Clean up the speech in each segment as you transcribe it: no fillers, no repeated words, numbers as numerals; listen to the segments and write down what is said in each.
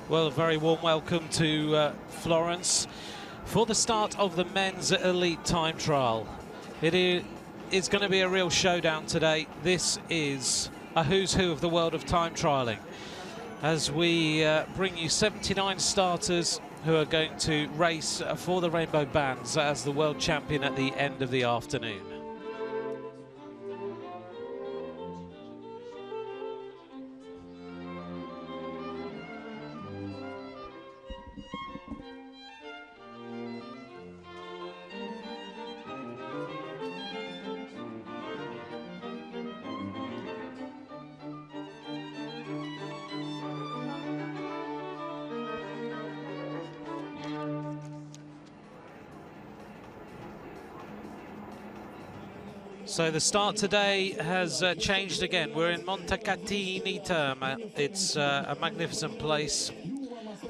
Well, a very warm welcome to Florence for the start of the men's elite time trial. It is going to be a real showdown today. This is a who's who of the world of time trialing, as we bring you 79 starters who are going to race for the Rainbow Bands as the world champion at the end of the afternoon. So the start today has changed again. We're in Montecatini Terme. It's a magnificent place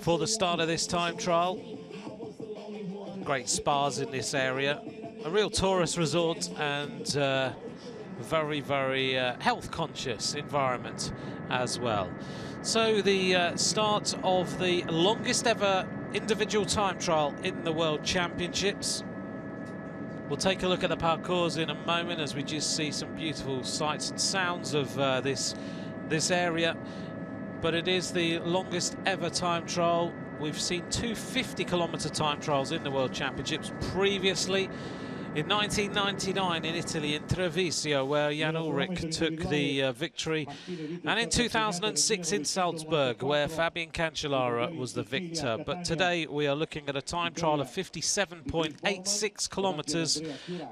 for the start of this time trial. Great spas in this area. A real tourist resort and very, very health conscious environment as well. So the start of the longest ever individual time trial in the World Championships. We'll take a look at the parcours in a moment as we just see some beautiful sights and sounds of this area. But it is the longest ever time trial. We've seen two 50-kilometre time trials in the World Championships previously. In 1999 in Italy, in Treviso, where Jan Ullrich took the victory. And in 2006 in Salzburg, where Fabian Cancellara was the victor. But today we are looking at a time trial of 57.86 kilometres.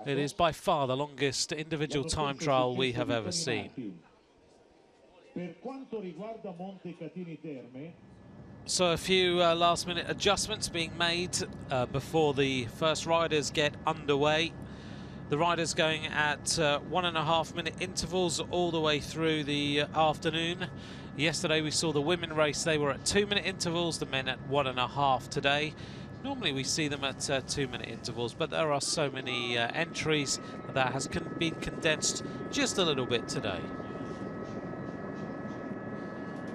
It is by far the longest individual time trial we have ever seen. So a few last-minute adjustments being made before the first riders get underway. The riders going at 1.5-minute intervals all the way through the afternoon. Yesterday we saw the women race. They were at 2-minute intervals, the men at 1.5 today. Normally we see them at 2-minute intervals, but there are so many entries that has been condensed just a little bit today.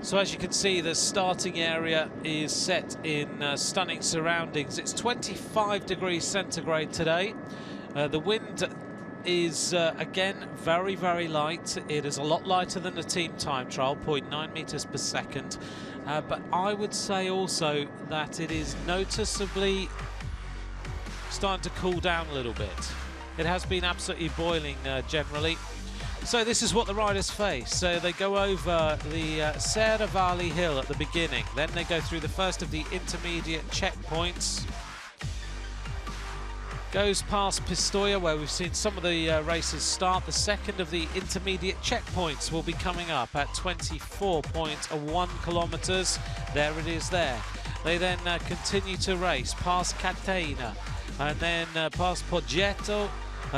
So as you can see, the starting area is set in stunning surroundings. It's 25 degrees centigrade today. The wind is, again, very, very light. It is a lot lighter than the team time trial, 0.9 meters per second. But I would say also that it is noticeably starting to cool down a little bit. It has been absolutely boiling generally. So this is what the riders face. So they go over the Serra Valley Hill at the beginning. Then they go through the first of the intermediate checkpoints. Goes past Pistoia, where we've seen some of the races start. The second of the intermediate checkpoints will be coming up at 24.1 kilometres. There it is there. They then continue to race past Catena and then past Poggetto.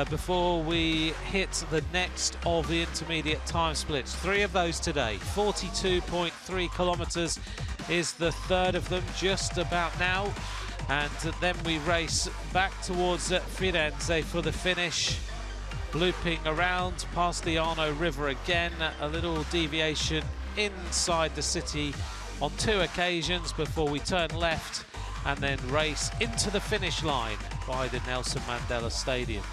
Before we hit the next of the intermediate time splits. 3 of those today. 42.3 kilometres is the third of them just about now. And then we race back towards Firenze for the finish. Looping around past the Arno River again. A little deviation inside the city on 2 occasions before we turn left and then race into the finish line by the Nelson Mandela Stadium.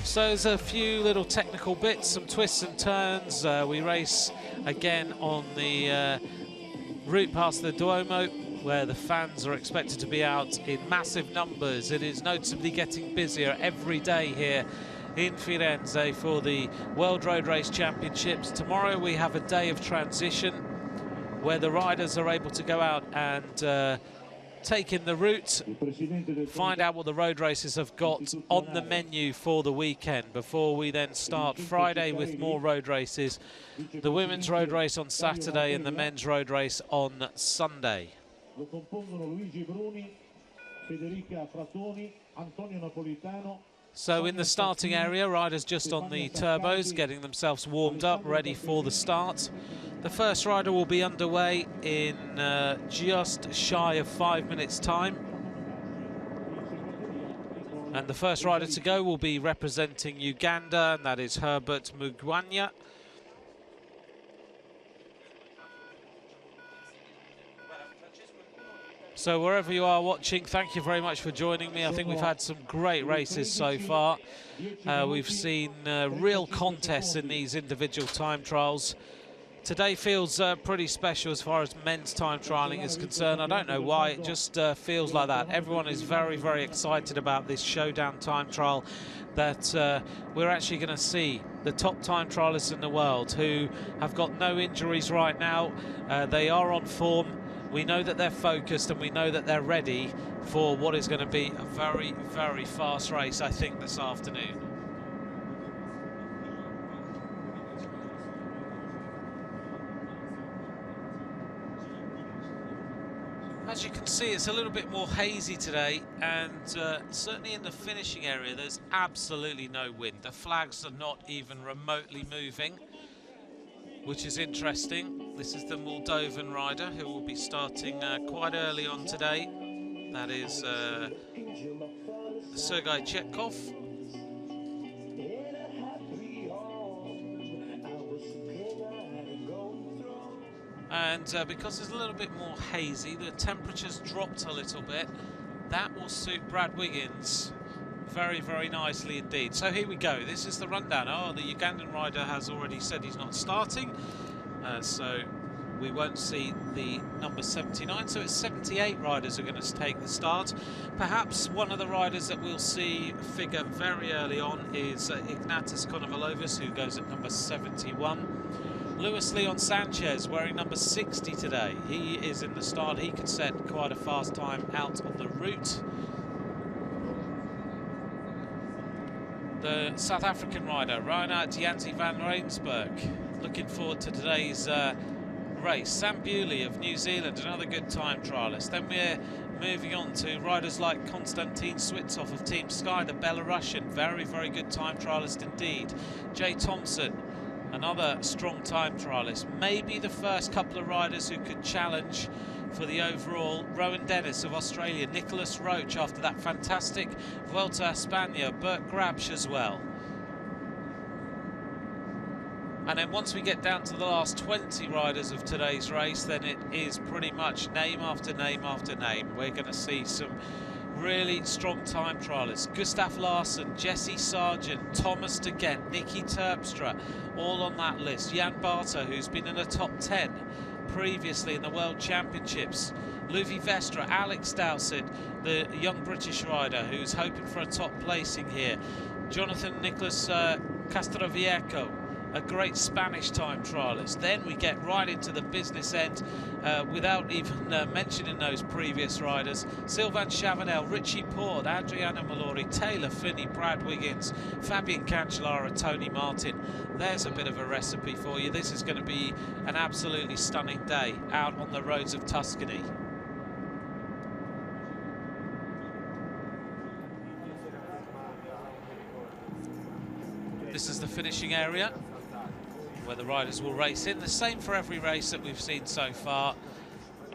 So there's a few little technical bits, some twists and turns. We race again on the route past the Duomo, where the fans are expected to be out in massive numbers. It is noticeably getting busier every day here in Firenze for the World Road Race Championships. Tomorrow we have a day of transition where the riders are able to go out and take in the route, find out what the road races have got on the menu for the weekend before we then start Friday with more road races. The women's road race on Saturday and the men's road race on Sunday. So in the starting area, riders just on the turbos, getting themselves warmed up, ready for the start. The first rider will be underway in just shy of 5 minutes' time. And the first rider to go will be representing Uganda, and that is Herbert Mugwanya. So wherever you are watching, thank you very much for joining me. I think we've had some great races so far. We've seen real contests in these individual time trials. Today feels pretty special as far as men's time trialing is concerned. I don't know why, it just feels like that. Everyone is very, very excited about this showdown time trial, that we're actually going to see the top time trialists in the world who have got no injuries right now. They are on form. We know that they're focused and we know that they're ready for what is going to be a very, very fast race, I think, this afternoon. As you can see, it's a little bit more hazy today, and certainly in the finishing area there's absolutely no wind. The flags are not even remotely moving, which is interesting. This is the Moldovan rider who will be starting quite early on today. That is Sergei Chetkov. And because it's a little bit more hazy, the temperature's dropped a little bit. That will suit Brad Wiggins very, very nicely indeed. So here we go. This is the rundown. Oh, the Ugandan rider has already said he's not starting. So we won't see the number 79. So it's 78 riders are going to take the start. Perhaps one of the riders that we'll see figure very early on is Ignatius Konovalovas, who goes at number 71. Luis Leon Sanchez wearing number 60 today. He is in the start. He could set quite a fast time out on the route. The South African rider, Reinhard Janzi van Rensburg, looking forward to today's race. Sam Bewley of New Zealand, another good time trialist. Then we're moving on to riders like Konstantin Switsov of Team Sky, the Belarusian, very, very good time trialist indeed. Jay Thompson, another strong time trialist. Maybe the first couple of riders who could challenge for the overall. Rowan Dennis of Australia, Nicholas Roach after that fantastic Vuelta a España, Bert Grabsch as well. And then once we get down to the last 20 riders of today's race, then it is pretty much name after name after name. We're going to see some really strong time trialists. Gustav Larsson, Jesse Sargent, Thomas de Gent, Nicky Terpstra, all on that list. Jan Barter, who's been in the top 10 previously in the World Championships. Luvi Vestra, Alex Dowsett, the young British rider who's hoping for a top placing here. Jonathan Nicholas Castroviejo, a great Spanish time trialist. Then we get right into the business end without even mentioning those previous riders. Sylvain Chavanel, Richie Port, Adriano Malori, Taylor Finney, Brad Wiggins, Fabian Cancellara, Tony Martin. There's a bit of a recipe for you. This is going to be an absolutely stunning day out on the roads of Tuscany. This is the finishing area where the riders will race in. The same for every race that we've seen so far,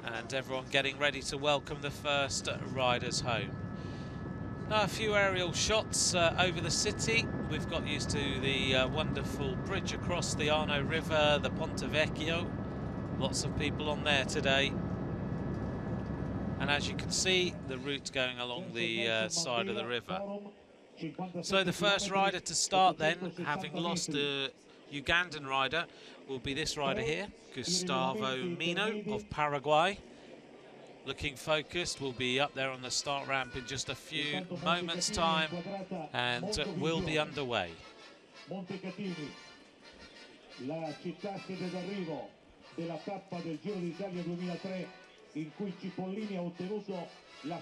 and everyone getting ready to welcome the first riders home. Now a few aerial shots over the city. We've got used to the wonderful bridge across the Arno River, the Ponte Vecchio. Lots of people on there today. And as you can see, the route going along the side of the river. So the first rider to start then, having lost the Ugandan rider, will be this rider here, Gustavo Mino of Paraguay. Looking focused, will be up there on the start ramp in just a few moments' time, and will be underway.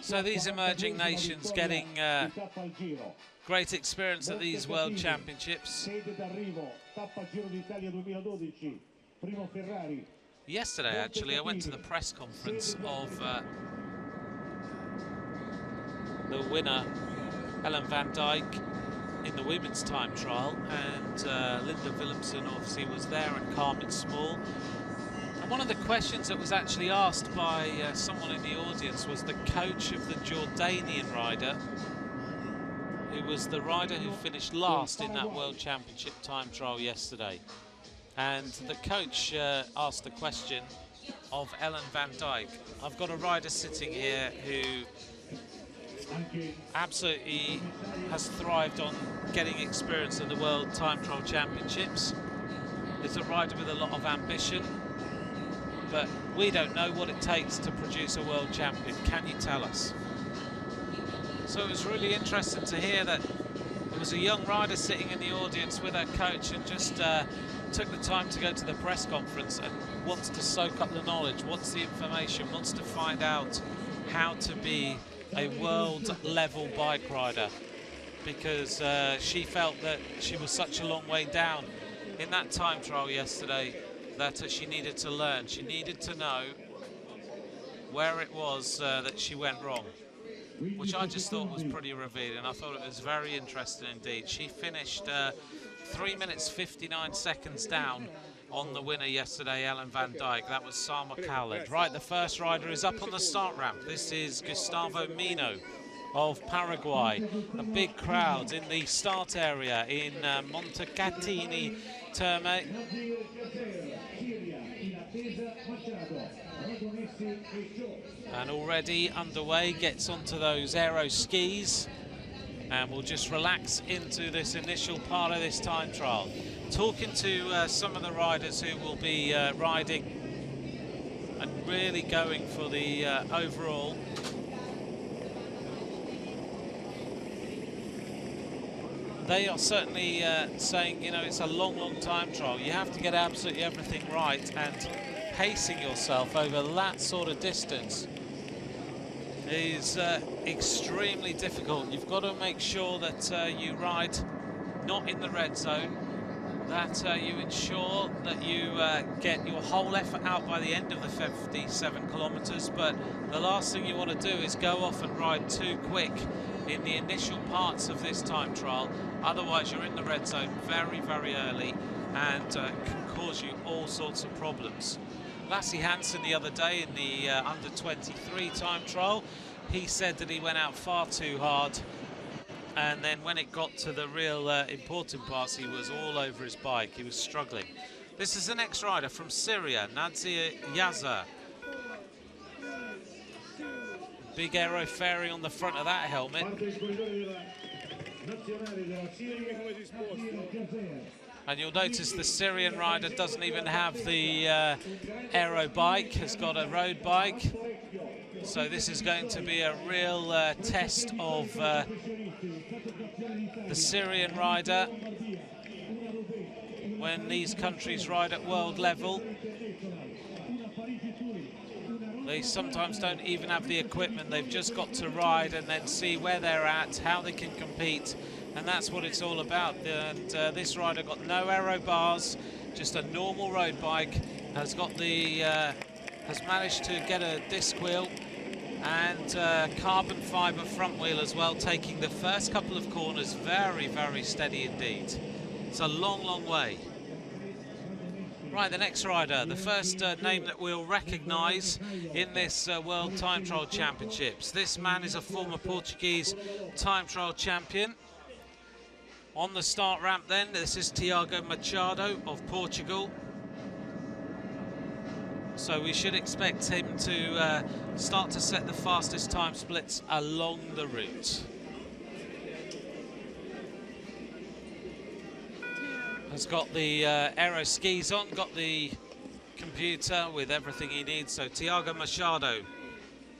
So these emerging nations getting great experience at these World Championships. Yesterday, actually, I went to the press conference of the winner, Ellen van Dijk, in the women's time trial, and Linda Willemsen obviously was there, and Carmen Small. And one of the questions that was actually asked by someone in the audience was the coach of the Jordanian rider, who was the rider who finished last in that World Championship time trial yesterday. And the coach asked the question, of Ellen van Dijk. I've got a rider sitting here who absolutely has thrived on getting experience at the World Time Trial Championships. Is a rider with a lot of ambition, but we don't know what it takes to produce a world champion. Can you tell us? So it was really interesting to hear that there was a young rider sitting in the audience with her coach and just took the time to go to the press conference and wants to soak up the knowledge, wants the information, wants to find out how to be a world level bike rider, because she felt that she was such a long way down in that time trial yesterday that she needed to learn. She needed to know where it was that she went wrong, which I just thought was pretty revealing. I thought it was very interesting indeed. She finished 3 minutes 59 seconds down on the winner yesterday, Ellen van Dijk. That was Sama Khaled. Right, the first rider is up on the start ramp. This is Gustavo Mino of Paraguay. A big crowd in the start area in Montecatini Terme. And already underway, gets onto those aero skis, and we'll just relax into this initial part of this time trial. Talking to some of the riders who will be riding and really going for the overall. They are certainly saying, you know, it's a long, long time trial. You have to get absolutely everything right, and pacing yourself over that sort of distance is extremely difficult. You've got to make sure that you ride not in the red zone, that you ensure that you get your whole effort out by the end of the 57 kilometers, but the last thing you want to do is go off and ride too quick in the initial parts of this time trial. Otherwise you're in the red zone very, very early, and can cause you all sorts of problems. Lasse Hansen the other day in the under-23 time trial, he said that he went out far too hard, and then when it got to the real important parts, he was all over his bike. He was struggling. This is the next rider from Syria, Nazir Yazar. Big aero fairy on the front of that helmet. And you'll notice the Syrian rider doesn't even have the aero bike, has got a road bike. So this is going to be a real test of the Syrian rider when these countries ride at world level. They sometimes don't even have the equipment. They've just got to ride and then see where they're at, how they can compete, and that's what it's all about. And this rider got no aero bars, just a normal road bike, has got the has managed to get a disc wheel and carbon fibre front wheel as well, taking the first couple of corners very, very steady indeed. It's a long, long way. Right, the next rider, the first name that we'll recognise in this World Time Trial Championships. This man is a former Portuguese Time Trial champion. On the start ramp then, this is Tiago Machado of Portugal. So we should expect him to start to set the fastest time splits along the route. Has got the aero skis on, got the computer with everything he needs. So Tiago Machado,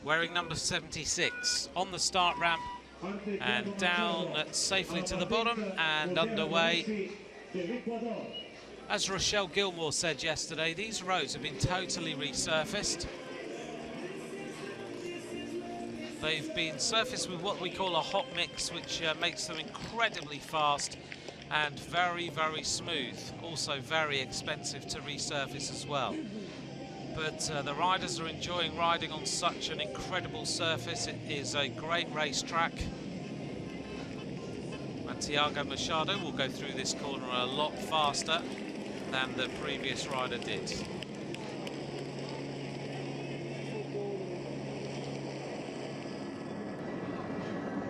wearing number 76, on the start ramp and down safely to the bottom and underway. As Rochelle Gilmore said yesterday, these roads have been totally resurfaced. They've been surfaced with what we call a hot mix, which makes them incredibly fast and very, very smooth. Also very expensive to resurface as well. But the riders are enjoying riding on such an incredible surface. It is a great racetrack. And Tiago Machado will go through this corner a lot faster than the previous rider did.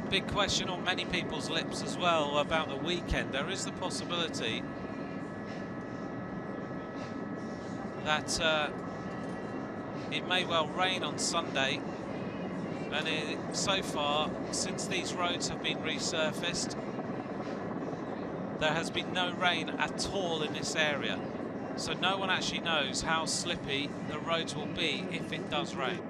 Big question on many people's lips as well about the weekend. There is the possibility that it may well rain on Sunday, and so far, since these roads have been resurfaced, there has been no rain at all in this area. So no one actually knows how slippy the roads will be if it does rain.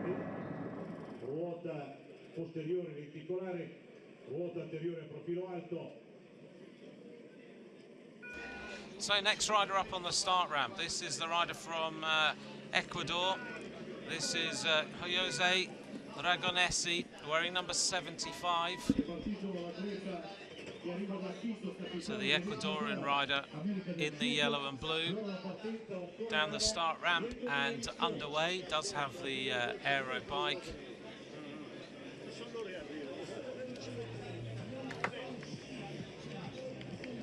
So next rider up on the start ramp, this is the rider from Ecuador. This is Jose Ragonesi, wearing number 75. So the Ecuadorian rider in the yellow and blue, down the start ramp and underway, does have the aero bike.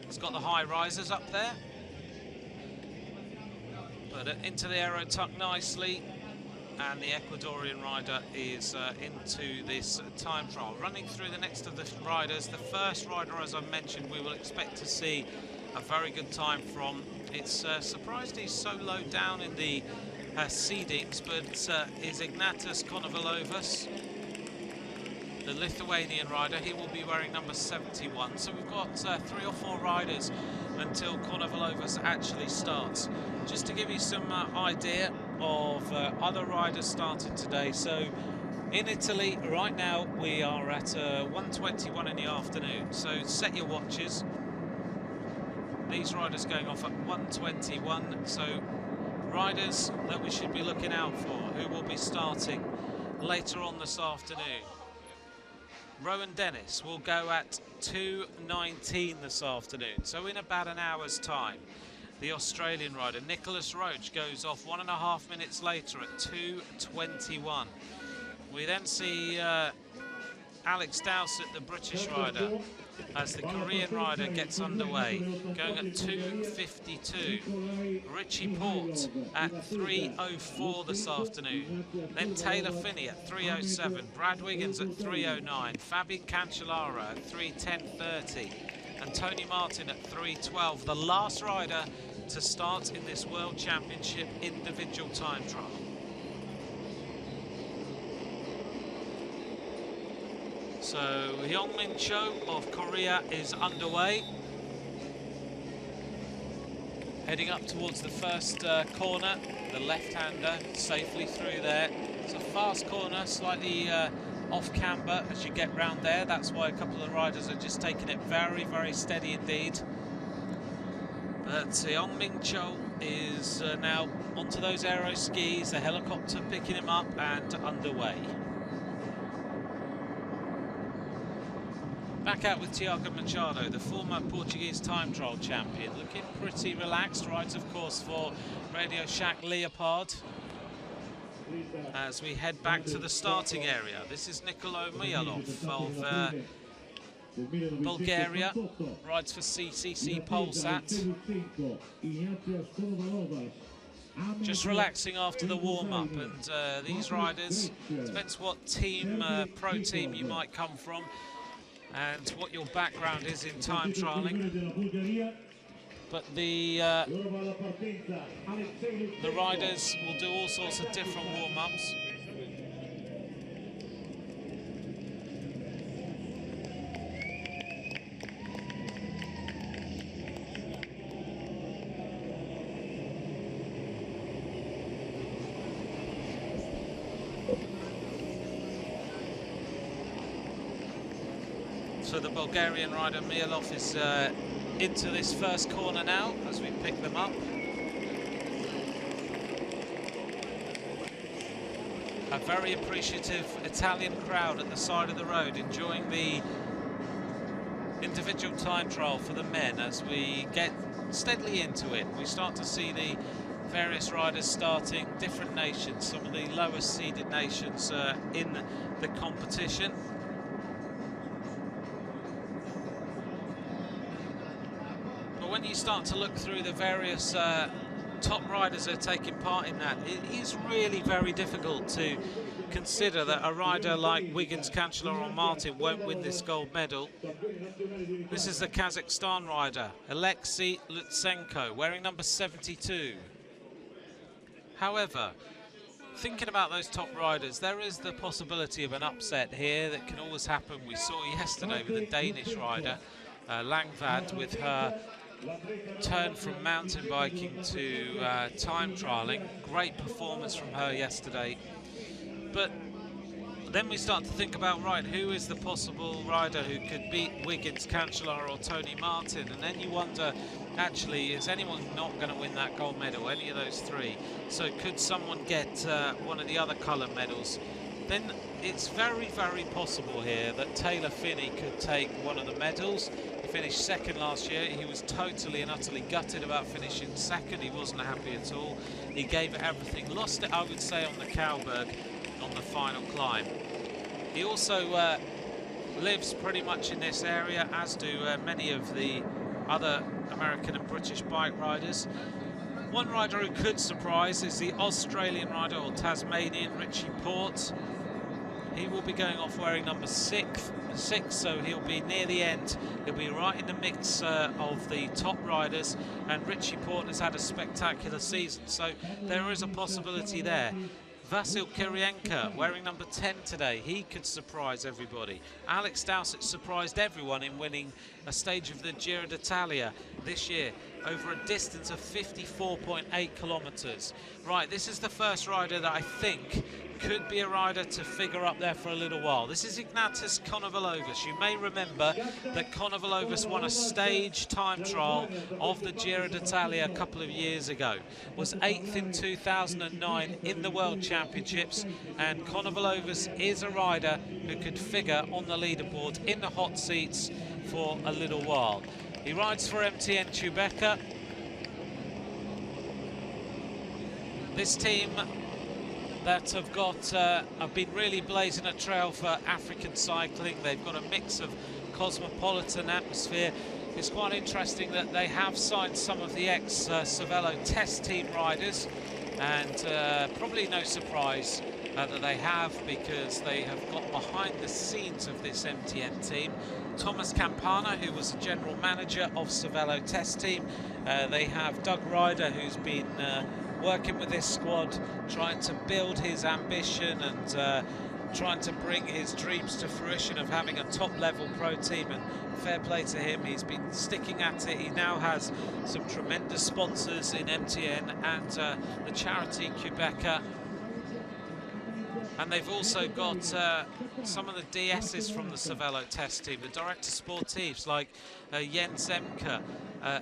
It's got the high risers up there, but into the aero tuck nicely, and the Ecuadorian rider is into this time trial. Running through the next of the riders, the first rider, as I mentioned, we will expect to see a very good time from. It's surprised he's so low down in the seedings, but is Ignatas Konovalovas, the Lithuanian rider. He will be wearing number 71. So we've got 3 or 4 riders until Konovalovas actually starts. Just to give you some idea of other riders starting today. So in Italy right now we are at 1:21 in the afternoon, so set your watches. These riders going off at 1:21, so riders that we should be looking out for who will be starting later on this afternoon. Rowan Dennis will go at 2:19 this afternoon, so in about an hour's time. The Australian rider Nicholas Roach goes off 1.5 minutes later at 2:21. We then see Alex Dowsett, the British rider, as the Korean rider gets underway, going at 2:52. Richie Port at 3:04 this afternoon. Then Taylor Finney at 3:07. Brad Wiggins at 3:09. Fabian Cancellara at 3:10:30. And Tony Martin at 3:12. The last rider to start in this World Championship individual time trial. So Hyungmin Cho of Korea is underway, heading up towards the first corner, the left-hander safely through there. It's a fast corner, slightly off camber as you get round there. That's why a couple of riders are just taking it very, very steady indeed. But Hyungmin Cho is now onto those aero skis, the helicopter picking him up and underway. Back out with Tiago Machado, the former Portuguese time trial champion, looking pretty relaxed. Rides, of course, for Radio Shack Leopard. As we head back to the starting area, this is Nikolo Myalov of Bulgaria, rides for CCC Polsat. Just relaxing after the warm-up, and these riders, depends what team, pro team you might come from, and what your background is in time trialing. But the riders will do all sorts of different warm-ups. So the Bulgarian rider Myalov is into this first corner now as we pick them up. A very appreciative Italian crowd at the side of the road enjoying the individual time trial for the men as we get steadily into it. We start to see the various riders starting, different nations, some of the lowest seeded nations in the competition. When you start to look through the various top riders that are taking part in that, it is really very difficult to consider that a rider like Wiggins, Cancellara or Martin won't win this gold medal. This is the Kazakhstan rider, Alexei Lutsenko, wearing number 72. However, thinking about those top riders, there is the possibility of an upset here that can always happen. We saw yesterday with a Danish rider, Langvad, with her turn from mountain biking to time trialling. Great performance from her yesterday. But then we start to think about, right, who is the possible rider who could beat Wiggins, Cancellara or Tony Martin? And then you wonder, actually, is anyone not going to win that gold medal, any of those three? So could someone get one of the other colour medals? Then it's very, very possible here that Taylor Phinney could take one of the medals. He finished second last year. He was totally and utterly gutted about finishing second. He wasn't happy at all. He gave it everything. Lost it, I would say, on the Cowberg on the final climb. He also lives pretty much in this area, as do many of the other American and British bike riders. One rider who could surprise is the Australian rider, or Tasmanian, Richie Porte. He will be going off wearing number 6, so he'll be near the end. He'll be right in the mix of the top riders, and Richie Porte has had a spectacular season, so there is a possibility there. Vasil Kirienka wearing number 10 today, he could surprise everybody. Alex Dowsett surprised everyone in winning a stage of the Giro d'Italia this year over a distance of 54.8 kilometres. Right, this is the first rider that I think could be a rider to figure up there for a little while. This is Ignatius Konovalovas. You may remember that Konovalovas won a stage time trial of the Giro d'Italia a couple of years ago. Was 8th in 2009 in the World Championships, and Konovalovas is a rider who could figure on the leaderboard in the hot seats for a little while. He rides for MTN Quebec. This team that have been really blazing a trail for African cycling. They've got a mix of cosmopolitan atmosphere. It's quite interesting that they have signed some of the ex-Cervelo test team riders, and probably no surprise that they have, because they have got behind the scenes of this MTN team. Thomas Campana, who was the general manager of Cervelo test team. They have Doug Ryder, who's been working with this squad, trying to build his ambition and trying to bring his dreams to fruition of having a top-level pro team, and fair play to him. He's been sticking at it. He now has some tremendous sponsors in MTN and the charity Quebec. And they've also got some of the DSs from the Cervelo test team, the director sportifs like Jens Emke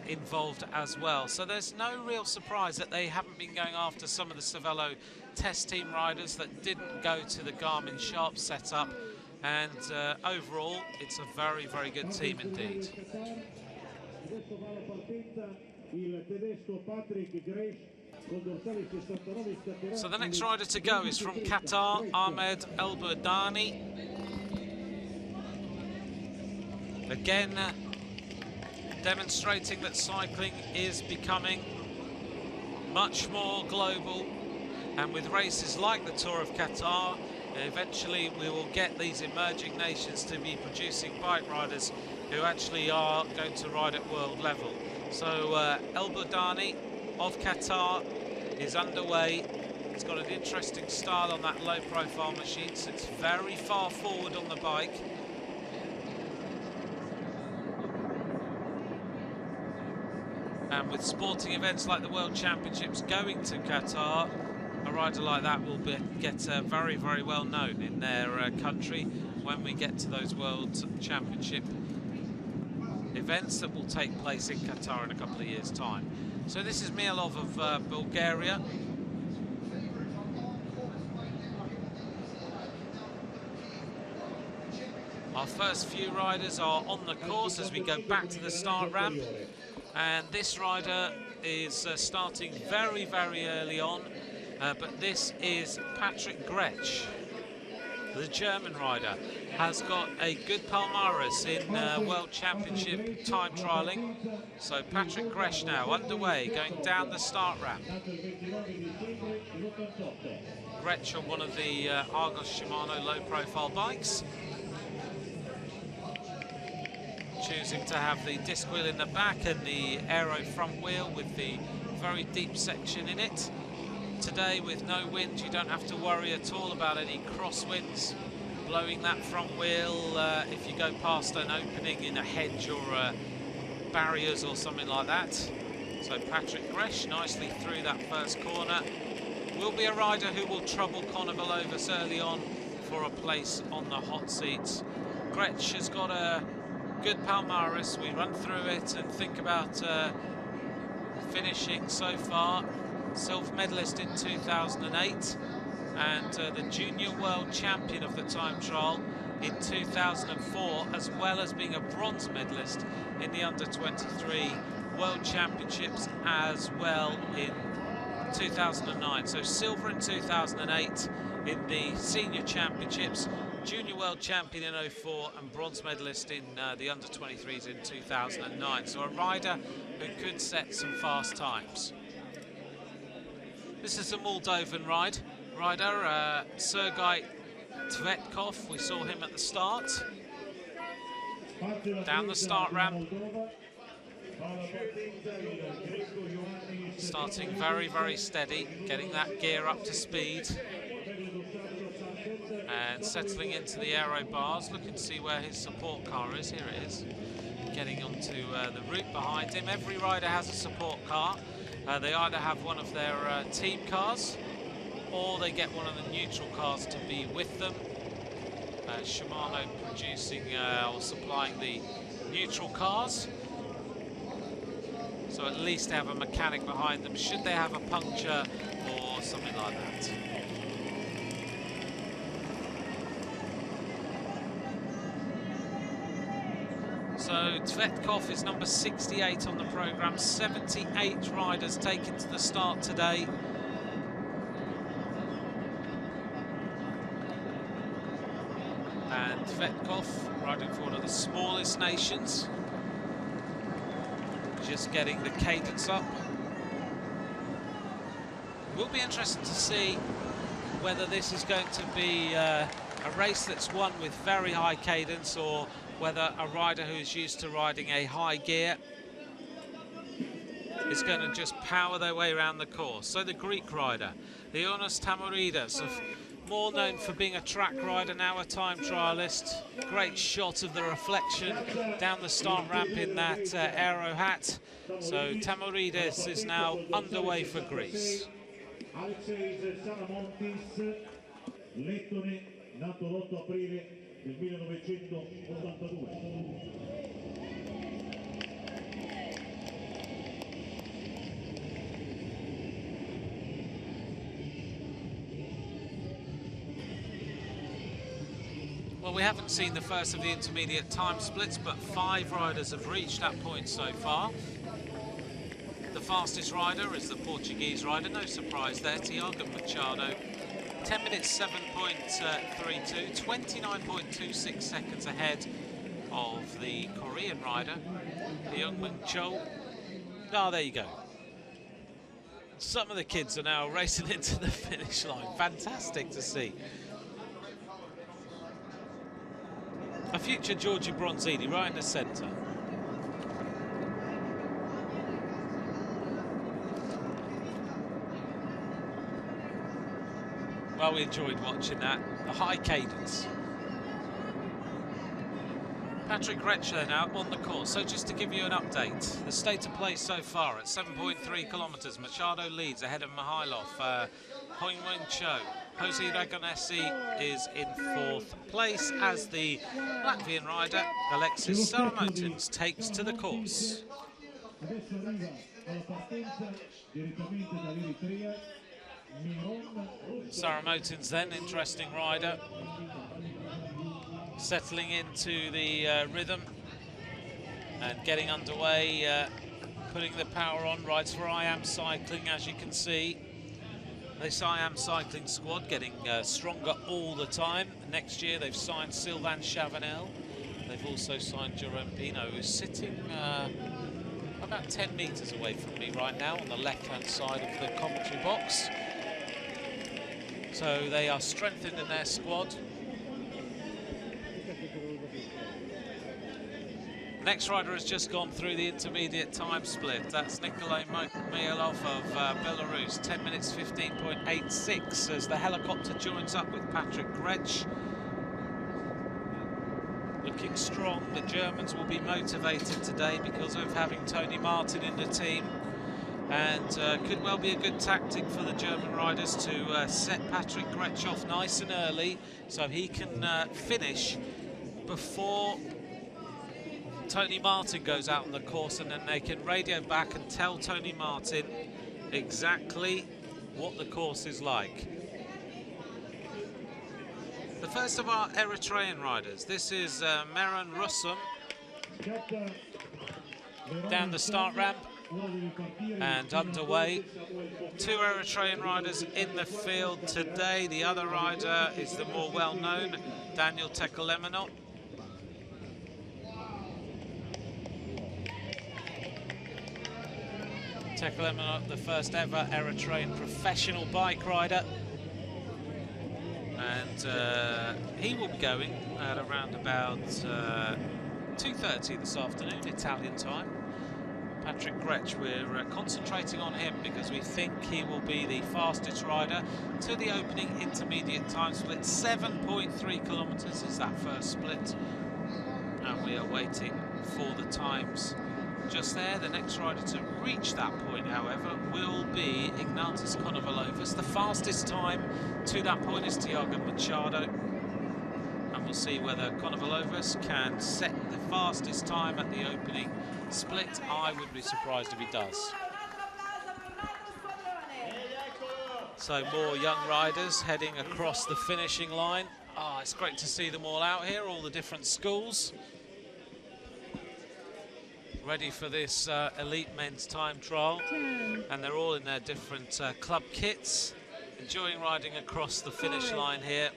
involved as well. So there's no real surprise that they haven't been going after some of the Cervelo test team riders that didn't go to the Garmin Sharp setup. And overall, it's a very, very good team indeed. So the next rider to go is from Qatar, Ahmed El Burdani. Again, demonstrating that cycling is becoming much more global, and with races like the Tour of Qatar, eventually we will get these emerging nations to be producing bike riders who actually are going to ride at world level. So El Burdani of Qatar is underway. It's got an interesting style on that low profile machine, so it's very far forward on the bike. And with sporting events like the World Championships going to Qatar, a rider like that will get very, very well known in their country when we get to those World Championship events that will take place in Qatar in a couple of years' time. So this is Milov of Bulgaria. Our first few riders are on the course as we go back to the start ramp, and this rider is starting very, very early on, but this is Patrick Gretsch. The German rider has got a good palmares in World Championship time trialling. So Patrick Gretsch now underway, going down the start ramp. Gretsch on one of the Argos Shimano low-profile bikes, choosing to have the disc wheel in the back and the aero front wheel with the very deep section in it. today with no wind. You don't have to worry at all about any crosswinds blowing that front wheel if you go past an opening in a hedge or barriers or something like that. So Patrick Gresh nicely through that first corner. Will be a rider who will trouble Conor Valovis early on for a place on the hot seats. Gresh has got a good palmares. We run through it and think about finishing so far. Silver medalist in 2008 and the junior world champion of the time trial in 2004, as well as being a bronze medalist in the under-23 World Championships as well in 2009. So silver in 2008 in the senior championships, junior world champion in 04 and bronze medalist in the under-23s in 2009. So a rider who could set some fast times. This is a Moldovan rider, Sergei Tvetkov. We saw him at the start. Down the start ramp. Starting very, very steady, getting that gear up to speed. And settling into the aero bars, looking to see where his support car is. Here it is. Getting onto the route behind him. Every rider has a support car. They either have one of their team cars or they get one of the neutral cars to be with them. Shimano producing or supplying the neutral cars. So at least they have a mechanic behind them should they have a puncture or something like that. So Tvetkov is number 68 on the programme. 78 riders taken to the start today. And Tvetkov riding for one of the smallest nations. Just getting the cadence up. It will be interesting to see whether this is going to be a race that's won with very high cadence or whether a rider who's used to riding a high gear is going to just power their way around the course. So the Greek rider, Ioannis Tamouridis, more known for being a track rider, now a time trialist. Great shot of the reflection down the start ramp in that aero hat. So Tamouridis is now underway for Greece. Well, we haven't seen the first of the intermediate time splits, but 5 riders have reached that point so far. The fastest rider is the Portuguese rider, no surprise there, Tiago Machado. 10 minutes 7.32, 29.26 seconds ahead of the Korean rider, Hyungmin Cho. Oh, there you go. Some of the kids are now racing into the finish line. Fantastic to see. A future Giorgi Bronzini right in the centre. Well, we enjoyed watching that. The high cadence. Patrick Gresh now on the course. So just to give you an update, the state of play so far at 7.3 kilometres. Machado leads ahead of Mihailov. Hyungmin Cho. Jose Ragonesi is in 4th place as the Latvian rider Alexis Saramotins takes to the course. Saramotins then, interesting rider, settling into the rhythm and getting underway, putting the power on, rides for I Am Cycling, as you can see. This I Am Cycling squad getting stronger all the time. Next year they've signed Sylvain Chavanel. They've also signed Jerome Pino, who's sitting about 10 metres away from me right now on the left-hand side of the commentary box. So they are strengthened in their squad. Next rider has just gone through the intermediate time split. That's Nikolai Myelov of Belarus, 10 minutes 15.86 as the helicopter joins up with Patrick Gretsch. Looking strong. The Germans will be motivated today because of having Tony Martin in the team, and could well be a good tactic for the German riders to set Patrick Gretsch off nice and early so he can finish before Tony Martin goes out on the course, and then they can radio back and tell Tony Martin exactly what the course is like. The first of our Eritrean riders, this is Meron Russum, down the start ramp and underway. Two Eritrean riders in the field today. The other rider is the more well-known Daniel Tekelemenot. Tekelemenot, the first ever Eritrean professional bike rider, and he will be going at around about 2:30 this afternoon, Italian time. Patrick Gretsch, we're concentrating on him because we think he will be the fastest rider to the opening intermediate time split. 7.3 kilometers is that first split, and we are waiting for the times just there. The next rider to reach that point, however, will be Ignatius Konovalovas. The fastest time to that point is Tiago Machado, and we'll see whether Konovalovas can set the fastest time at the opening split. I would be surprised if he does. So more young riders heading across the finishing line. It's great to see them all out here, all the different schools, ready for this elite men's time trial, and they're all in their different club kits, enjoying riding across the finish line here,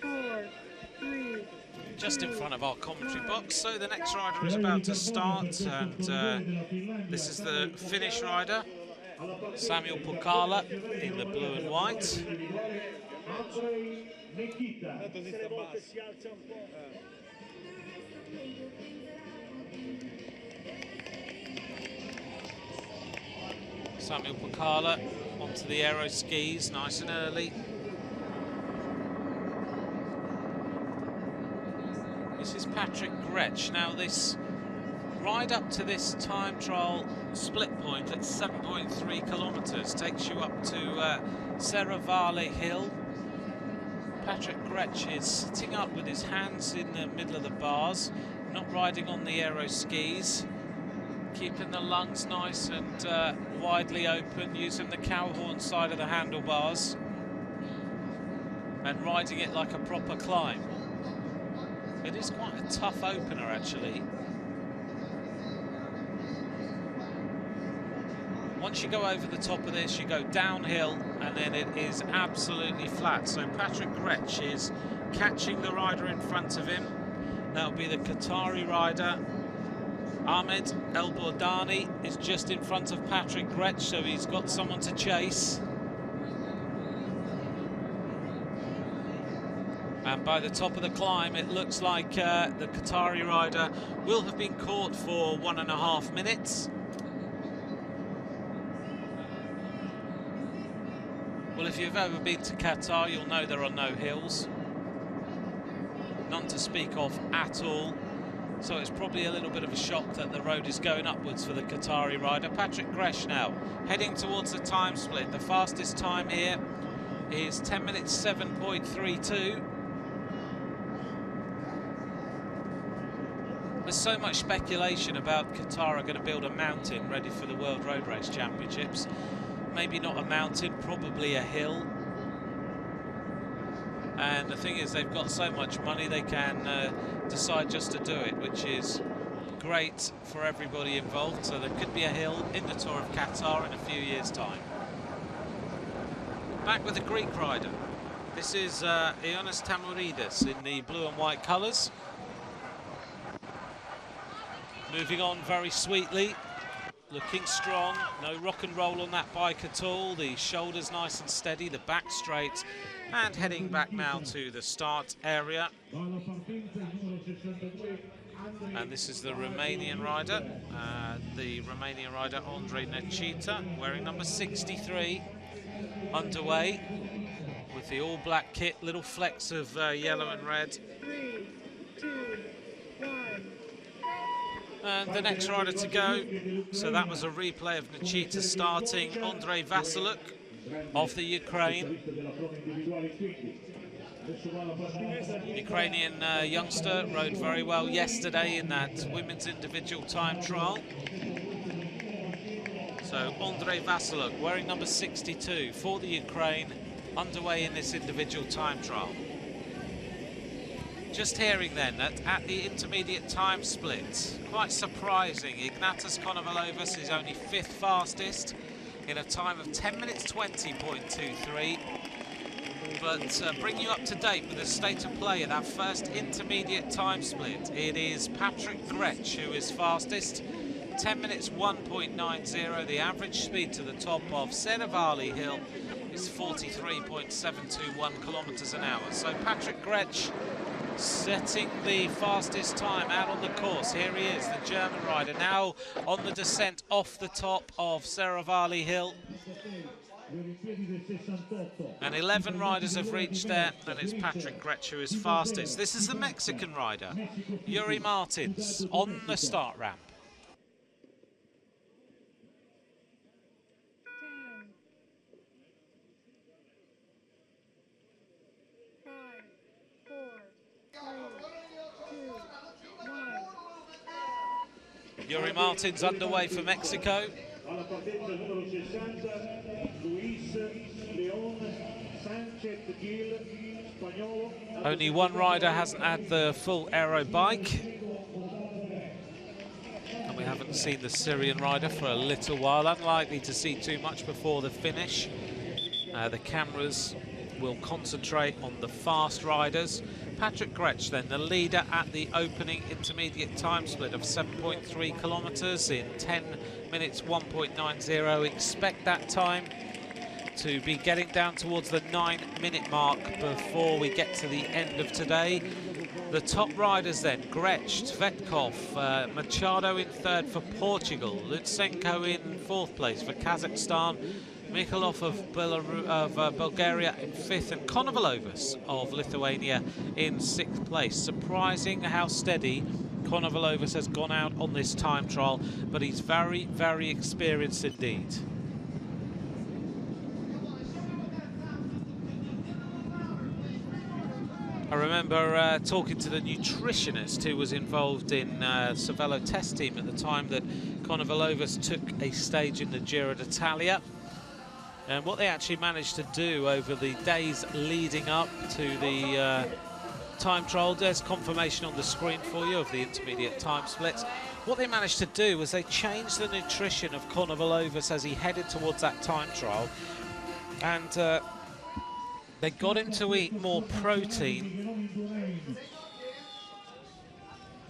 just in front of our commentary box. So the next rider is about to start, and this is the Finnish rider, Samuel Pukala, in the blue and white. Samuel Pukala onto the aero skis, nice and early. This is Patrick Gretsch. Now this ride up to this time trial split point at 7.3 kilometers takes you up to Serravalle Hill. Patrick Gretsch is sitting up with his hands in the middle of the bars, not riding on the aero skis, keeping the lungs nice and widely open, using the cow horn side of the handlebars and riding it like a proper climb. It is quite a tough opener, actually. Once you go over the top of this, you go downhill, and then it is absolutely flat. So Patrick Gretsch is catching the rider in front of him. That'll be the Qatari rider. Ahmed El Bordani is just in front of Patrick Gretsch, so he's got someone to chase. And by the top of the climb, it looks like the Qatari rider will have been caught for 1.5 minutes. Well, if you've ever been to Qatar, you'll know there are no hills. None to speak of at all. So it's probably a little bit of a shock that the road is going upwards for the Qatari rider. Patrick Gretsch now heading towards the time split. The fastest time here is 10 minutes 7.32. There's so much speculation about Qatar are going to build a mountain ready for the World Road Race Championships. Maybe not a mountain, probably a hill. And the thing is, they've got so much money, they can decide just to do it, which is great for everybody involved. So there could be a hill in the Tour of Qatar in a few years' time. Back with the Greek rider. This is Ioannis Tamouridis in the blue and white colours. Moving on very sweetly, looking strong, no rock and roll on that bike at all. The shoulders nice and steady, the back straight, and heading back now to the start area. And this is the Romanian rider, Andrei Necita, wearing number 63, underway with the all-black kit, little flecks of yellow and red. 3, 2, 1. And the next rider to go, so that was a replay of Necita starting, Andrei Vasiluk of the Ukraine. Ukrainian youngster rode very well yesterday in that women's individual time trial. So Andrei Vasiluk, wearing number 62 for the Ukraine, underway in this individual time trial. Just hearing then that at the intermediate time split, quite surprising, Ignatas Konovalovas is only 5th fastest in a time of 10 minutes 20.23. But bring you up to date with the state of play at that first intermediate time split. It is Patrick Gretsch who is fastest, 10 minutes 1.90. The average speed to the top of Serravalle Hill is 43.721 kilometers an hour. So Patrick Gretsch setting the fastest time out on the course. Here he is, the German rider, now on the descent off the top of Serravalle Hill. And 11 riders have reached there, and it's Patrick Gretsch who is fastest. This is the Mexican rider, Yuri Martins, on the start ramp. 10, 5, 4, 3, 2, 1. Yuri Martins underway for Mexico. Only one rider hasn't had the full aero bike. And we haven't seen the Syrian rider for a little while. Unlikely to see too much before the finish. The cameras will concentrate on the fast riders. Patrick Gretsch then, the leader at the opening intermediate time split of 7.3 kilometers in 10 minutes 1.90. Expect that time to be getting down towards the 9-minute mark before we get to the end of today. The top riders then, Gretsch, Tvetkov, Machado in 3rd for Portugal, Lutsenko in 4th place for Kazakhstan, Mikhailov of Bulgaria in 5th, and Konovalovas of Lithuania in 6th place. Surprising how steady Konovalovas has gone out on this time trial, but he's very, very experienced indeed. I remember talking to the nutritionist who was involved in Cervelo test team at the time that Konovalovas took a stage in the Giro d'Italia. And what they actually managed to do over the days leading up to the time trial, there's confirmation on the screen for you of the intermediate time splits. What they managed to do was they changed the nutrition of Konovalovas as he headed towards that time trial. And they got him to eat more protein.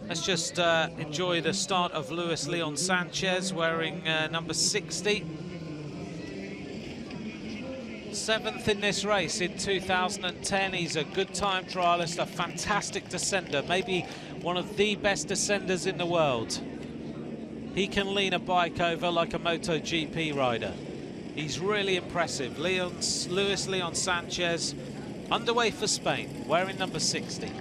Let's just enjoy the start of Luis Leon Sanchez wearing number 60. 7th in this race in 2010. He's a good time trialist, a fantastic descender, maybe one of the best descenders in the world. He can lean a bike over like a MotoGP rider. He's really impressive. Luis Leon Sanchez, underway for Spain, wearing number 60.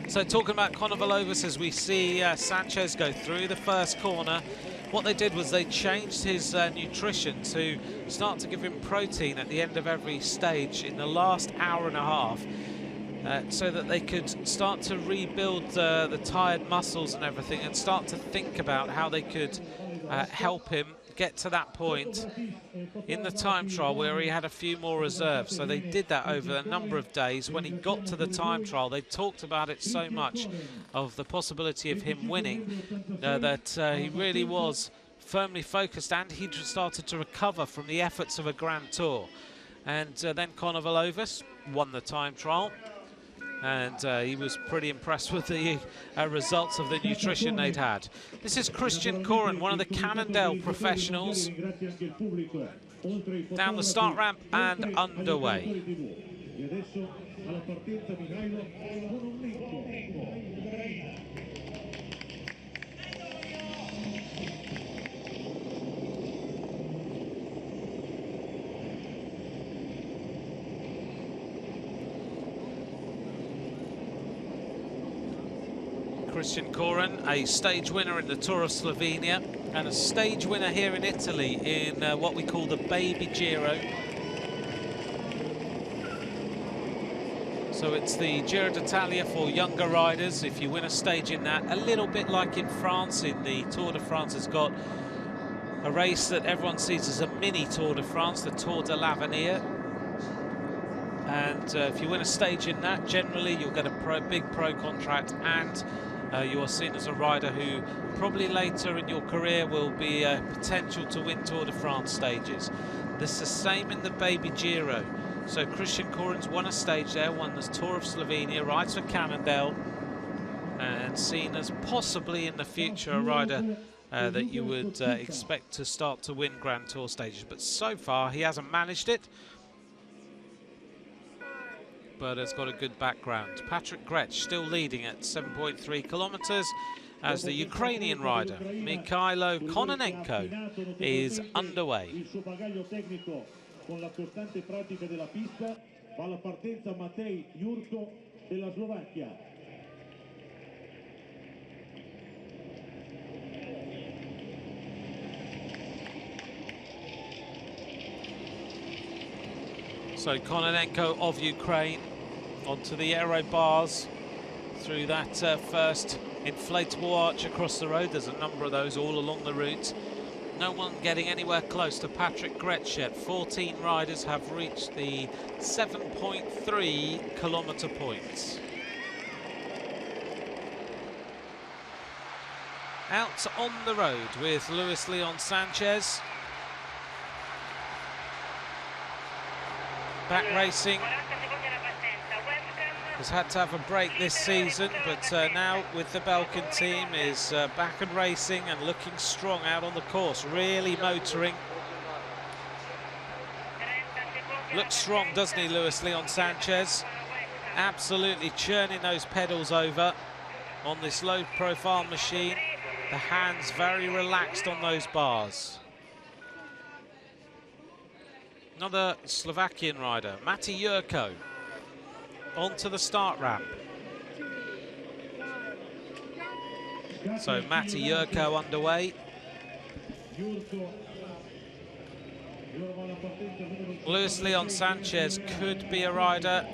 So talking about Konovalovas, as we see Sanchez go through the first corner, what they did was they changed his nutrition to start to give him protein at the end of every stage in the last hour and a half, so that they could start to rebuild the tired muscles and everything, and start to think about how they could help him get to that point in the time trial where he had a few more reserves. So they did that over a number of days. When he got to the time trial, they talked about it so much, of the possibility of him winning, that he really was firmly focused, and he started to recover from the efforts of a Grand Tour. And then Konovalovas won the time trial, and he was pretty impressed with the results of the nutrition they'd had. This is Christian Coren, one of the Cannondale professionals, down the start ramp and underway. E adesso alla partenza Mihailo con un nicco. Christian Koren, a stage winner in the Tour of Slovenia and a stage winner here in Italy in what we call the Baby Giro. So it's the Giro d'Italia for younger riders. If you win a stage in that, a little bit like in France, in the Tour de France has got a race that everyone sees as a mini Tour de France, the Tour de l'Avenir. And if you win a stage in that, generally you'll get a big pro contract, and you are seen as a rider who probably later in your career will be potential to win Tour de France stages. This is the same in the Baby Giro. So Christian Koren's won a stage there, won the Tour of Slovenia, rides for Cannondale, and seen as possibly in the future a rider that you would expect to start to win Grand Tour stages. But so far he hasn't managed it, but has got a good background. Patrick Gretsch still leading at 7.3 kilometers as the Ukrainian rider Mikhailo Kononenko is underway. Con la costante pratica della pista va alla partenza Matej Jurko della Slovacchia. So Kononenko of Ukraine onto the aero bars through that first inflatable arch across the road. There's a number of those all along the route. No one getting anywhere close to Patrick Gretsch yet. 14 riders have reached the 7.3 kilometer points. Out on the road with Luis Leon Sanchez. Back racing. Has had to have a break this season, but now with the Belkin team is back and racing and looking strong out on the course, really motoring. Looks strong, doesn't he, Luis Leon Sanchez? Absolutely churning those pedals over on this low profile machine. The hands very relaxed on those bars. Another Slovakian rider, Matej Jurko, onto the start ramp. So Matej Jurko underway. Luis Leon Sanchez could be a rider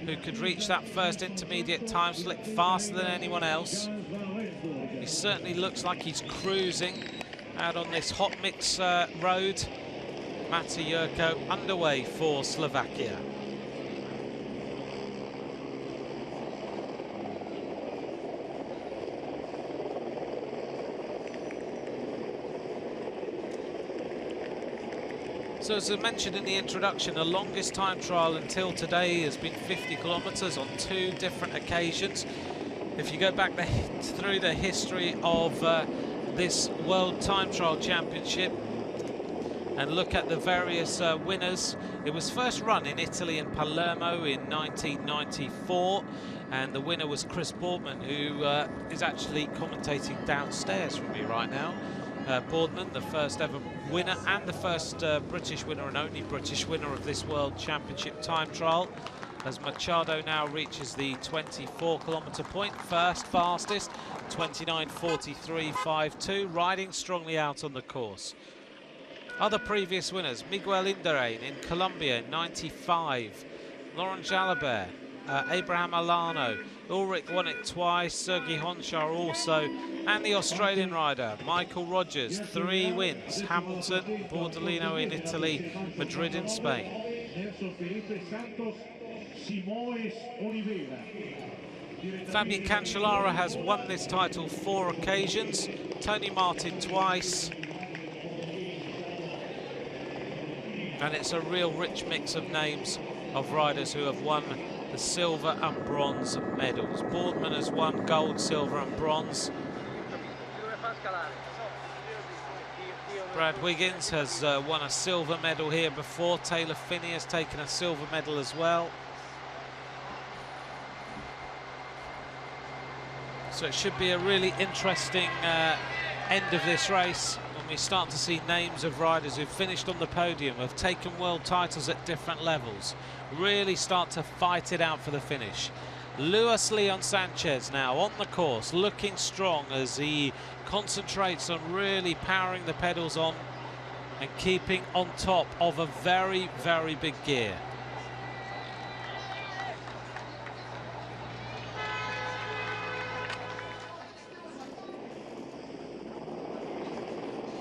who could reach that first intermediate time slip faster than anyone else. He certainly looks like he's cruising out on this hot mix road. Matej Jurko underway for Slovakia. So as I mentioned in the introduction, the longest time trial until today has been 50 kilometers on 2 different occasions. If you go back through the history of this World Time Trial Championship and look at the various winners, it was first run in Italy in Palermo in 1994, and the winner was Chris Boardman, who is actually commentating downstairs from me right now. Boardman, the first ever winner and the first British winner and only British winner of this World Championship time trial, as Machado now reaches the 24-kilometer point, first fastest, 29:43.52, riding strongly out on the course. Other previous winners, Miguel Indurain in Colombia in 95, Laurent Jalabert, Abraham Alano, Ulrich won it twice, Sergei Honchar also, and the Australian rider, Michael Rogers, 3 wins, Hamilton, Bordolino in Italy, Madrid in Spain. Fabian Cancellara has won this title 4 occasions, Tony Martin twice, and it's a real rich mix of names of riders who have won the silver and bronze medals. Boardman has won gold, silver and bronze. Brad Wiggins has won a silver medal here before. Taylor Phinney has taken a silver medal as well. So it should be a really interesting end of this race when we start to see names of riders who've finished on the podium, have taken world titles at different levels, really start to fight it out for the finish. Luis Leon Sanchez now on the course, looking strong as he concentrates on really powering the pedals on and keeping on top of a very, very big gear.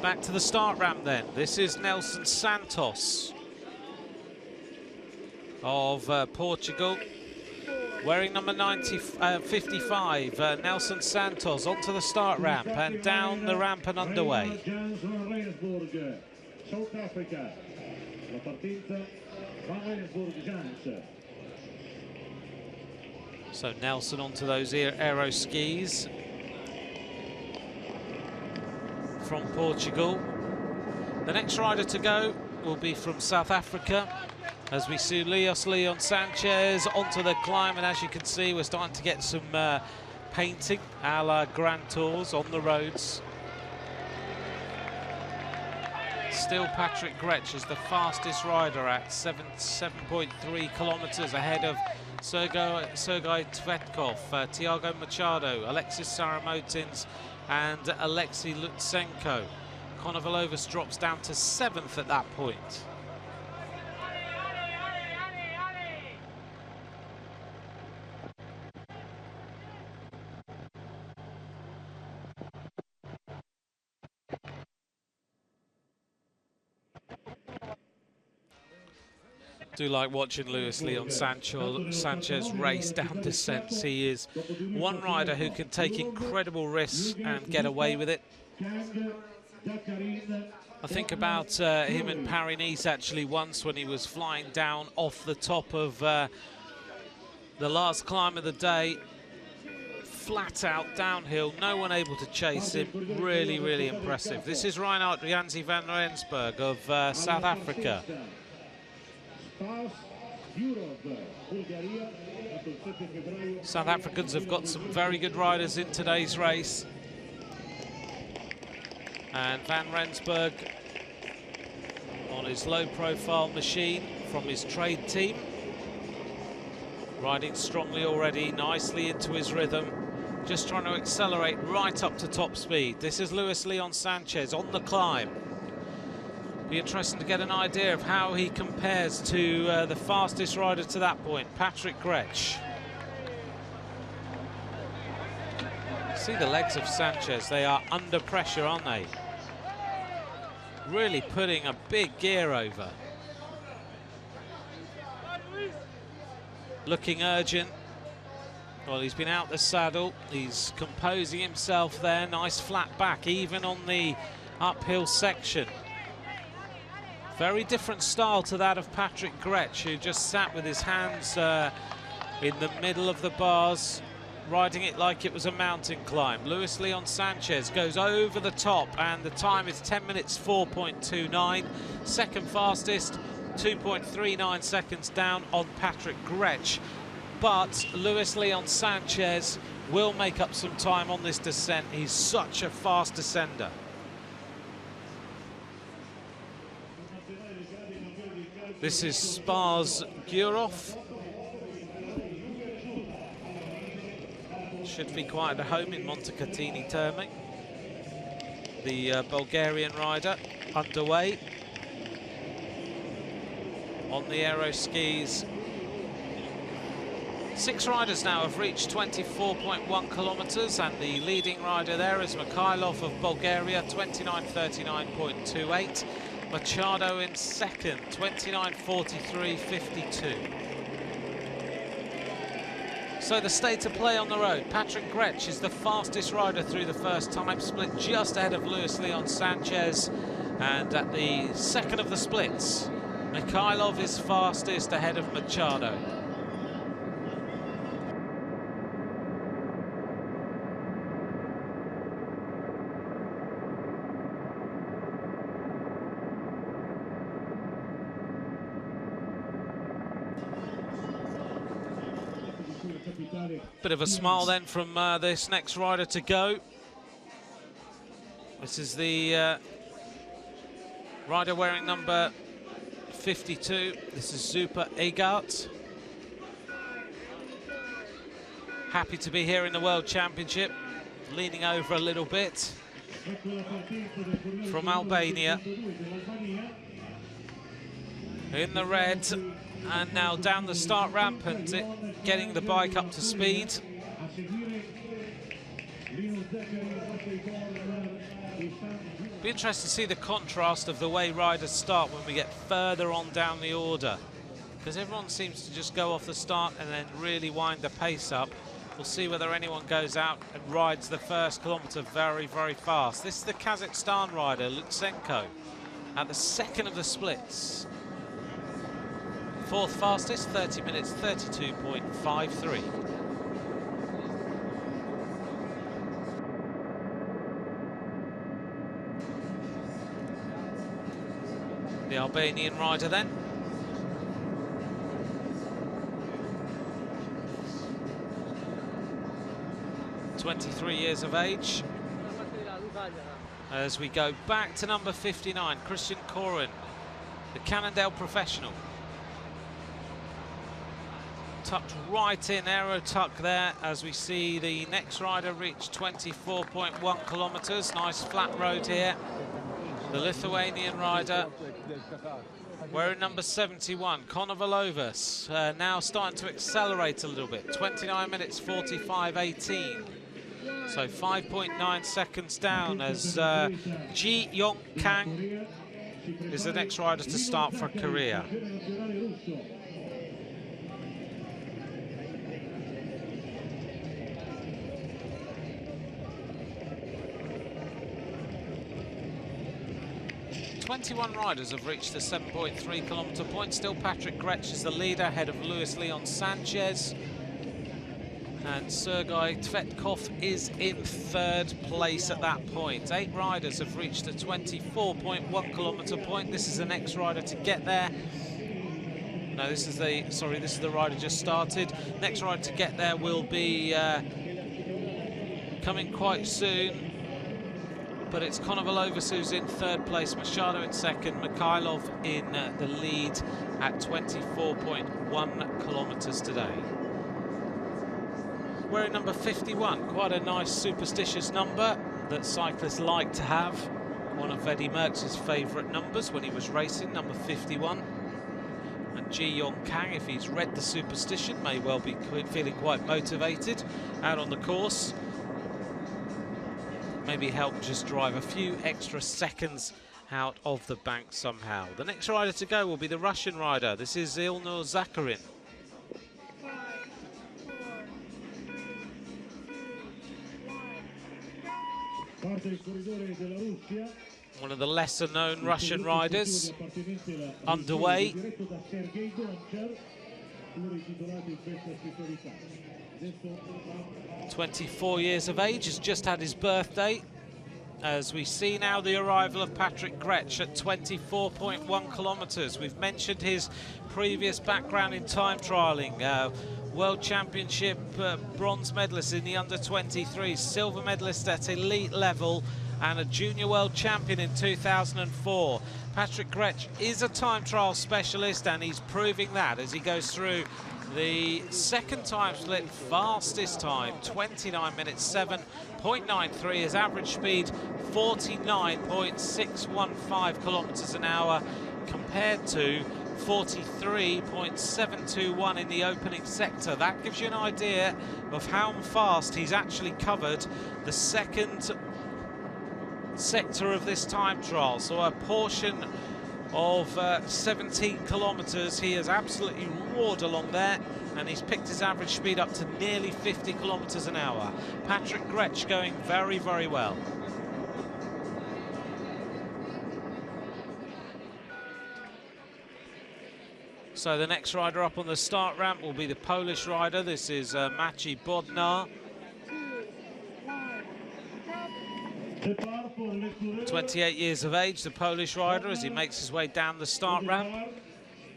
Back to the start ramp then. This is Nelson Santos of Portugal, wearing number 55. Nelson Santos onto the start ramp and down the ramp and underway. South Africa. La partenza Van Rensburg. So Nelson onto those aero skis from Portugal. The next rider to go will be from South Africa, as we see Luis Leon Sanchez onto the climb, and as you can see, we're starting to get some painting a la Grand Tours on the roads. Still Patrick Gretsch is the fastest rider at 7.3 kilometers ahead of Sergei Tvetkov, Thiago Machado, Alexis Saramotins and Alexei Lutsenko. Konovalovas drops down to 7th at that point. Do like watching Luis Leon Sanchez race down descents. He is one rider who can take incredible risks and get away with it. I think about him in Paris-Nice actually once when he was flying down off the top of the last climb of the day, flat out downhill, no one able to chase him. Really, really impressive. This is Reinhard Janzi van Rensburg of South Africa. South Africans have got some very good riders in today's race. And Van Rensburg on his low-profile machine from his trade team, riding strongly already, nicely into his rhythm, just trying to accelerate right up to top speed. This is Luis Leon Sanchez on the climb. Be interesting to get an idea of how he compares to the fastest rider to that point, Patrick Gretsch. See the legs of Sanchez, they are under pressure, aren't they? Really putting a big gear over. Looking urgent. Well, he's been out the saddle, he's composing himself there, nice flat back, even on the uphill section. Very different style to that of Patrick Gretsch, who just sat with his hands in the middle of the bars, riding it like it was a mountain climb. Luis Leon Sanchez goes over the top, and the time is 10 minutes 4.29. Second fastest, 2.39 seconds down on Patrick Gretsch. But Luis Leon Sanchez will make up some time on this descent. He's such a fast descender. This is Spa's Gurov. Should be quite at home in Montecatini Terme. The Bulgarian rider underway on the aero skis. 6 riders now have reached 24.1 kilometers, and the leading rider there is Mikhailov of Bulgaria, 29:39.28. Machado in second, 29:43.52. So the state of play on the road. Patrick Gretsch is the fastest rider through the first time split, just ahead of Luis Leon Sanchez. And at the second of the splits, Mikhailov is fastest ahead of Machado. Bit of a smile then from this next rider to go. This is the rider wearing number 52. This is Super Egart. Happy to be here in the World Championship. Leaning over a little bit. From Albania. In the red. And now down the start ramp and getting the bike up to speed. Be interested to see the contrast of the way riders start when we get further on down the order, because everyone seems to just go off the start and then really wind the pace up. We'll see whether anyone goes out and rides the first kilometre very, very fast. This is the Kazakhstan rider, Lutsenko, at the second of the splits. Fourth fastest, 30 minutes, 32.53. The Albanian rider then. (23 years of age). As we go back to number 59, Christian Koren, the Cannondale professional. Tucked right in, aero tuck there, as we see the next rider reach 24.1 kilometres. Nice flat road here. The Lithuanian rider wearing number 71, Konovalovas, now starting to accelerate a little bit. 29 minutes 45.18. So 5.9 seconds down as Ji Yong Kang is the next rider to start for Korea. .21 riders have reached the 7.3 kilometre point. Still Patrick Gretsch is the leader, ahead of Luis Leon Sanchez. And Sergei Tvetkov is in third place at that point. 8 riders have reached the 24.1 kilometre point. This is the next rider to get there. No, this is the rider just started. Next rider to get there will be coming quite soon. But it's Konovalovas who's in third place, Machado in second, Mikhailov in the lead at 24.1 kilometres today. Wearing number 51, quite a nice superstitious number that cyclists like to have. One of Eddie Merckx's favourite numbers when he was racing, number 51. And Ji Yong Kang, if he's read the superstition, may well be feeling quite motivated out on the course. Maybe help just drive a few extra seconds out of the bank somehow. The next rider to go will be the Russian rider. This is Ilnur Zakharin. 5, 4, 3, 2, 1. One of the lesser known Russian riders underway. 24 years of age, has just had his birthday. As we see now the arrival of Patrick Gretsch at 24.1 kilometres. We've mentioned his previous background in time trialling. World Championship bronze medalist in the under-23, silver medalist at elite level, and a junior world champion in 2004. Patrick Gretsch is a time trial specialist, and he's proving that as he goes through the second time split, fastest time, 29 minutes 7.93. His average speed 49.615 kilometres an hour compared to 43.721 in the opening sector. That gives you an idea of how fast he's actually covered the second sector of this time trial. So a portion of 17 kilometres he has absolutely roared along there, and he's picked his average speed up to nearly 50 kilometres an hour. Patrick Gretsch going very, very well. So the next rider up on the start ramp will be the Polish rider. This is Maciej Bodnar. 28 years of age, the Polish rider, as he makes his way down the start ramp.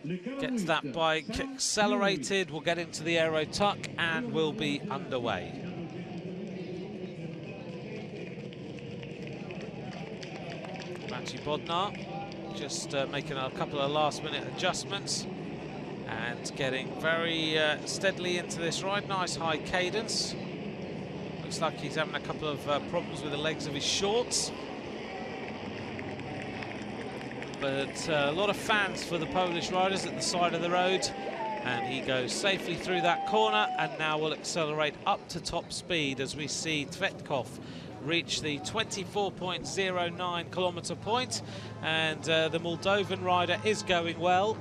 Gets that bike accelerated, we'll get into the aero tuck and we'll be underway. Maciej Bodnar just making a couple of last-minute adjustments and getting very steadily into this ride. Nice high cadence. Looks like he's having a couple of problems with the legs of his shorts. But a lot of fans for the Polish riders at the side of the road, and he goes safely through that corner and now will accelerate up to top speed as we see Tvetkov reach the 24.09 kilometre point, and the Moldovan rider is going well.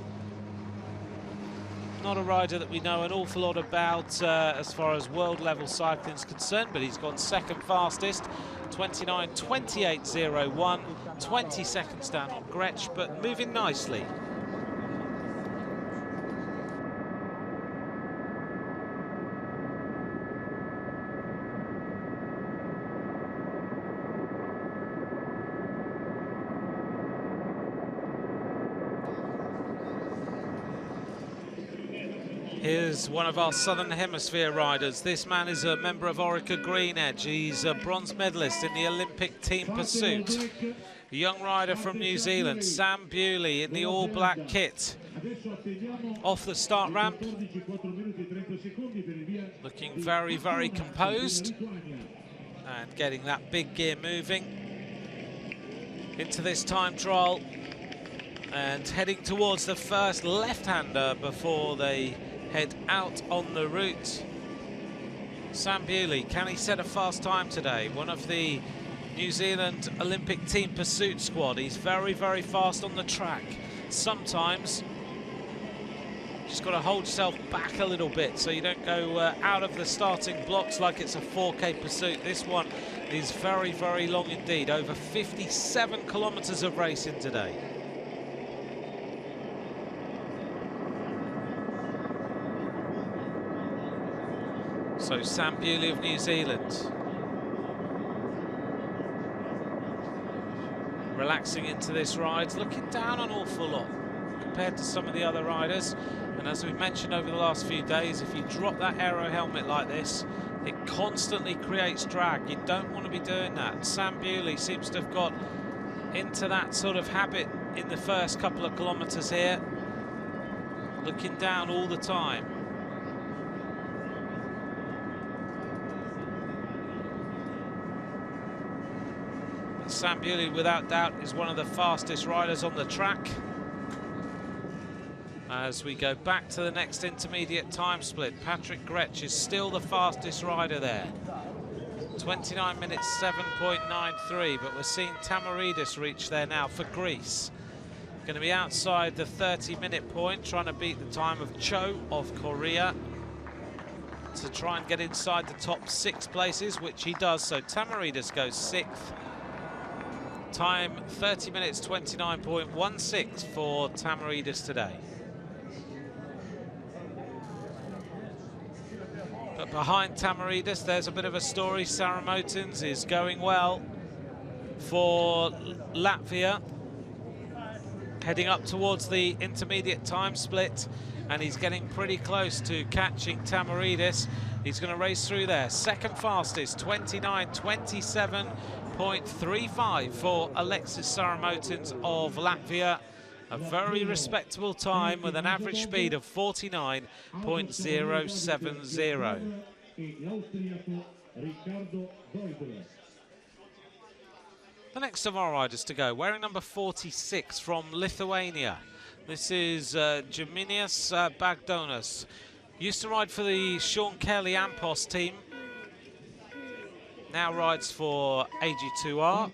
Not a rider that we know an awful lot about as far as world level cycling is concerned, but he's gone second fastest, 29.28.01, 20 seconds down on Gretsch, but moving nicely. Here's one of our Southern Hemisphere riders. This man is a member of Orica Green Edge. He's a bronze medalist in the Olympic team pursuit. A young rider from New Zealand, Sam Bewley, in the all-black kit. Off the start ramp. Looking very, very composed. And getting that big gear moving into this time trial. And heading towards the first left-hander before they head out on the route. Sam Bewley, can he set a fast time today? One of the New Zealand Olympic team pursuit squad. He's very, very fast on the track. Sometimes just got to hold yourself back a little bit so you don't go out of the starting blocks like it's a 4K pursuit. This one is very, very long indeed. Over 57 kilometres of racing today. So Sam Bewley of New Zealand. Relaxing into this ride, looking down an awful lot compared to some of the other riders. And as we've mentioned over the last few days, if you drop that aero helmet like this, it constantly creates drag. You don't want to be doing that. Sam Bewley seems to have got into that sort of habit in the first couple of kilometres here, looking down all the time. Sam Bewley, without doubt, is one of the fastest riders on the track. As we go back to the next intermediate time split, Patrick Gretsch is still the fastest rider there. 29 minutes 7.93, but we're seeing Tamaridis reach there now for Greece. Going to be outside the 30-minute point, trying to beat the time of Cho of Korea to try and get inside the top 6 places, which he does. So Tamaridis goes 6th. Time 30 minutes 29.16 for Tamaridis today. But behind Tamaridis, there's a bit of a story. Saramotins is going well for Latvia, heading up towards the intermediate time split, and he's getting pretty close to catching Tamaridis. He's going to race through there. Second fastest, 29.27.35 for Alexis Saramotins of Latvia. A very respectable time with an average speed of 49.070. The next of our riders to go, wearing number 46 from Lithuania. This is Geminius Bagdonas. Used to ride for the Sean Kelly Ampos team. Now rides for AG2R.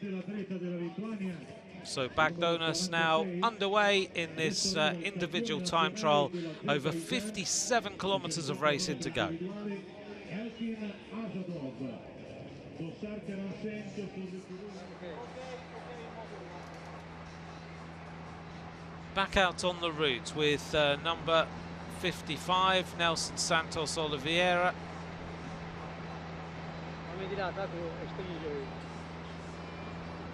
So Bagdonas now underway in this individual time trial. Over 57 kilometers of racing to go. Back out on the route with number 55, Nelson Santos Oliveira.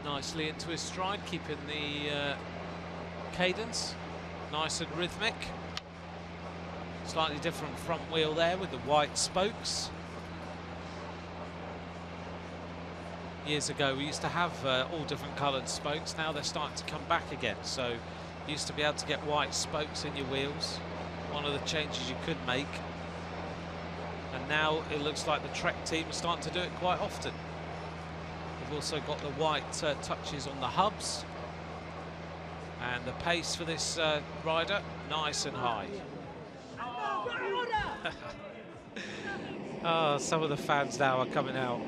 Nicely into his stride, keeping the cadence. Nice and rhythmic. Slightly different front wheel there with the white spokes. Years ago we used to have all different coloured spokes. Now they're starting to come back again. So you used to be able to get white spokes in your wheels. One of the changes you could make. And now it looks like the Trek team is starting to do it quite often. We've also got the white touches on the hubs. And the pace for this rider, nice and high. Oh, some of the fans now are coming out.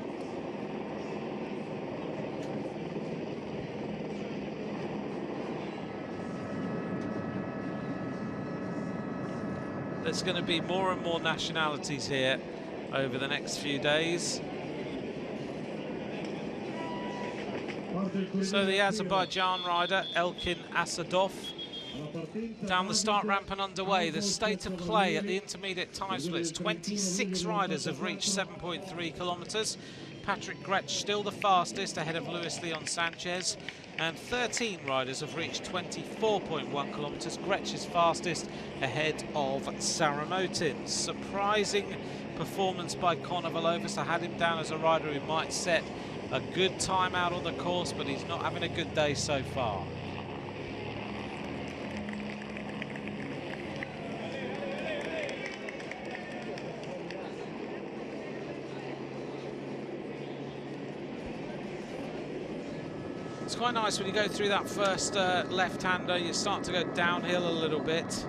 There's going to be more and more nationalities here over the next few days. So the Azerbaijan rider, Elkin Asadov, down the start ramp and underway. The state of play at the intermediate time splits. 26 riders have reached 7.3 kilometres. Patrick Gretsch still the fastest, ahead of Luis Leon Sanchez. And 13 riders have reached 24.1 kilometres. Gretsch is fastest, ahead of Saramotin. Surprising performance by Konovalovas. I had him down as a rider who might set a good time out on the course, but he's not having a good day so far. It's quite nice when you go through that first left-hander, you start to go downhill a little bit.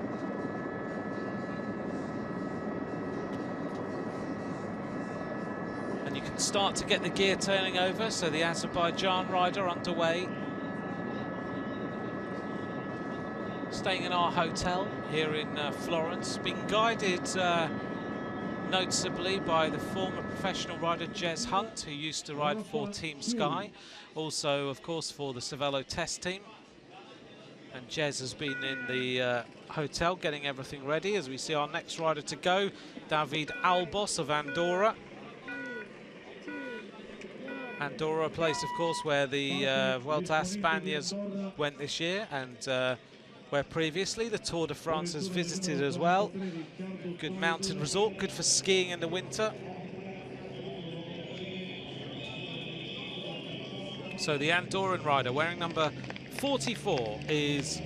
And you can start to get the gear turning over, so the Azerbaijan rider underway. Staying in our hotel here in Florence, being guided noticeably by the former professional rider Jez Hunt, who used to ride for Team Sky, also of course for the Cervelo test team. And Jez has been in the hotel getting everything ready as we see our next rider to go, David Albos of Andorra. Andorra, a place of course where the Vuelta a España went this year, and where previously the Tour de France has visited as well. Good mountain resort, good for skiing in the winter. So the Andorran rider, wearing number 44, is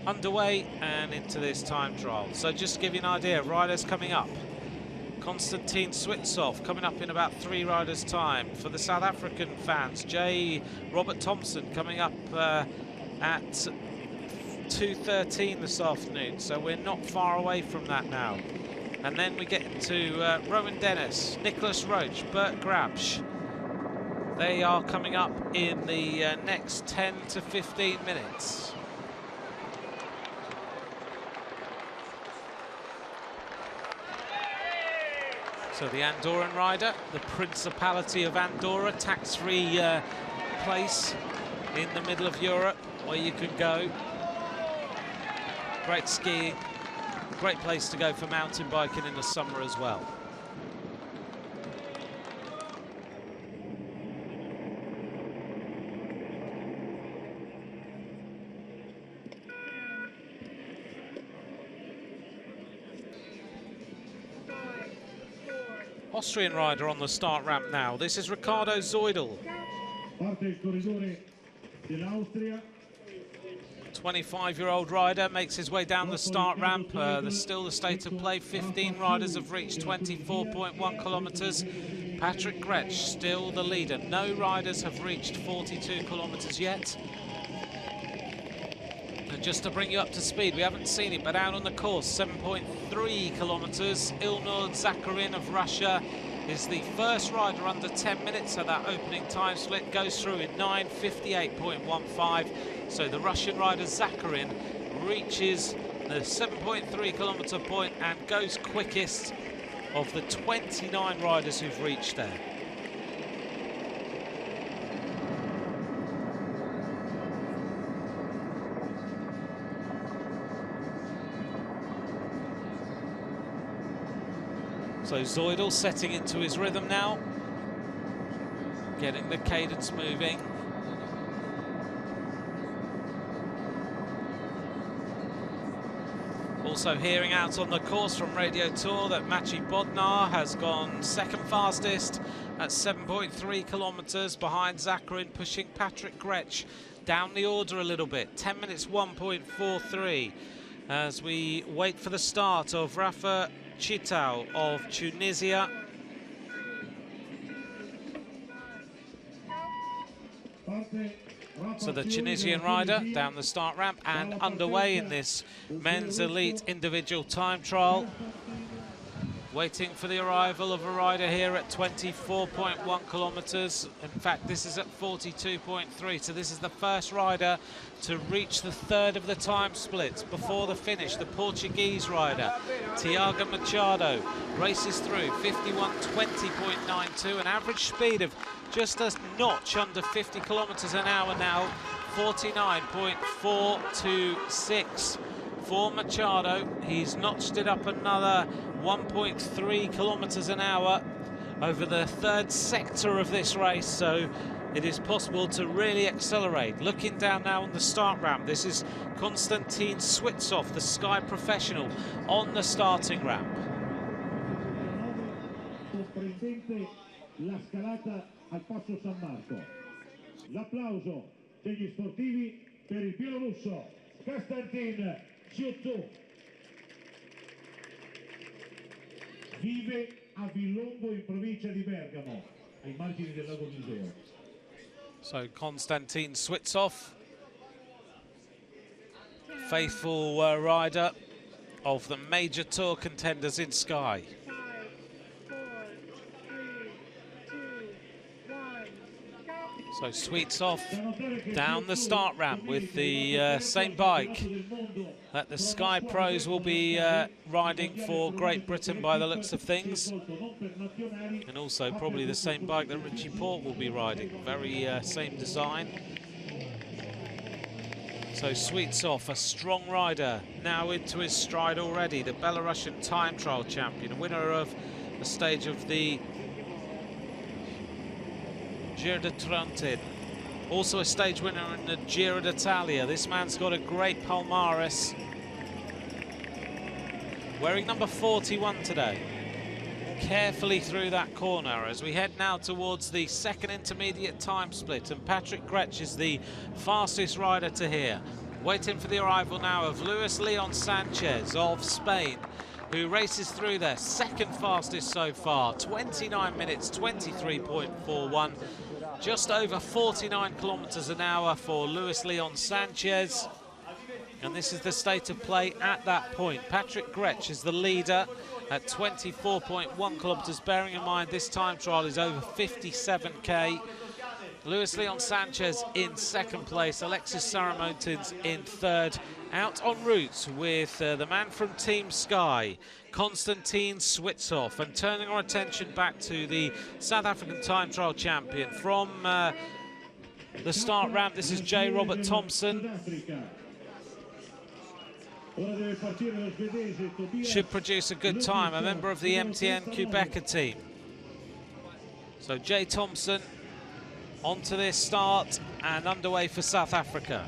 underway and into this time trial. So just to give you an idea of riders coming up. Konstantin Switsov coming up in about 3 riders' time. For the South African fans, Robert Thompson coming up at 2:13 this afternoon, so we're not far away from that now. And then we get into Rowan Dennis, Nicholas Roach, Bert Grabsch. They are coming up in the next 10 to 15 minutes. So the Andorran rider, the Principality of Andorra, tax-free place in the middle of Europe where you can go. Great skiing, great place to go for mountain biking in the summer as well. Austrian rider on the start ramp now. This is Ricardo Zeudel. 25-year-old rider makes his way down the start ramp. There's still the state of play. 15 riders have reached 24.1 kilometres. Patrick Gretsch still the leader. No riders have reached 42 kilometres yet. And just to bring you up to speed, we haven't seen it, but out on the course, 7.3 kilometres. Ilnur Zakharin of Russia is the first rider under 10 minutes, so that opening time split goes through in 9:58.15. So the Russian rider Zakharin reaches the 7.3 kilometre point and goes quickest of the 29 riders who've reached there. So Zeudel setting into his rhythm now, getting the cadence moving. Also hearing out on the course from Radio Tour that Maciej Bodnar has gone second fastest at 7.3 kilometers behind Zakarin, pushing Patrick Gretsch down the order a little bit. 10 minutes 1.43 as we wait for the start of Rafa Chitau of Tunisia. So the Tunisian rider down the start ramp and underway in this men's elite individual time trial. Waiting for the arrival of a rider here at 24.1 kilometers. In fact, this is at 42.3, so this is the first rider to reach the third of the time splits before the finish. The Portuguese rider, Tiago Machado, races through 51:20.92, an average speed of just a notch under 50 kilometers an hour now, 49.426 for Machado. He's notched it up another 1.3 kilometers an hour over the third sector of this race, so it is possible to really accelerate. Looking down now on the start ramp, this is Konstantin Switsov, the Sky professional, on the starting ramp. La scalata al passo San Marco. L'applauso degli sportivi per il bielorusso Konstantin Switsov. Vive a Villongo in provincia di Bergamo, ai margini del lago Museo. So Konstantin Switsov, faithful rider of the major tour contenders in Sky. 5, 4, 3, 2, 1, go. So Switsov down the start ramp with the same bike that the Sky Pros will be riding for Great Britain by the looks of things, and also probably the same bike that Richie Porte will be riding, very same design. So Switsov, a strong rider, now into his stride already, the Belarusian time trial champion, winner of a stage of the Giro de Trentin, also a stage winner in the Giro d'Italia. This man's got a great palmares. Wearing number 41 today. Carefully through that corner as we head now towards the second intermediate time split, and Patrick Gretsch is the fastest rider to here. Waiting for the arrival now of Luis Leon Sanchez of Spain, who races through their second fastest so far, 29 minutes 23.41, just over 49 kilometers an hour for Luis Leon Sanchez. And this is the state of play at that point. Patrick Gretsch is the leader at 24.1 kilometers, bearing in mind this time trial is over 57k. Luis Leon Sanchez in second place, Alexis Saramontins in third. Out en route with the man from Team Sky, Konstantin Switsov, and turning our attention back to the South African time trial champion from the start ramp. This is J. Robert Thompson. Should produce a good time, a member of the MTN Quebecer team. So J. Thompson onto this start and underway for South Africa.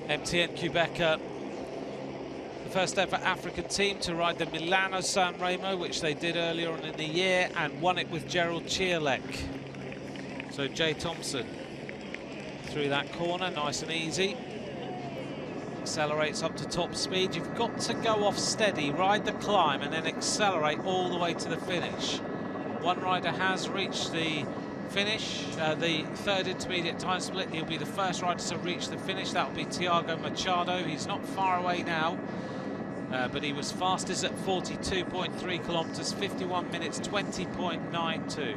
MTN Quebecer, the first ever African team to ride the Milano San Remo, which they did earlier on in the year, and won it with Gerald Ciolek. So Jay Thompson through that corner, nice and easy. Accelerates up to top speed. You've got to go off steady, ride the climb, and then accelerate all the way to the finish. One rider has reached the finish, the third intermediate time split. He'll be the first rider to reach the finish. That will be Tiago Machado. He's not far away now, but he was fastest at 42.3 kilometers, 51 minutes 20.92.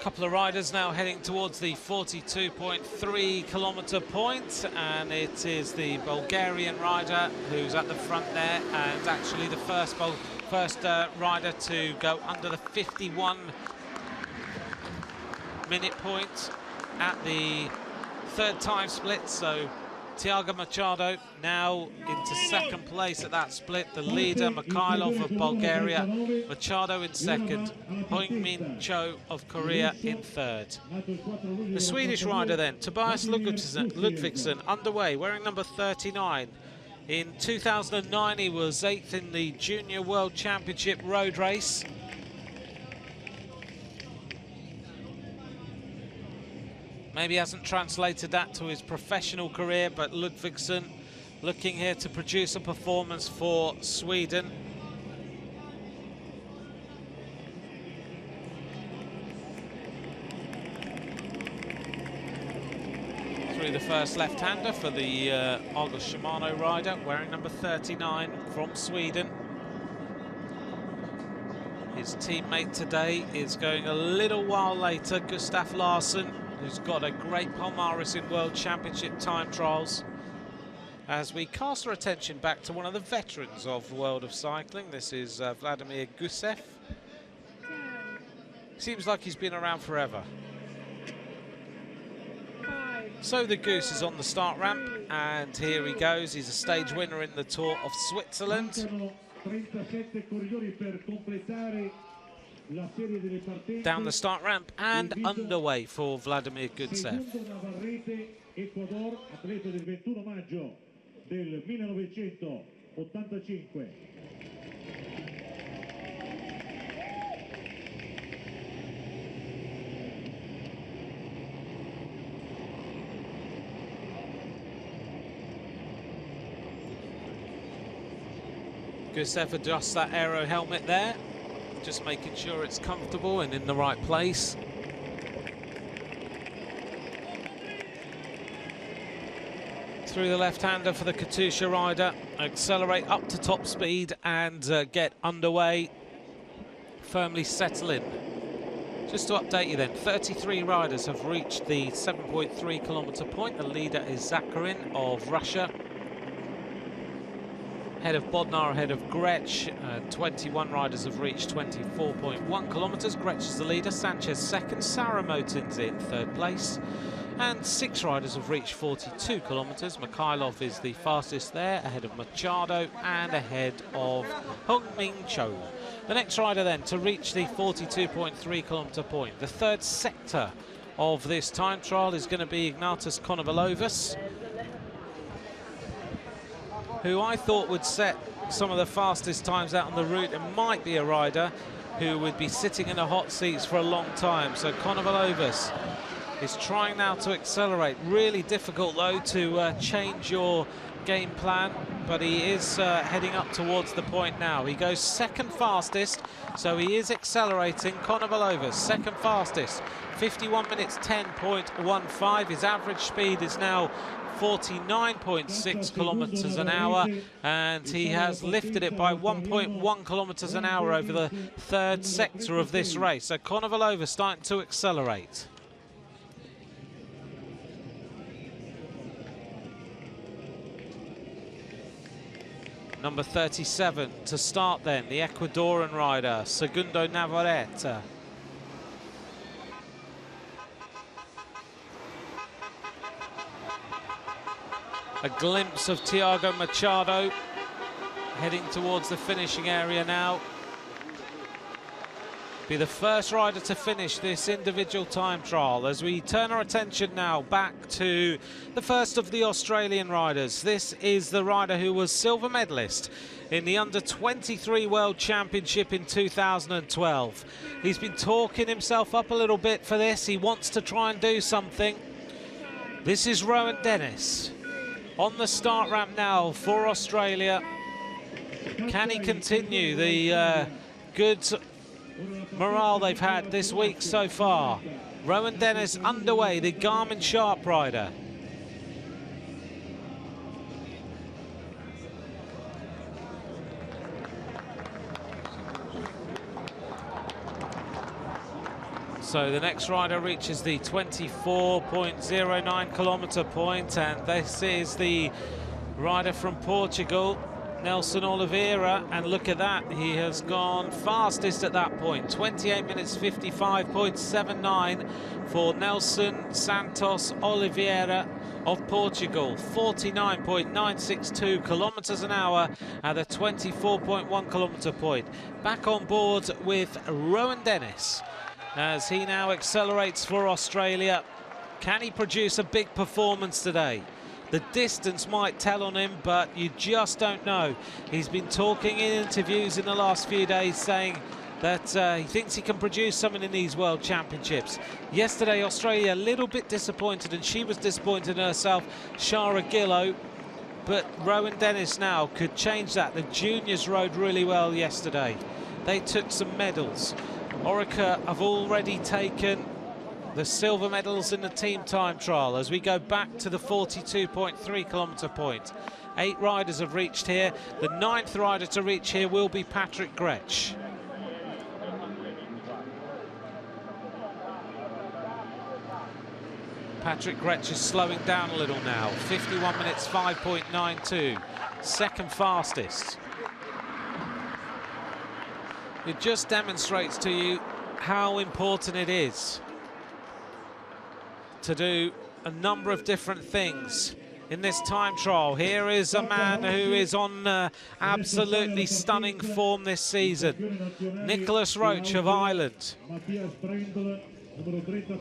Couple of riders now heading towards the 42.3 kilometer point, and it is the Bulgarian rider who's at the front there, and actually the first rider to go under the 51 minute point at the third time split. So Tiago Machado now into second place at that split. The leader, Mikhailov of Bulgaria. Machado in second. Heung-min Cho of Korea in third. The Swedish rider then, Tobias Ludvigsson, underway, wearing number 39. In 2009, he was 8th in the Junior World Championship road race. Maybe hasn't translated that to his professional career, but Ludvigsson looking here to produce a performance for Sweden. Through the first left-hander for the August Shimano rider, wearing number 39 from Sweden. His teammate today is going a little while later, Gustav Larsson, who's got a great palmares in World Championship time trials. As we cast our attention back to one of the veterans of the world of cycling, this is Vladimir Gusev. Seems like he's been around forever. So the Goose is on the start ramp, and here he goes. He's a stage winner in the Tour of Switzerland. Down the start ramp and underway for Vladimir Gusev. Gusev adjusts that aero helmet there, just making sure it's comfortable and in the right place. Through the left-hander for the Katusha rider, accelerate up to top speed and get underway, firmly settle in. Just to update you then, 33 riders have reached the 7.3 kilometer point. The leader is Zakharin of Russia. Ahead of Bodnar, ahead of Grech. 21 riders have reached 24.1 kilometers. Grech is the leader, Sanchez second, Saramotin's in third place. And 6 riders have reached 42 kilometers. Mikhailov is the fastest there, ahead of Machado and ahead of Heung-min Cho. The next rider then to reach the 42.3 kilometer point. The third sector of this time trial is going to be Ignatius Konovalovas, who I thought would set some of the fastest times out on the route. It might be a rider who would be sitting in the hot seats for a long time. So Konovalovas is trying now to accelerate. Really difficult though to change your game plan, but he is heading up towards the point now. He goes second fastest, so he is accelerating. Konovalovas, second fastest, 51 minutes 10.15. His average speed is now 49.6 kilometers an hour, and he has lifted it by 1.1 kilometers an hour over the third sector of this race. So Konovalovas starting to accelerate. Number 37 to start then, the Ecuadorian rider, Segundo Navarrete. A glimpse of Tiago Machado heading towards the finishing area now. Be the first rider to finish this individual time trial as we turn our attention now back to the first of the Australian riders. This is the rider who was silver medalist in the Under-23 World Championship in 2012. He's been talking himself up a little bit for this. He wants to try and do something. This is Rowan Dennis on the start ramp now for Australia. Can he continue the good morale they've had this week so far? Rowan Dennis underway, the Garmin Sharp rider. So the next rider reaches the 24.09 kilometer point, and this is the rider from Portugal, Nelson Oliveira, and look at that, he has gone fastest at that point. 28 minutes 55.79 for Nelson Santos Oliveira of Portugal. 49.962 kilometers an hour at a 24.1 kilometer point. Back on board with Rowan Dennis as he now accelerates for Australia. Can he produce a big performance today? The distance might tell on him, but you just don't know. He's been talking in interviews in the last few days saying that he thinks he can produce something in these World Championships. Yesterday, Australia a little bit disappointed, and she was disappointed in herself, Shara Gillow. But Rowan Dennis now could change that. The juniors rode really well yesterday. They took some medals. Orica have already taken the silver medals in the team time trial as we go back to the 42.3 kilometer point. 8 riders have reached here. The 9th rider to reach here will be Patrick Gretsch. Patrick Gretsch is slowing down a little now. 51 minutes 5.92. Second fastest. It just demonstrates to you how important it is to do a number of different things in this time trial. Here is a man who is on absolutely stunning form this season. Nicholas Roach of Ireland.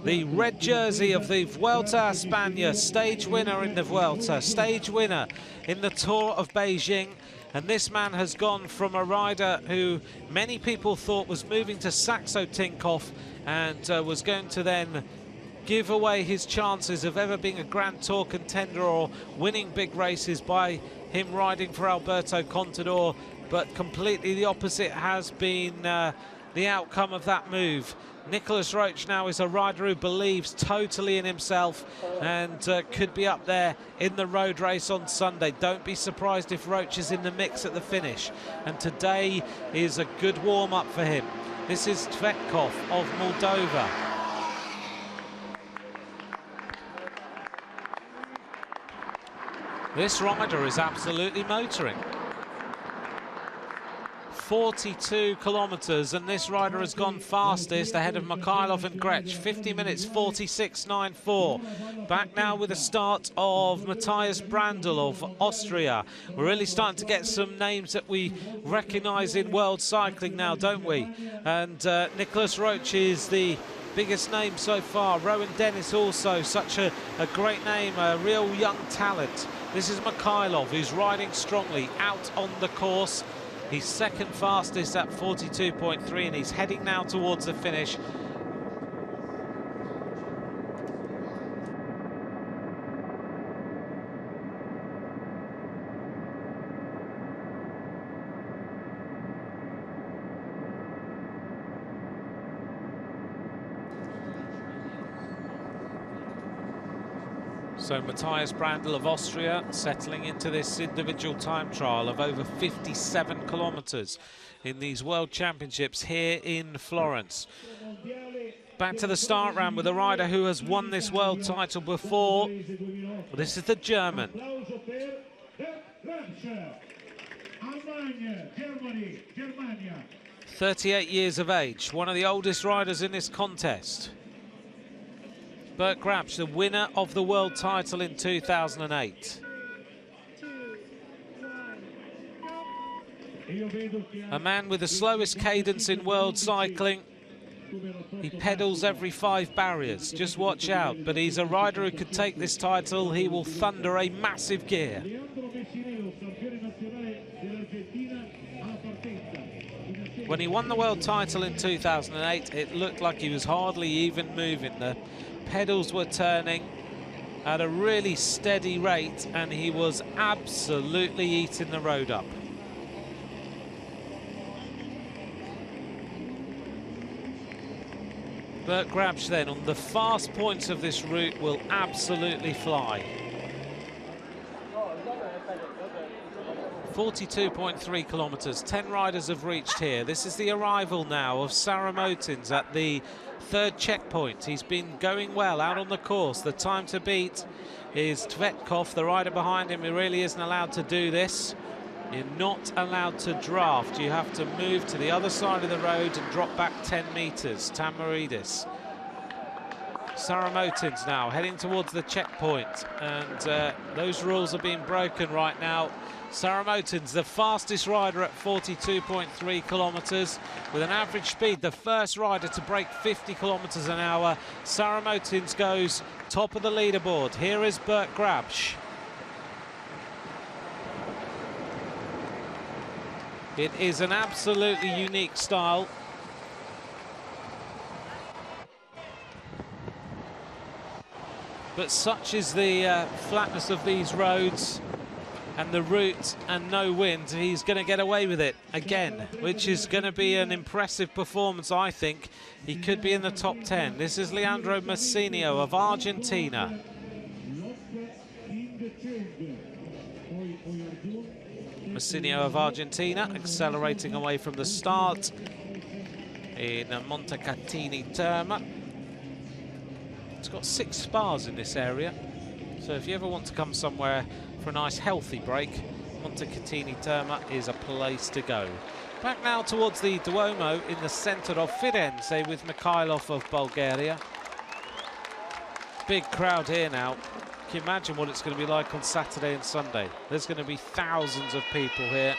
The red jersey of the Vuelta a España, stage winner in the Vuelta, stage winner in the Tour of Beijing. And this man has gone from a rider who many people thought was moving to Saxo Tinkoff and was going to then give away his chances of ever being a Grand Tour contender or winning big races by him riding for Alberto Contador, but completely the opposite has been the outcome of that move. Nicholas Roach now is a rider who believes totally in himself and could be up there in the road race on Sunday. Don't be surprised if Roach is in the mix at the finish, and today is a good warm-up for him. This is Tvetkov of Moldova. This rider is absolutely motoring. 42 kilometers, and this rider has gone fastest ahead of Mikhailov and Gretsch. 50 minutes 46.94. Back now with the start of Matthias Brandl of Austria. We're really starting to get some names that we recognize in world cycling now, don't we? And Nicholas Roach is the biggest name so far. Rowan Dennis also such a great name, a real young talent. This is Mikhailov, who's riding strongly out on the course. He's second fastest at 42.3, and he's heading now towards the finish. So Matthias Brandl of Austria settling into this individual time trial of over 57 kilometers in these World Championships here in Florence. Back to the start round with a rider who has won this world title before. This is the German. 38 years of age, one of the oldest riders in this contest. Bert Grapsch, the winner of the world title in 2008. A man with the slowest cadence in world cycling. He pedals every 5 barriers, just watch out. But he's a rider who could take this title. He will thunder a massive gear. When he won the world title in 2008, it looked like he was hardly even moving. The pedals were turning at a really steady rate, and he was absolutely eating the road up. Bert Grapsch then on the fast points of this route will absolutely fly. 42.3 kilometers, 10 riders have reached here. This is the arrival now of Sarah Motins at the 3rd checkpoint. He's been going well out on the course. The time to beat is Tvetkov, the rider behind him, who really isn't allowed to do this. You're not allowed to draft. You have to move to the other side of the road and drop back 10 meters. Tamaridis. Saramotins now heading towards the checkpoint, and those rules are being broken right now. Saramotins, the fastest rider at 42.3 kilometers with an average speed, the first rider to break 50 kilometers an hour. Saramotins goes top of the leaderboard. Here is Bert Grabsch. It is an absolutely unique style. But such is the flatness of these roads and the route and no wind, he's going to get away with it again, which is going to be an impressive performance, I think. He could be in the top 10. This is Leandro Massinio of Argentina. Massinio of Argentina accelerating away from the start in Montecatini Terme. It's got 6 spas in this area, so if you ever want to come somewhere for a nice healthy break, Montecatini Terme is a place to go. Back now towards the Duomo in the centre of Firenze with Mikhailov of Bulgaria. Big crowd here now. Can you imagine what it's going to be like on Saturday and Sunday? There's going to be thousands of people here.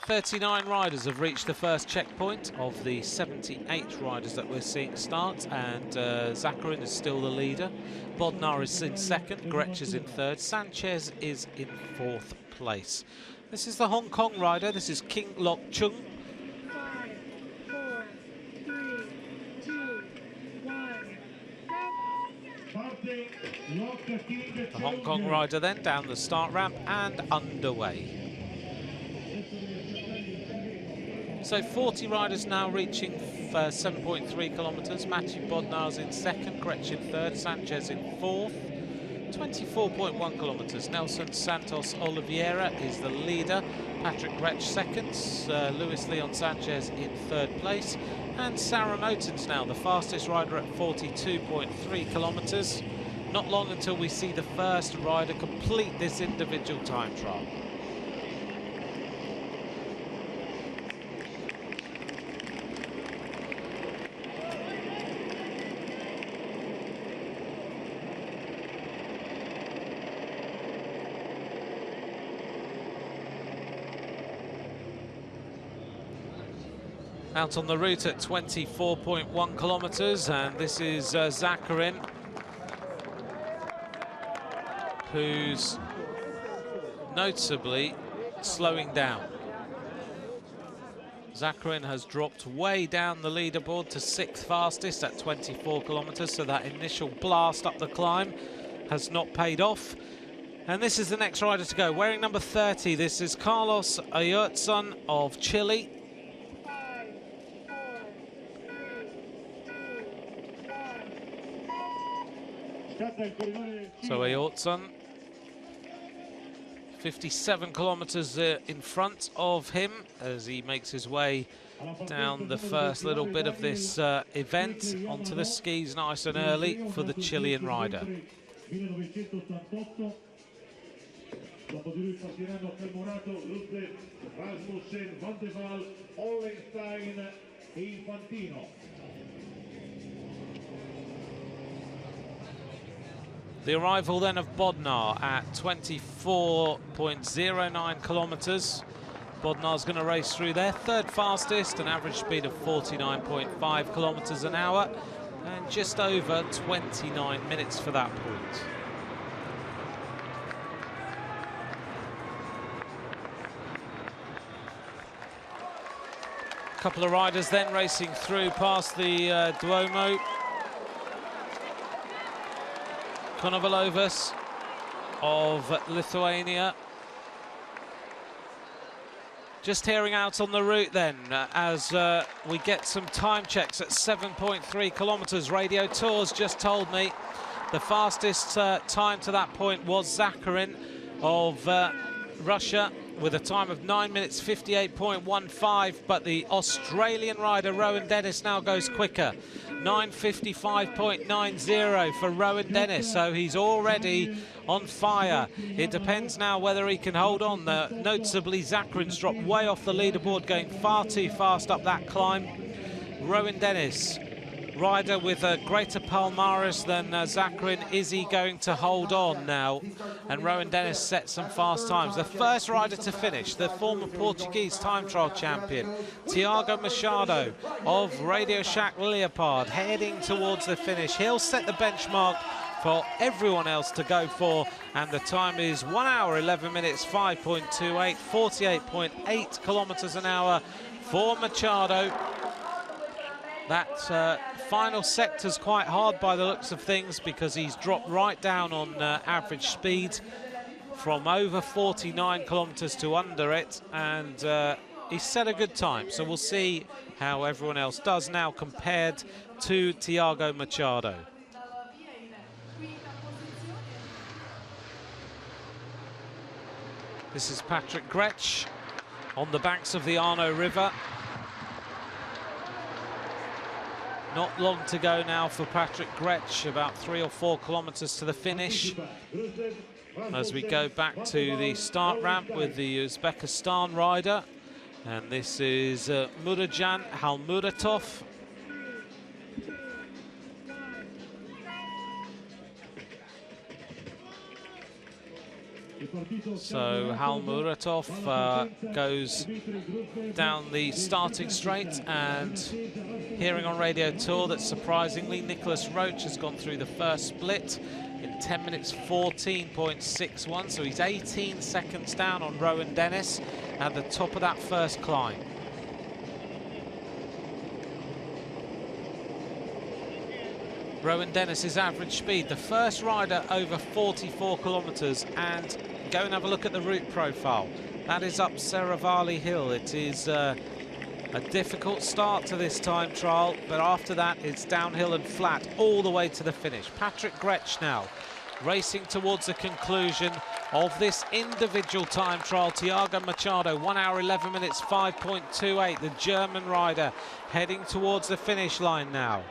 "39 riders have reached the first checkpoint of the 78 riders that we're seeing start, and Zakharin is still the leader. Bodnar is in second, Gretsch is in third, Sanchez is in 4th place. This is the Hong Kong rider, this is King Lok Chung. 5, 4, 3, 2, 1, The Hong Kong rider then down the start ramp and underway. So 40 riders now reaching 7.3 kilometres. Matthew Bodnar's in second, Gretsch in third, Sanchez in 4th. 24.1 kilometres. Nelson Santos Oliveira is the leader. Patrick Gretsch second. Luis Leon Sanchez in 3rd place. And Saramotins now, the fastest rider at 42.3 kilometres. Not long until we see the first rider complete this individual time trial. Out on the route at 24.1 kilometres, and this is Zakharin, who's noticeably slowing down. Zakharin has dropped way down the leaderboard to 6th fastest at 24 kilometres, so that initial blast up the climb has not paid off. And this is the next rider to go, wearing number 30. This is Carlos Ayertzun of Chile. So Ayertzun, 57 kilometres in front of him as he makes his way down the first little bit of this event onto the skis nice and early for the Chilean rider. The arrival then of Bodnar at 24.09 kilometres. Bodnar's going to race through there, 3rd fastest, an average speed of 49.5 kilometres an hour, and just over 29 minutes for that point. A couple of riders then racing through past the Duomo. Konovalovas of Lithuania. Just hearing out on the route then as we get some time checks at 7.3 kilometres. Radio Tours just told me the fastest time to that point was Zakharin of Russia with a time of 9 minutes 58.15, but the Australian rider Rowan Dennis now goes quicker. 9:55.90 for Rowan Dennis, so he's already on fire. It depends now whether he can hold on. Noticeably, Zakarin's dropped way off the leaderboard, going far too fast up that climb. Rowan Dennis, rider with a greater palmares than Zakarin, is he going to hold on now? And Rowan Dennis set some fast times. The first rider to finish, the former Portuguese time trial champion, Tiago Machado of Radio Shack Leopard, heading towards the finish. He'll set the benchmark for everyone else to go for, and the time is 1 hour 11 minutes 5.28, 48.8 kilometers an hour for Machado. That final sector's quite hard by the looks of things, because he's dropped right down on average speed from over 49 kilometers to under it, and he's set a good time. So we'll see how everyone else does now compared to Tiago Machado. This is Patrick Gretsch on the banks of the Arno River. Not long to go now for Patrick Gretsch, about 3 or 4 kilometers to the finish. As we go back to the start ramp with the Uzbekistan rider. And this is Murajan Halmuratov. So Halmuratov goes down the starting straight, and hearing on Radio Tour that surprisingly Nicholas Roach has gone through the first split in 10 minutes 14.61, so he's 18 seconds down on Rowan Dennis at the top of that first climb. Rowan Dennis's average speed, the first rider over 44 kilometers, and go and have a look at the route profile. That is up Serravalle Hill. It is a difficult start to this time trial, but after that it's downhill and flat all the way to the finish. Patrick Gretsch now racing towards the conclusion of this individual time trial. Tiago Machado, 1 hour 11 minutes 5.28, the German rider heading towards the finish line now.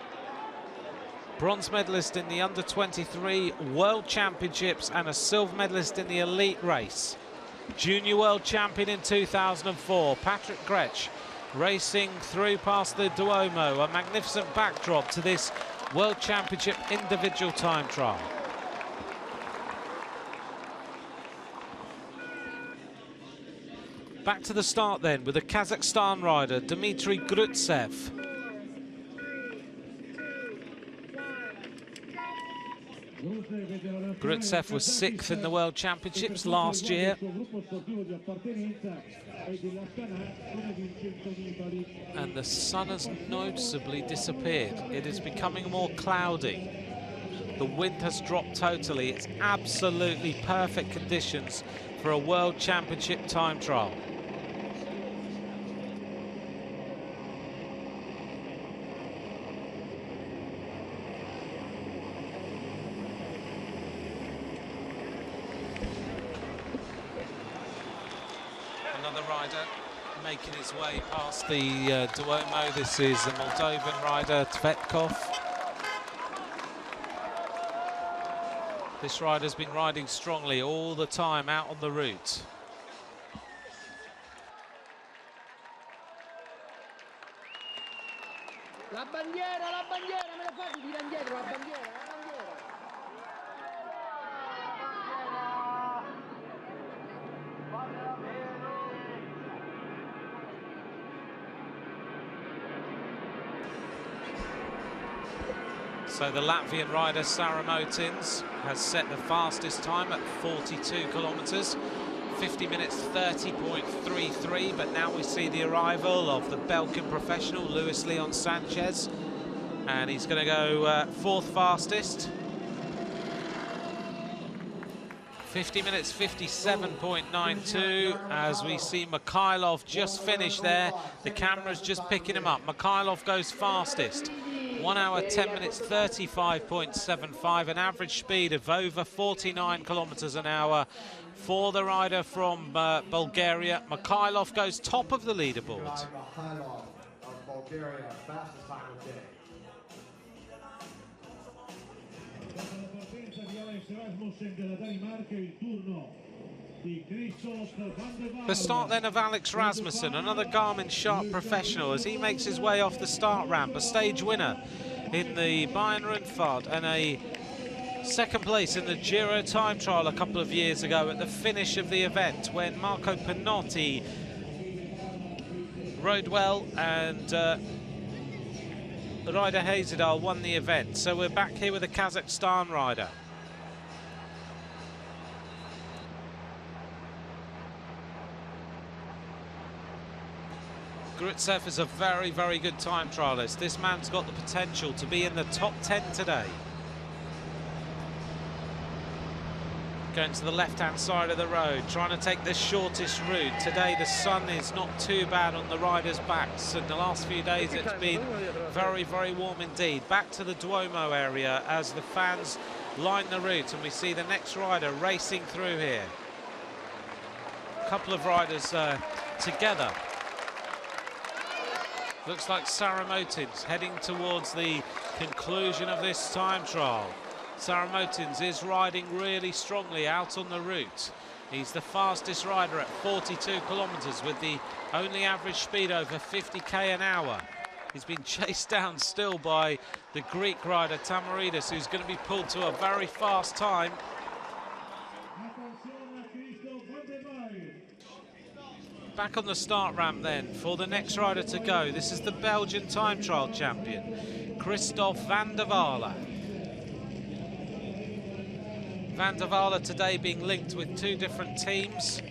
Bronze medalist in the under-23 World Championships and a silver medalist in the elite race. Junior world champion in 2004, Patrick Gretsch racing through past the Duomo, a magnificent backdrop to this World Championship individual time trial. Back to the start then with the Kazakhstan rider Dmitry Grutsev. Grutsev was 6th in the World Championships last year. And the sun has noticeably disappeared. It is becoming more cloudy. The wind has dropped totally. It's absolutely perfect conditions for a World Championship time trial. Making his way past the Duomo. This is the Moldovan rider Tvetkov. This rider's been riding strongly all the time out on the route. La bandiera, me la fate tirare indietro la bandiera, So the Latvian rider Sara Motins has set the fastest time at 42 kilometers, 50 minutes 30.33, but now we see the arrival of the Belgian professional Luis Leon Sanchez, and he's going to go 4th fastest. 50 minutes 57.92 as we see Mikhailov just finish there. The camera's just picking him up. Mikhailov goes fastest. 1 hour, 10 minutes, 35.75, an average speed of over 49 kilometers an hour for the rider from Bulgaria. Mikhailov goes top of the leaderboard. Mikhailov of Bulgaria, fastest time of day. Dopo la partenza di Alex Rasmussen della Danimarca, il turno di Christoph van der Waal. The start then of Alex Rasmussen, another Garmin Sharp professional, as he makes his way off the start ramp, a stage winner in the Bayern Rundfahrt and a second place in the Giro time trial a couple of years ago at the finish of the event when Marco Pinotti rode well and Ryder Hazedal won the event. So we're back here with a Kazakhstan rider. Grutsev is a very, very good time trialist. This man's got the potential to be in the top 10 today. Going to the left-hand side of the road, trying to take the shortest route. Today the sun is not too bad on the riders' backs. In the last few days it's been very, very warm indeed. Back to the Duomo area as the fans line the route, and we see the next rider racing through here. A couple of riders together. Looks like Saramotins heading towards the conclusion of this time trial. Saramotins is riding really strongly out on the route. He's the fastest rider at 42 kilometers with the only average speed over 50k an hour. He's been chased down still by the Greek rider Tamaridis, who's going to be pulled to a very fast time. Back on the start ramp then for the next rider to go. This is the Belgian time trial champion, Christoph van der Waal. Van der Waal today being linked with two different teams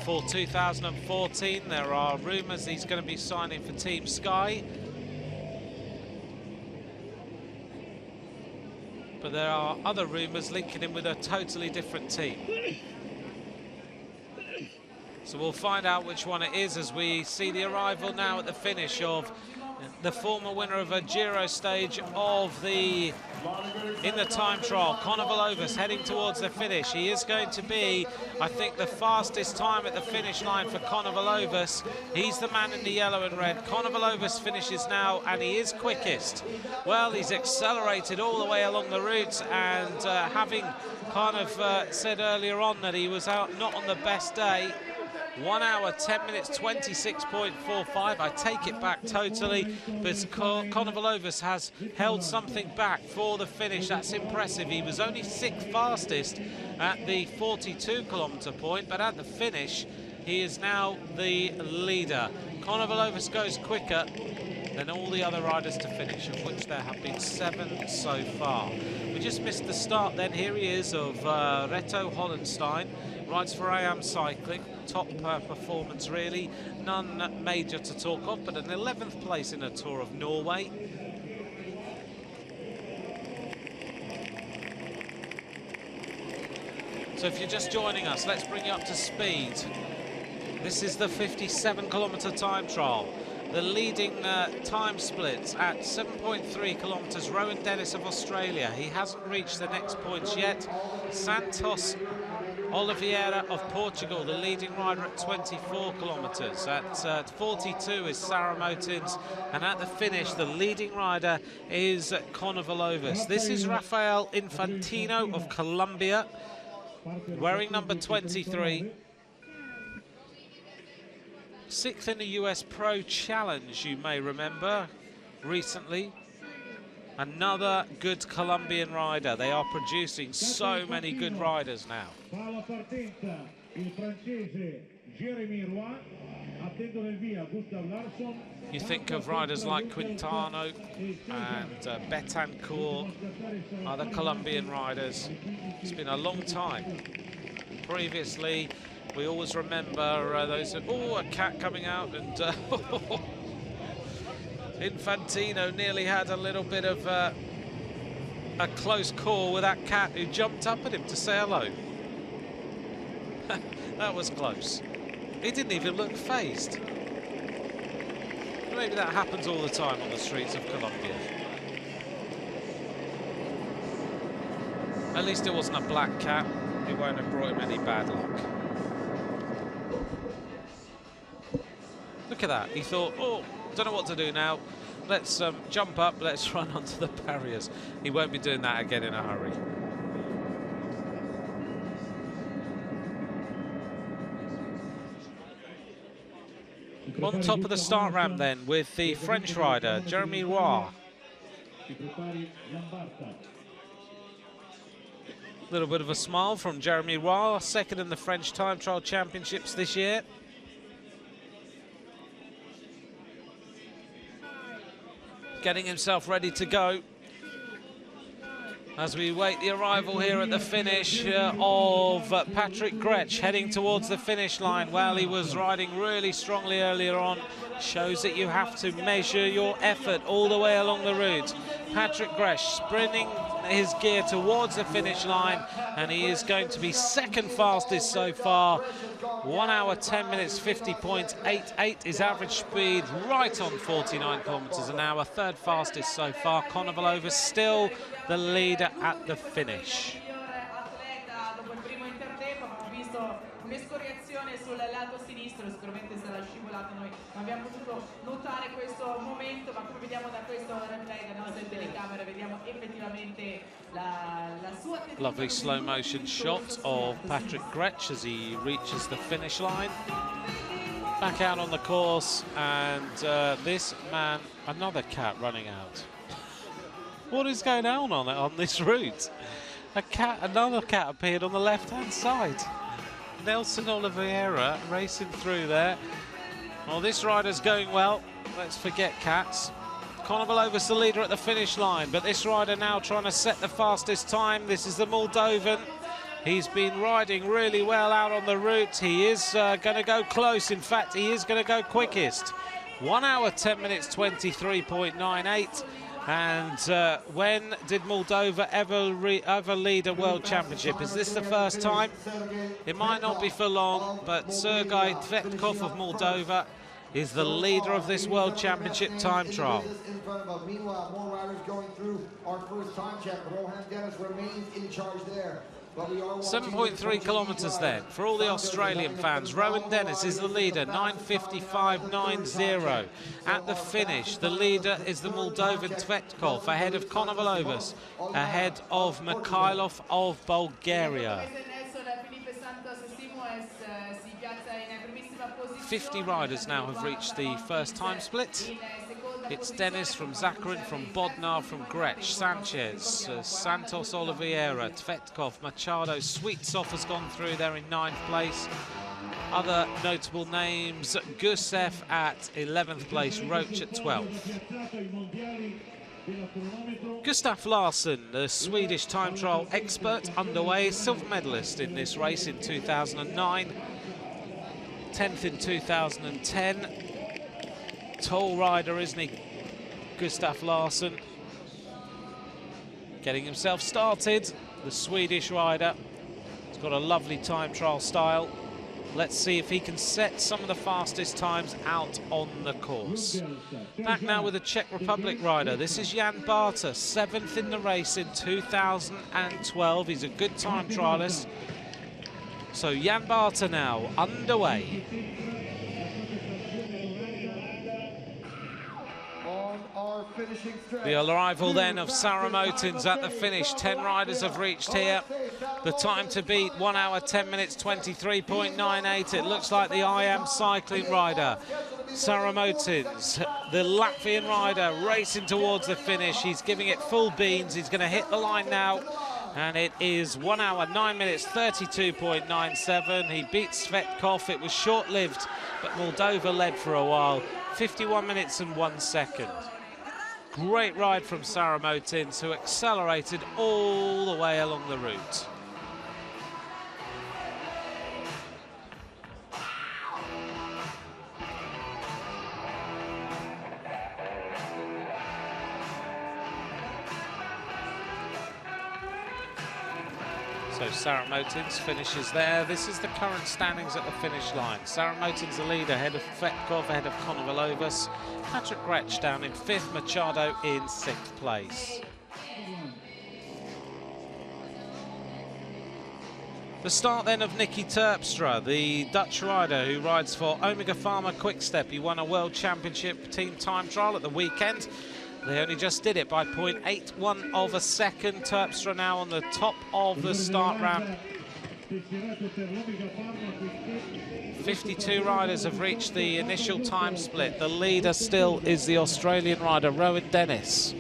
for 2014. There are rumours he's going to be signing for Team Sky. But there are other rumours linking him with a totally different team. So we'll find out which one it is as we see the arrival now at the finish of the former winner of a Giro stage of in the time trial, Conor Valovis, heading towards the finish. He is going to be, I think, the fastest time at the finish line for Conor Valovis. He's the man in the yellow and red. Conor Valovis finishes now, and he is quickest. Well, he's accelerated all the way along the route, and having kind of said earlier on that he was out not on the best day. 1 hour, 10 minutes, 26.45. I take it back totally, but Conor Valovis has held something back for the finish. That's impressive. He was only 6th fastest at the 42-kilometer point, but at the finish, he is now the leader. Conor Valovis goes quicker than all the other riders to finish, of which there have been 7 so far. We just missed the start then. Here he is of Reto Hollenstein. Rides for AM Cycling, top performance really, none major to talk of, but an 11th place in a Tour of Norway. So if you're just joining us, let's bring you up to speed. This is the 57-kilometer time trial. The leading time splits at 7.3 kilometers, Rowan Dennis of Australia. He hasn't reached the next points yet. Santos Oliveira of Portugal, the leading rider at 24 kilometres. At 42 is Saramotins, and at the finish, the leading rider is Conor Valovis. This is Rafael Infantino of Colombia, wearing number 23. 6th in the US Pro Challenge, you may remember, recently. Another good Colombian rider. They are producing so many good riders now. You think of riders like Quintano and Betancourt, other Colombian riders. It's been a long time. Previously, we always remember those, oh, a cat coming out, and Infantino nearly had a little bit of a close call with that cat who jumped up at him to say hello. That was close. He didn't even look fazed. Maybe that happens all the time on the streets of Colombia. At least it wasn't a black cat. It won't have brought him any bad luck. Look at that. He thought, oh, don't know what to do now. Let's jump up, let's run onto the barriers. He won't be doing that again in a hurry. On top of the start ramp then with the French rider, Jeremy Roy. Little bit of a smile from Jeremy Roy, second in the French Time Trial Championships this year. Getting himself ready to go as we wait the arrival here at the finish of Patrick Gretsch, heading towards the finish line. Well, he was riding really strongly earlier on. Shows that you have to measure your effort all the way along the route. Patrick Gretsch sprinting his gear towards the finish line, and he is going to be second fastest so far. 1 hour 10 minutes 50.88 is average speed, right on 49 kilometers an hour. Third fastest so far. Konovalova still the leader at the finish. Un'escoriazione sul lato sinistro, sicuramente sarà scivolato, noi non abbiamo potuto notare questo momento, ma come vediamo da questo replay, da nostre telecamere, vediamo effettivamente la sua... Lovely slow motion shot of Patrick Gretsch as he reaches the finish line. Back out on the course, and this man, another cat running out. What is going on this route? Another cat appeared on the left-hand side. Nelson Oliveira racing through there. Well, this rider's going well. Let's forget cats. Konovalova's the leader at the finish line, but this rider now trying to set the fastest time. This is the Moldovan. He's been riding really well out on the route. He is going to go close. In fact, he is going to go quickest. 1 hour 10 minutes 23.98. And when did Moldova ever lead a World Championship? Is this the first time? It might not be for long, but Sergei Tvetkov of Moldova is the leader of this World Championship time trial. Meanwhile, more riders going through our first time check. Rohan Dennis remains in charge there. 7.3 kilometres then for all the Australian fans. Rowan Dennis is the leader, 9:55.90 at the finish. The leader is the Moldovan Tvetkov, ahead of Konovalovas, ahead of Mikhailov of Bulgaria. 50 riders now have reached the first time split. It's Dennis from Zakharin, from Bodnar, from Gretsch, Sanchez, Santos Oliveira, Tvetkov, Machado, Sweetsoff has gone through there in 9th place. Other notable names, Gusev at 11th place, Roach at 12th. Gustaf Larsson, the Swedish time trial expert, underway, silver medalist in this race in 2009, 10th in 2010. Tall rider, isn't he, Gustaf Larsson? Getting himself started, the Swedish rider. He's got a lovely time trial style. Let's see if he can set some of the fastest times out on the course. Back now with the Czech Republic rider. This is Jan Barta, 7th in the race in 2012. He's a good time trialist. So Jan Barta now underway. The arrival then of Sarah Motins at the finish. 10 riders have reached here. The time to beat, 1 hour 10 minutes 23.98. It looks like the I Am Cycling rider, Sarah Motins, the Latvian rider, racing towards the finish. He's giving it full beans. He's going to hit the line now. And it is 1 hour 9 minutes 32.97. He beats Svetkov. It was short-lived, but Moldova led for a while. 51 minutes and 1 second. Great ride from Sarah Motins, who accelerated all the way along the route. So Sarah Motins finishes there. This is the current standings at the finish line. Sarah Motins the leader, ahead of Tvetkov, ahead of Konovalovas. Patrick Gretsch down in 5th, Machado in 6th place. The start then of Nicky Terpstra, the Dutch rider who rides for Omega Pharma Quickstep. He won a World Championship team time trial at the weekend. They only just did it by 0.81 of a second. Terpstra now on the top of the start ramp. 52 riders have reached the initial time split. The leader still is the Australian rider, Rowan Dennis.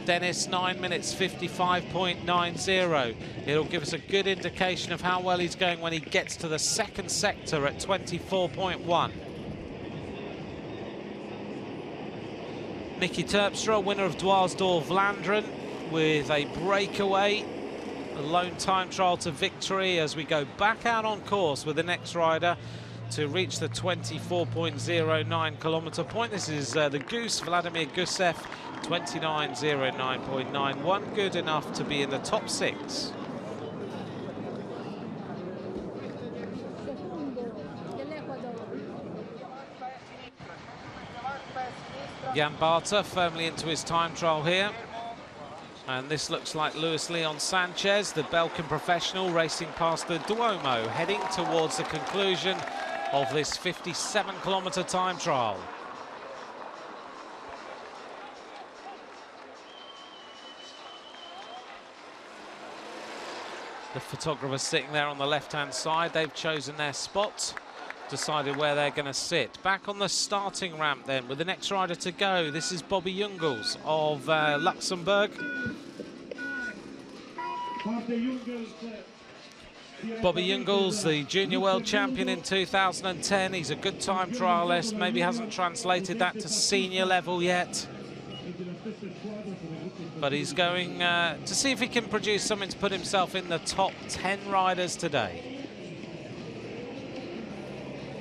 Dennis, 9 minutes 55.90. It'll give us a good indication of how well he's going when he gets to the second sector at 24.1. Nicky Terpstra, winner of Dwaalsdorp Vlaanderen, with a breakaway, a lone time trial to victory as we go back out on course with the next rider to reach the 24.09 kilometre point. This is the Goose, Vladimir Gusev, 29.09.91, good enough to be in the top 6. Jan Barter firmly into his time trial here. And this looks like Luis Leon Sanchez, the Belgian professional, racing past the Duomo, heading towards the conclusion of this 57-kilometre time trial. The photographers sitting there on the left-hand side, they've chosen their spot, decided where they're going to sit. Back on the starting ramp then, with the next rider to go. This is Bobby Jungels of Luxembourg. Bobby Jungels, the junior world champion in 2010. He's a good time trialist, maybe hasn't translated that to senior level yet. But he's going to see if he can produce something to put himself in the top 10 riders today.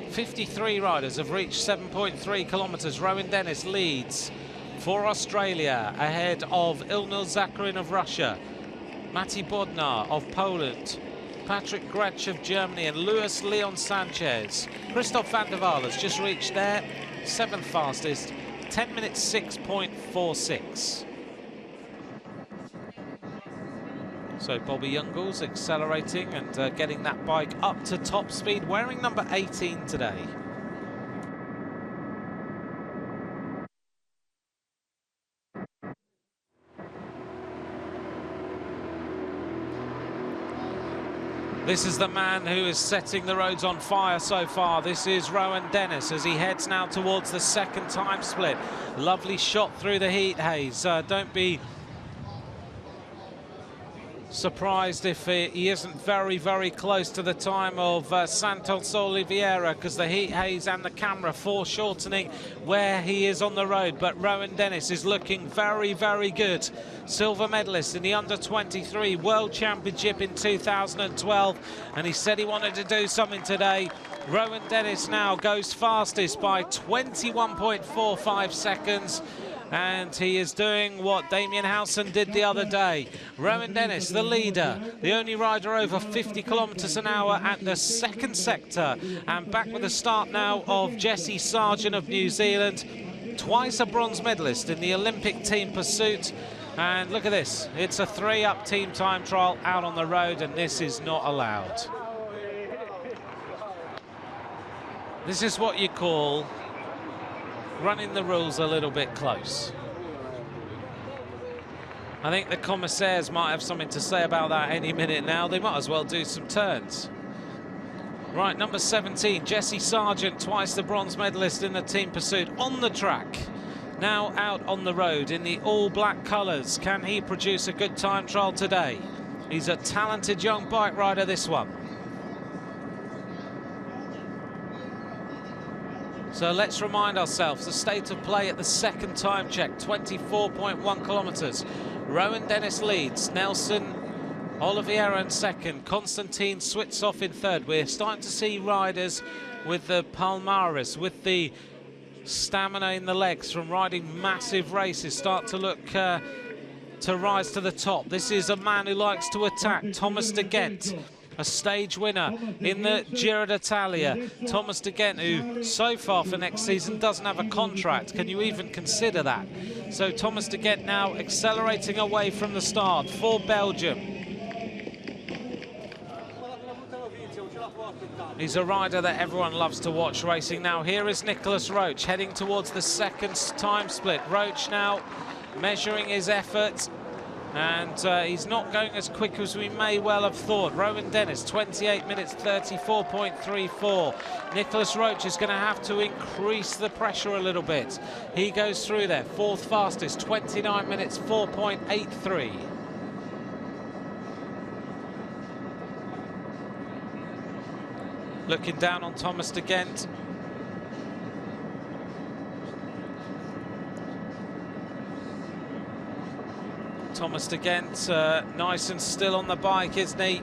53 riders have reached 7.3 kilometres. Rowan Dennis leads for Australia ahead of Ilnur Zakarin of Russia, Mati Bodnar of Poland, Patrick Gretsch of Germany, and Luis Leon Sanchez. Christoph van der Waal has just reached there, 7th fastest, 10 minutes 6.46. So Bobby Jungels accelerating and getting that bike up to top speed, wearing number 18 today. This is the man who is setting the roads on fire so far. This is Rowan Dennis as he heads now towards the second time split. Lovely shot through the heat haze. Don't be surprised if he isn't very, very close to the time of Santos Oliveira, because the heat haze and the camera foreshortening where he is on the road. But Rowan Dennis is looking very, very good. Silver medalist in the under-23 World Championship in 2012, and he said he wanted to do something today. Rowan Dennis now goes fastest by 21.45 seconds. And he is doing what Damien Howson did the other day. Rowan Dennis, the leader, the only rider over 50 kilometres an hour at the second sector. And back with the start now of Jesse Sargent of New Zealand, twice a bronze medalist in the Olympic team pursuit. And look at this, it's a 3-up team time trial out on the road, and this is not allowed. This is what you call running the rules a little bit close. I think the commissaires might have something to say about that any minute now. They might as well do some turns. Right, number 17, Jesse Sargent, twice the bronze medalist in the team pursuit, on the track. Now out on the road in the all-black colours. Can he produce a good time trial today? He's a talented young bike rider, this one. So let's remind ourselves the state of play at the second time check, 24.1 kilometres. Rowan Dennis leads, Nelson Oliveira in second, Konstantin Switsov in third. We're starting to see riders with the palmares, with the stamina in the legs from riding massive races, start to look to rise to the top. This is a man who likes to attack, Thomas de Gent, a stage winner in the Giro d'Italia. Thomas de Gent, who so far for next season doesn't have a contract. Can you even consider that? So Thomas de Gent now accelerating away from the start for Belgium. He's a rider that everyone loves to watch racing. Now here is Nicholas Roach heading towards the second time split. Roach now measuring his effort, and he's not going as quick as we may well have thought. Rowan Dennis, 28 minutes 34.34. Nicholas Roach is going to have to increase the pressure a little bit. He goes through there, fourth fastest, 29 minutes 4.83. Looking down on Thomas de Gent. Thomas de Gent, nice and still on the bike, isn't he?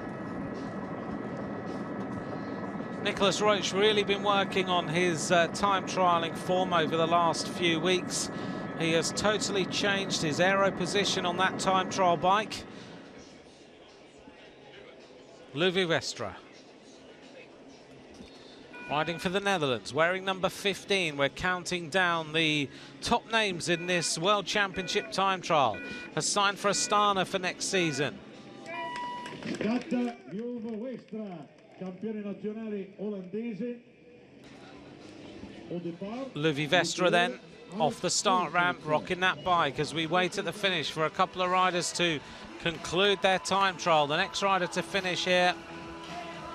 Nicholas Roach really been working on his time trialling form over the last few weeks. He has totally changed his aero position on that time trial bike. Louis Vestra riding for the Netherlands, wearing number 15. We're counting down the top names in this World Championship time trial. Has signed for Astana for next season. Louis Vestra then off the start ramp, rocking that bike as we wait at the finish for a couple of riders to conclude their time trial. The next rider to finish here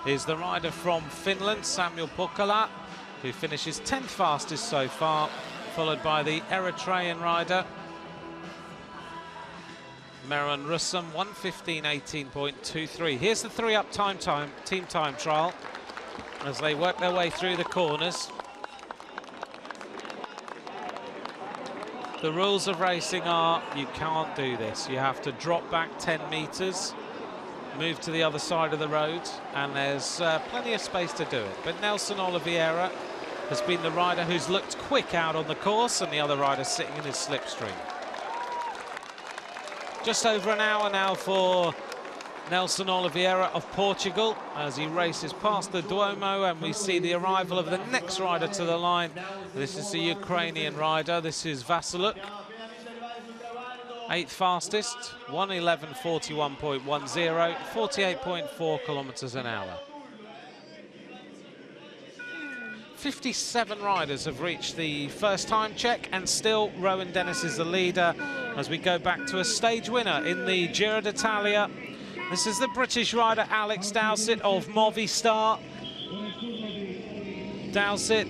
is the rider from Finland, Samuel Pukala, who finishes 10th fastest so far, followed by the Eritrean rider Meron Russum, 1:15.18.23. Here's the three-up team time trial as they work their way through the corners. The rules of racing are you can't do this. You have to drop back 10 meters, move to the other side of the road, and there's plenty of space to do it. But Nelson Oliveira has been the rider who's looked quick out on the course, and the other rider sitting in his slipstream. Just over an hour now for Nelson Oliveira of Portugal as he races past the Duomo, and we see the arrival of the next rider to the line. This is the Ukrainian rider. This is Vasiluk. 8th fastest, 1:11.41.10, 48.4 kilometers an hour. 57 riders have reached the first time check, and still Rowan Dennis is the leader as we go back to a stage winner in the Giro d'Italia. This is the British rider Alex Dowsett of Movistar. Dowsett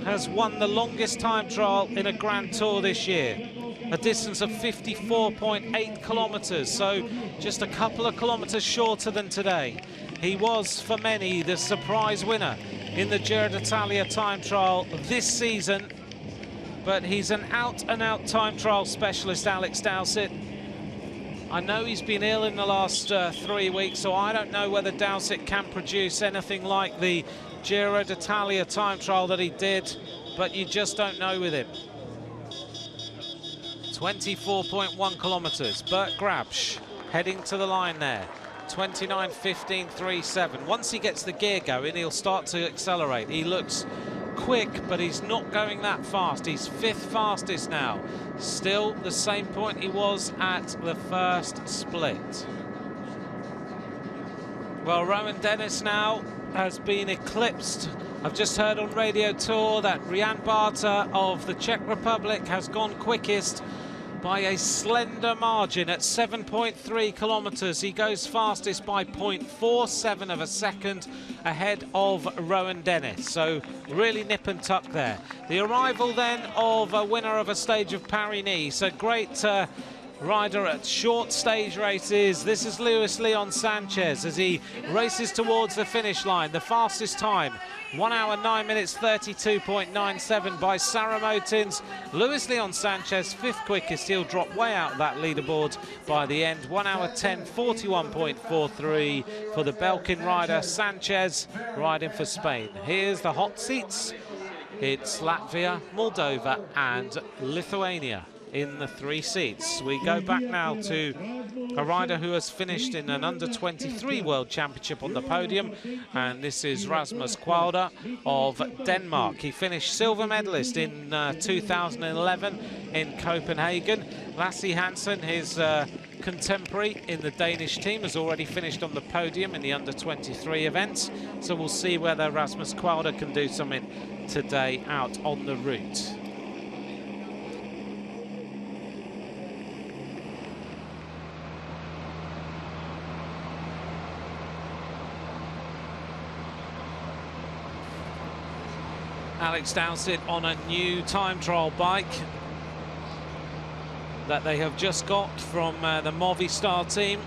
has won the longest time trial in a Grand Tour this year, a distance of 54.8 kilometers, so just a couple of kilometers shorter than today. He was, for many, the surprise winner in the Giro d'Italia time trial this season, but he's an out-and-out time trial specialist, Alex Dowsett. I know he's been ill in the last 3 weeks, so I don't know whether Dowsett can produce anything like the Giro d'Italia time trial that he did, but you just don't know with him. 24.1 kilometers. Bert Grabsch heading to the line there. 29:15.37. Once he gets the gear going, he'll start to accelerate. He looks quick, but he's not going that fast. He's 5th fastest now. Still the same point he was at the first split. Well, Rowan Dennis now has been eclipsed. I've just heard on Radio Tour that Rian Barta of the Czech Republic has gone quickest by a slender margin at 7.3 kilometers. He goes fastest by 0.47 of a second ahead of Rowan Dennis. So really nip and tuck there. The arrival then of a winner of a stage of Paris-Nice, a great rider at short stage races. This is Luis Leon Sanchez as he races towards the finish line. The fastest time, 1 hour 9 minutes 32.97 by Sarah Motins. Luis Leon Sanchez 5th quickest. He'll drop way out that leaderboard by the end. 1 hour 10:41.43 for the Belkin rider Sanchez riding for Spain. Here's the hot seats. It's Latvia, Moldova and Lithuania in the 3 seats. We go back now to a rider who has finished in an under-23 World Championship on the podium, and this is Rasmus Kwalder of Denmark. He finished silver medalist in 2011 in Copenhagen. Lasse Hansen, his contemporary in the Danish team, has already finished on the podium in the under-23 events. So we'll see whether Rasmus Kwalder can do something today out on the route. Alex Dowsett on a new time trial bike that they have just got from the Movistar team.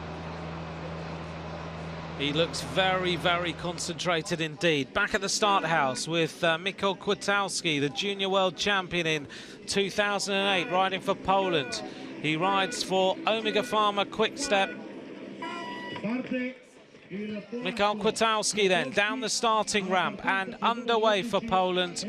He looks very, very concentrated indeed. Back at the start house with Michał Kwiatkowski, the junior world champion in 2008, riding for Poland. He rides for Omega Pharma Quick-Step. Michał Kwiatkowski then down the starting ramp and underway for Poland.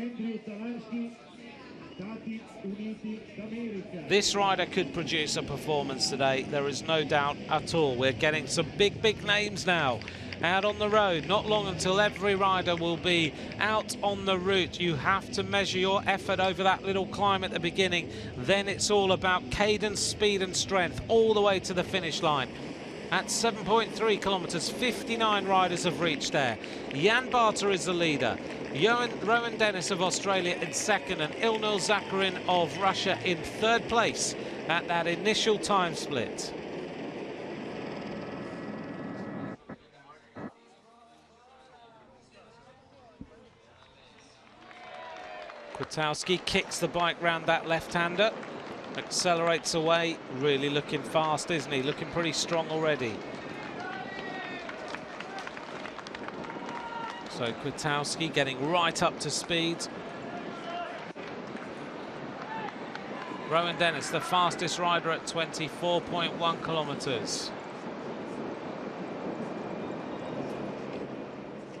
This rider could produce a performance today, there is no doubt at all. We're getting some big, big names now out on the road. Not long until every rider will be out on the route. You have to measure your effort over that little climb at the beginning. Then it's all about cadence, speed and strength all the way to the finish line. At 7.3 kilometers, 59 riders have reached there. Jan Barter is the leader. Rowan Dennis of Australia in second, and Ilnur Zakarin of Russia in third place at that initial time split. Kwiatkowski kicks the bike round that left-hander. Accelerates away, really looking fast, isn't he? Looking pretty strong already. So Kwiatkowski getting right up to speed. Rowan Dennis, the fastest rider at 24.1 kilometers.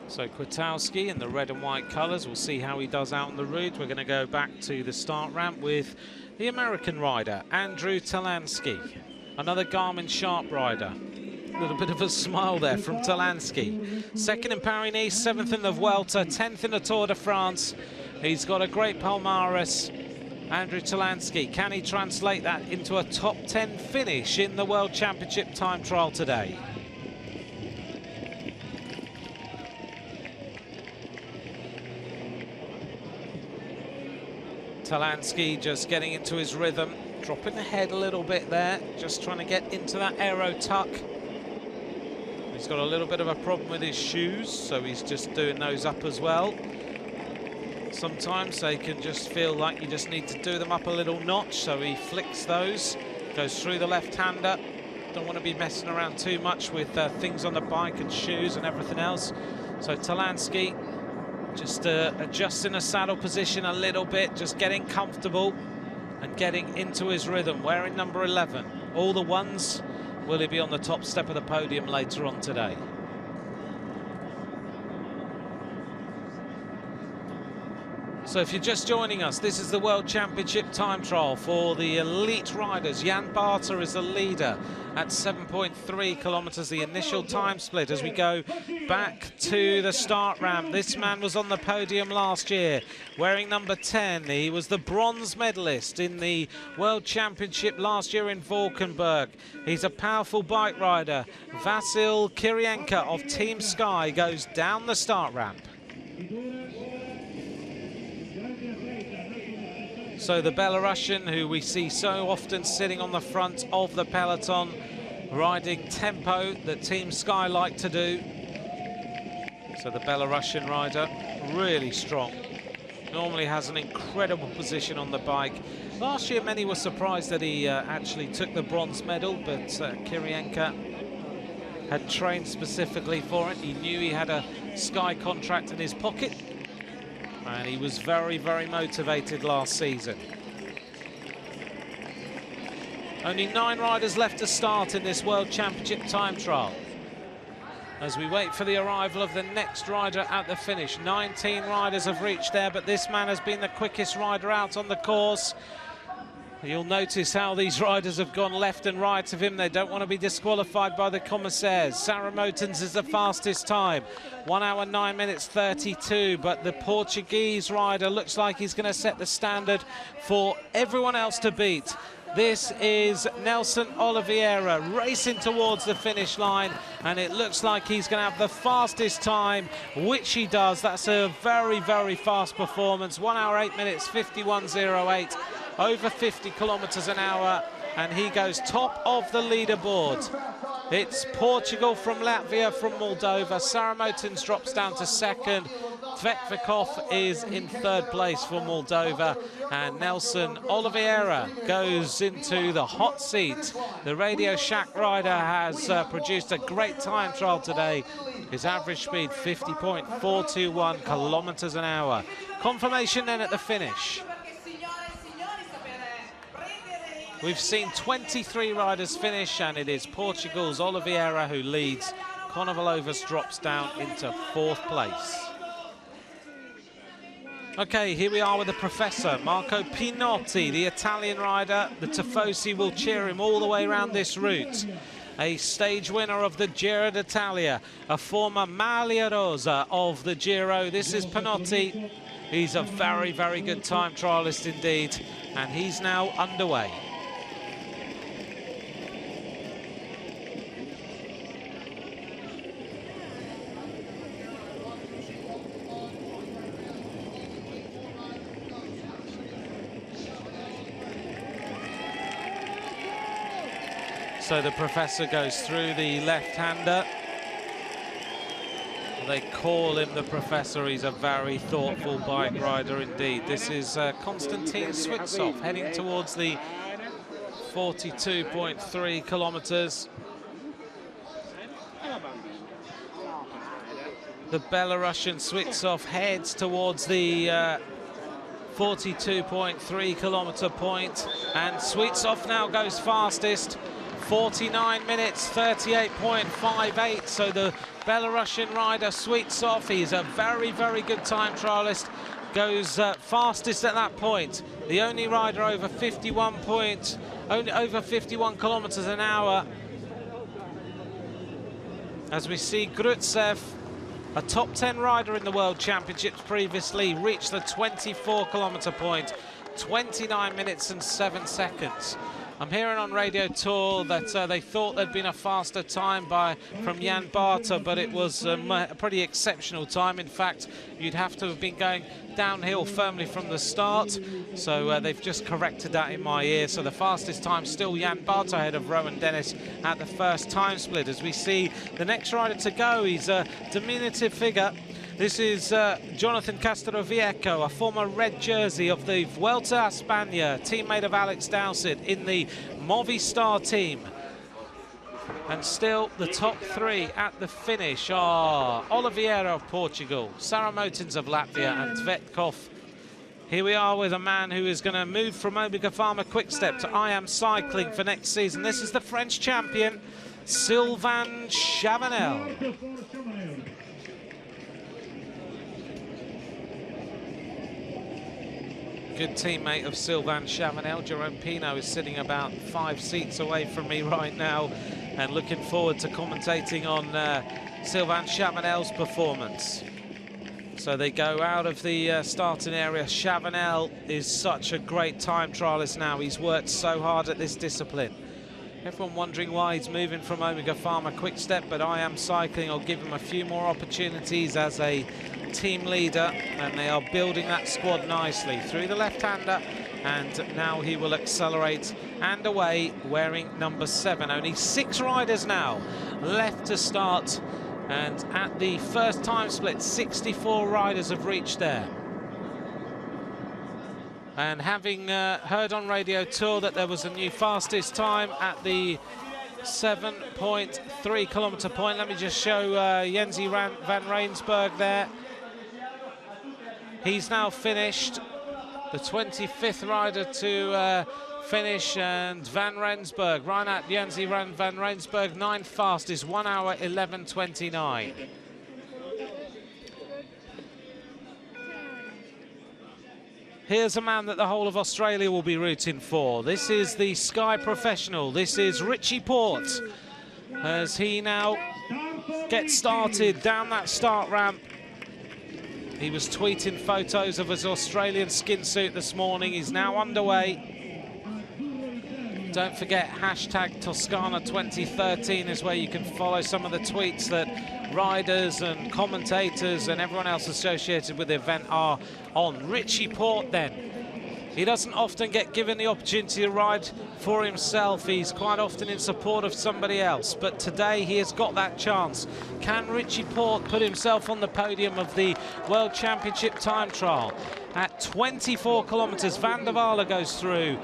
So Kwiatkowski in the red and white colours. We'll see how he does out on the route. We're going to go back to the start ramp with the American rider, Andrew Talansky, another Garmin Sharp rider. A little bit of a smile there from Talansky. Second in Paris-Nice, 7th in the Vuelta, 10th in the Tour de France. He's got a great palmarès. Andrew Talansky, can he translate that into a top 10 finish in the World Championship time trial today? Talansky just getting into his rhythm, dropping the head a little bit there, just trying to get into that aero tuck. He's got a little bit of a problem with his shoes, so he's just doing those up as well. Sometimes they can just feel like you just need to do them up a little notch, so he flicks those, goes through the left-hander. Don't want to be messing around too much with things on the bike and shoes and everything else. So Talansky just adjusting the saddle position a little bit, just getting comfortable and getting into his rhythm, wearing number 11. All the ones. Will he be on the top step of the podium later on today? So if you're just joining us, this is the World Championship time trial for the elite riders. Jan Barter is the leader at 7.3 kilometers, the initial time split as we go back to the start ramp. This man was on the podium last year, wearing number 10. He was the bronze medalist in the World Championship last year in Valkenburg. He's a powerful bike rider. Vasil Kirienka of Team Sky goes down the start ramp. So the Belarusian, who we see so often sitting on the front of the peloton, riding tempo that Team Sky like to do. So the Belarusian rider, really strong. Normally has an incredible position on the bike. Last year, many were surprised that he actually took the bronze medal, but Kirienka had trained specifically for it. He knew he had a Sky contract in his pocket, and he was very, very motivated last season. Only 9 riders left to start in this World Championship time trial. As we wait for the arrival of the next rider at the finish. 19 riders have reached there, but this man has been the quickest rider out on the course. You'll notice how these riders have gone left and right of him. They don't want to be disqualified by the commissaires. Sarah Motens is the fastest time, 1 hour 9 minutes 32, but the Portuguese rider looks like he's going to set the standard for everyone else to beat. This is Nelson Oliveira racing towards the finish line, and it looks like he's going to have the fastest time, which he does. That's a very, very fast performance. 1 hour, 8 minutes, 51.08, over 50 kilometers an hour, and he goes top of the leaderboard. It's Portugal from Latvia, from Moldova. Saramotins drops down to second. Tvetvikov is in third place for Moldova, and Nelson Oliveira goes into the hot seat. The Radio Shack rider has produced a great time trial today. His average speed 50.421 kilometers an hour. Confirmation then at the finish. We've seen 23 riders finish, and it is Portugal's Oliveira who leads. Konovalovas drops down into fourth place. Okay, here we are with the professor, Marco Pinotti, the Italian rider. The Tifosi will cheer him all the way around this route. A stage winner of the Giro d'Italia, a former Maglia Rosa of the Giro. This is Pinotti. He's a very, very good time trialist indeed, and he's now underway. So the professor goes through the left-hander. They call him the professor. He's a very thoughtful bike rider indeed. This is Konstantin Switsov heading towards the 42.3 kilometers. The Belarusian Switsov heads towards the 42.3 kilometer point, and Switsov now goes fastest. 49 minutes, 38.58. So the Belarusian rider Switsov, he's a very, very good time trialist, goes fastest at that point. The only rider over 51 kilometers an hour. As we see Grutsev, a top 10 rider in the World Championships previously, reached the 24 kilometer point, 29 minutes and 7 seconds. I'm hearing on Radio Tour that they thought there'd been a faster time from Jan Barter, but it was a pretty exceptional time. In fact, you'd have to have been going downhill firmly from the start. So they've just corrected that in my ear. So the fastest time still Jan Barter ahead of Rowan Dennis at the first time split. As we see the next rider to go, he's a diminutive figure. This is Jonathan Castroviejo, a former red jersey of the Vuelta a España, teammate of Alex Dowsett in the Movistar team. And still the top three at the finish are Oliveira of Portugal, Saramotins of Latvia, and Tvetkov. Here we are with a man who is going to move from Omega Pharma Quickstep to I Am Cycling for next season. This is the French champion, Sylvain Chavanel. Good teammate of Sylvain Chavanel. Jerome Pino is sitting about 5 seats away from me right now, and looking forward to commentating on Sylvain Chavanel's performance. So they go out of the starting area. Chavanel is such a great time trialist now. He's worked so hard at this discipline. Everyone wondering why he's moving from Omega Pharma Quickstep, but I Am Cycling will give him a few more opportunities as a team leader, and they are building that squad nicely through the left-hander, and now he will accelerate and away wearing number 7. Only 6 riders now left to start, and at the first time split 64 riders have reached there. And having heard on Radio Tour that there was a new fastest time at the 7.3 kilometer point, let me just show Jensie van Rensburg there. He's now finished, the 25th rider to finish, and Van Rensburg, Reinhard Jensie van Rensburg, 9th fastest, 1 hour 11:29. Here's a man that the whole of Australia will be rooting for. This is the Sky professional. This is Richie Port, as he now gets started down that start ramp. He was tweeting photos of his Australian skin suit this morning. He's now underway. Don't forget, hashtag Toscana 2013 is where you can follow some of the tweets that riders and commentators and everyone else associated with the event are on. Richie Porte then. He doesn't often get given the opportunity to ride for himself. He's quite often in support of somebody else. But today he has got that chance. Can Richie Porte put himself on the podium of the World Championship time trial? At 24 kilometers, Van der Walle goes through.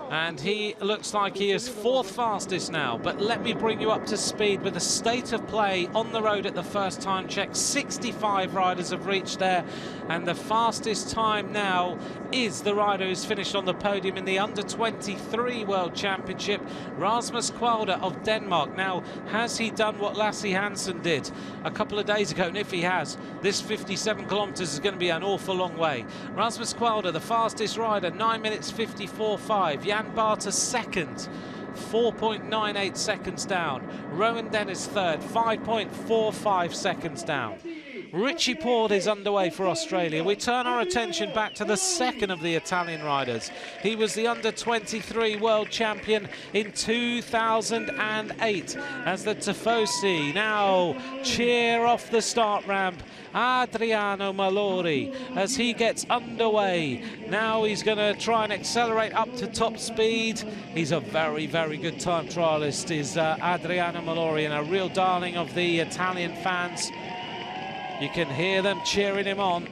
And he looks like he is fourth fastest now. But let me bring you up to speed with the state of play on the road at the first time check. 65 riders have reached there. And the fastest time now is the rider who's finished on the podium in the under-23 World Championship, Rasmus Kwalder of Denmark. Now, has he done what Lasse Hansen did a couple of days ago? And if he has, this 57 kilometers is going to be an awful long way. Rasmus Kwalder, the fastest rider, 9 minutes 54.5. Jan Barter second, 4.98 seconds down. Rowan Dennis third, 5.45 seconds down. Richie Porte is underway for Australia. We turn our attention back to the second of the Italian riders. He was the under-23 world champion in 2008 as the Tifosi now cheer off the start ramp Adriano Malori as he gets underway. Now he's going to try and accelerate up to top speed. He's a very, very good time trialist, is Adriano Malori, and a real darling of the Italian fans. You can hear them cheering him on.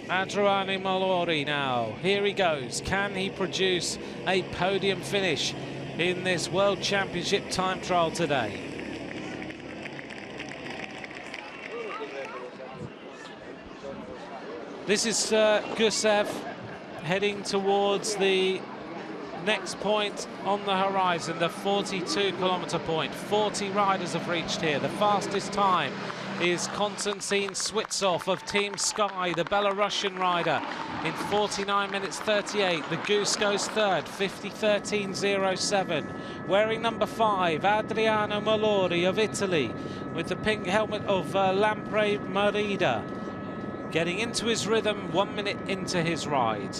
Adriano Malori now. Here he goes. Can he produce a podium finish in this World Championship time trial today? This is Gusev heading towards the next point on the horizon, the 42-kilometer point. 40 riders have reached here. The fastest time is Konstantin Switsov of Team Sky, the Belarusian rider, in 49 minutes 38. The Goose goes third, 50:13:07. Wearing number 5, Adriano Malori of Italy, with the pink helmet of Lampre Merida. Getting into his rhythm 1 minute into his ride.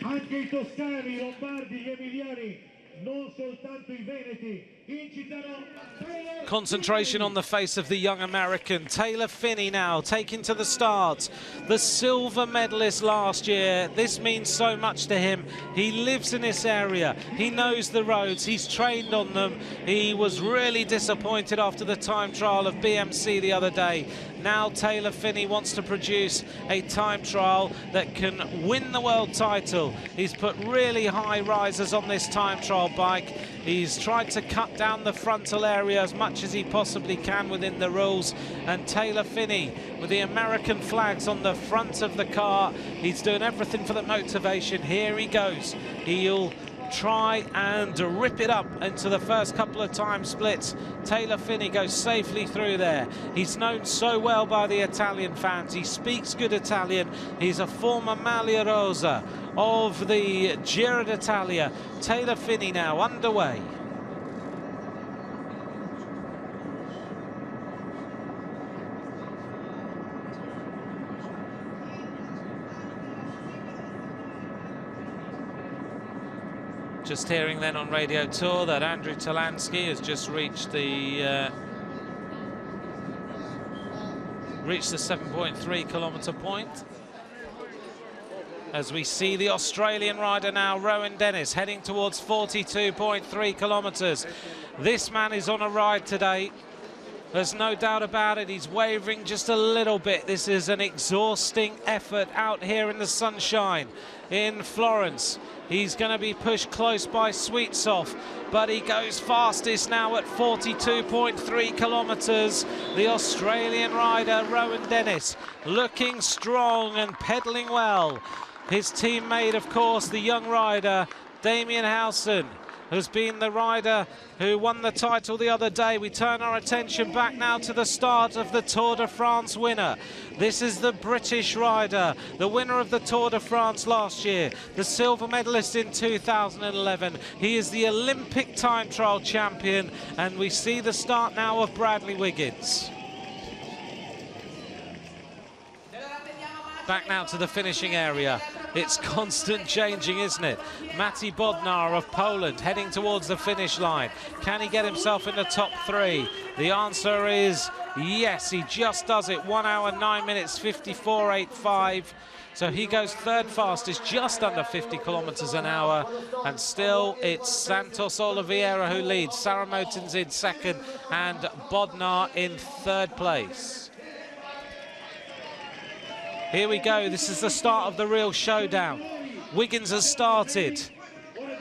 Anche i toscani, i lombardi, gli emiliani, non soltanto i veneti, incitano. Concentration on the face of the young American. Taylor Phinney now taking to the start. The silver medalist last year. This means so much to him. He lives in this area. He knows the roads. He's trained on them. He was really disappointed after the time trial of BMC the other day. Now Taylor Phinney wants to produce a time trial that can win the world title. He's put really high risers on this time trial bike. He's tried to cut down the frontal area as much as he possibly can within the rules. And Taylor Phinney, with the American flags on the front of the car, he's doing everything for the motivation. Here he goes. He'll try and rip it up into the first couple of time splits. Taylor Phinney goes safely through there. He's known so well by the Italian fans. He speaks good Italian. He's a former Maglia Rosa of the Giro d'Italia. Taylor Phinney now underway. Just hearing then on Radio Tour that Andrew Talansky has just reached the 7.3 kilometer point. As we see the Australian rider now, Rowan Dennis, heading towards 42.3 kilometers. This man is on a ride today. There's no doubt about it. He's wavering just a little bit. This is an exhausting effort out here in the sunshine in Florence. He's going to be pushed close by Sweetsoff, but he goes fastest now at 42.3 kilometers. The Australian rider, Rowan Dennis, looking strong and pedaling well. His teammate, of course, the young rider, Damien Howson, has been the rider who won the title the other day. We turn our attention back now to the start of the Tour de France winner. This is the British rider, the winner of the Tour de France last year, the silver medalist in 2011. He is the Olympic time trial champion, and we see the start now of Bradley Wiggins. Back now to the finishing area. It's constant changing, isn't it? Mati Bodnar of Poland heading towards the finish line. Can he get himself in the top 3? The answer is yes, he just does it. 1 hour, 9 minutes, 54.85. So he goes third fastest, just under 50 kilometers an hour. And still, it's Santos Oliveira who leads. Saramotin's in second and Bodnar in third place. Here we go. This is the start of the real showdown. Wiggins has started.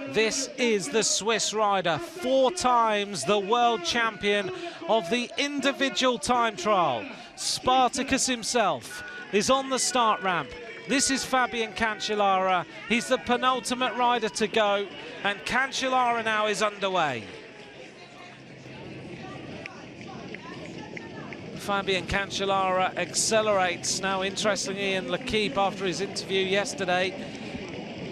This is the Swiss rider, 4 times the world champion of the individual time trial. Spartacus himself is on the start ramp. This is Fabian Cancellara. He's the penultimate rider to go, and Cancellara now is underway. Fabian Cancellara accelerates. Now, interestingly, Ian L'Equipe, after his interview yesterday,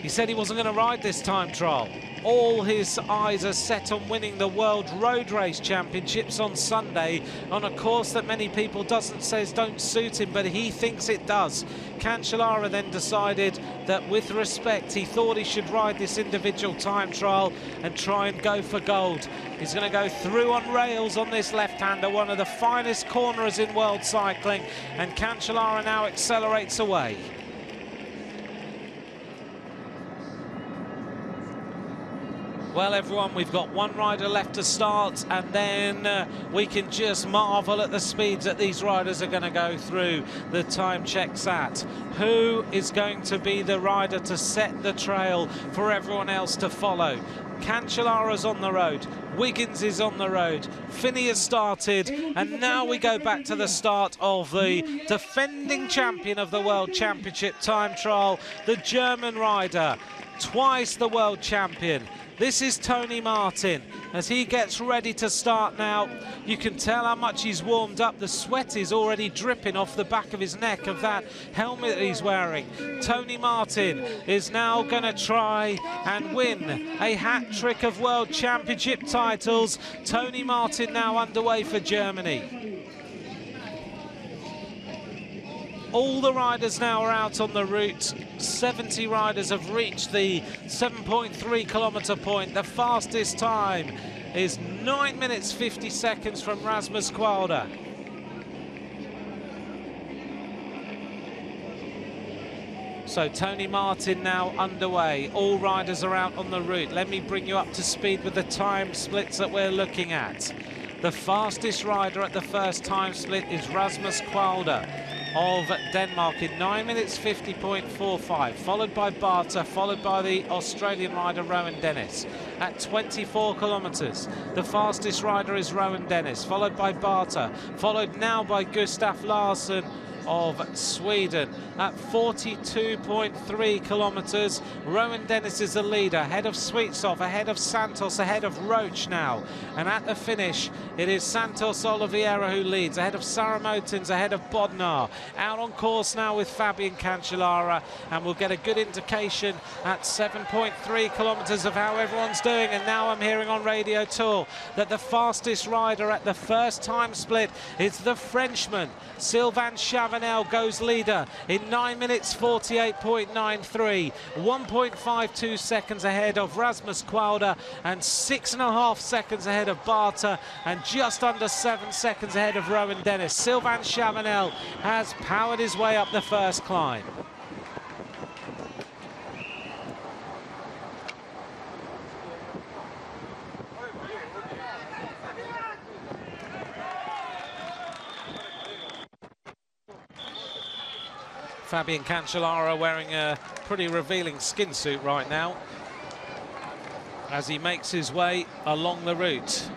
he said he wasn't going to ride this time trial. All his eyes are set on winning the World Road Race Championships on Sunday on a course that many people says don't suit him, but he thinks it does. Cancellara then decided that with respect, he thought he should ride this individual time trial and try and go for gold. He's going to go through on rails on this left-hander, one of the finest corners in world cycling, and Cancellara now accelerates away. Well, everyone, we've got 1 rider left to start, and then we can just marvel at the speeds that these riders are going to go through. The time checks at. Who is going to be the rider to set the trail for everyone else to follow? Cancellara's on the road. Wiggins is on the road. Finney has started, and now we go back to the start of the defending champion of the World Championship time trial, the German rider, twice the world champion. This is Tony Martin as he gets ready to start now. You can tell how much he's warmed up. The sweat is already dripping off the back of his neck of that helmet that he's wearing. Tony Martin is now going to try and win a hat-trick of World Championship titles. Tony Martin now underway for Germany. All the riders now are out on the route. 70 riders have reached the 7.3 kilometer point. The fastest time is 9 minutes 50 seconds from Rasmus Kwalder. So Tony Martin now underway. All riders are out on the route. Let me bring you up to speed with the time splits that we're looking at. The fastest rider at the first time split is Rasmus Kwalder of Denmark in 9 minutes 50.45, followed by Barter, followed by the Australian rider Rowan Dennis at 24 kilometers. The fastest rider is Rowan Dennis, followed by Barter, followed now by Gustaf Larsson of Sweden at 42.3 kilometers. Rowan Dennis is the leader, ahead of Sweetsoff, ahead of Santos, ahead of Roach now. And at the finish, it is Santos Oliveira who leads, ahead of Saramotins, ahead of Bodnar. Out on course now with Fabian Cancellara, and we'll get a good indication at 7.3 kilometers of how everyone's doing. And now I'm hearing on Radio Tour that the fastest rider at the first time split is the Frenchman, Sylvain Chavanel, goes leader in 9 minutes 48.93, 1.52 seconds ahead of Rasmus Kwalder and 6.5 seconds ahead of Barter and just under 7 seconds ahead of Rowan Dennis. Sylvain Chavanel has powered his way up the first climb. Fabian Cancellara wearing a pretty revealing skin suit right now as he makes his way along the route.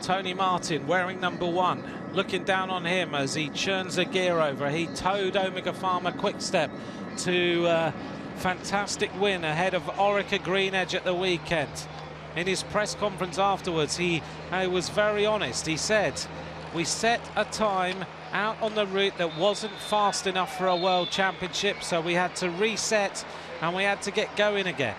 Tony Martin wearing number 1, looking down on him as he churns the gear over. He towed Omega Pharma Quickstep to a fantastic win ahead of Orica Green Edge at the weekend. In his press conference afterwards, he was very honest. He said, "We set a time out on the route that wasn't fast enough for a World Championship, so we had to reset and we had to get going again."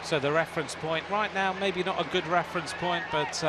So the reference point right now, maybe not a good reference point, but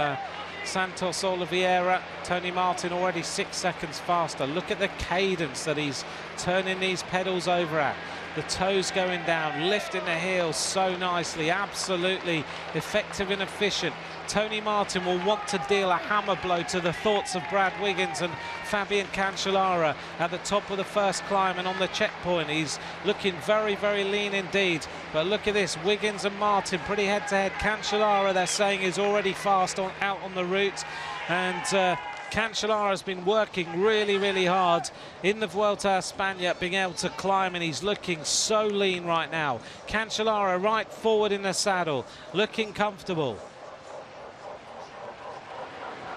Santos Oliveira. Tony Martin already 6 seconds faster. Look at the cadence that he's turning these pedals over at. The toes going down, lifting the heels so nicely, absolutely effective and efficient. Tony Martin will want to deal a hammer blow to the thoughts of Brad Wiggins and Fabian Cancellara at the top of the first climb and on the checkpoint. He's looking very, very lean indeed. But look at this, Wiggins and Martin pretty head-to-head. Cancellara, they're saying, is already fast out on the route. And Cancellara has been working really, really hard in the Vuelta a España, being able to climb, and he's looking so lean right now. Cancellara right forward in the saddle, looking comfortable.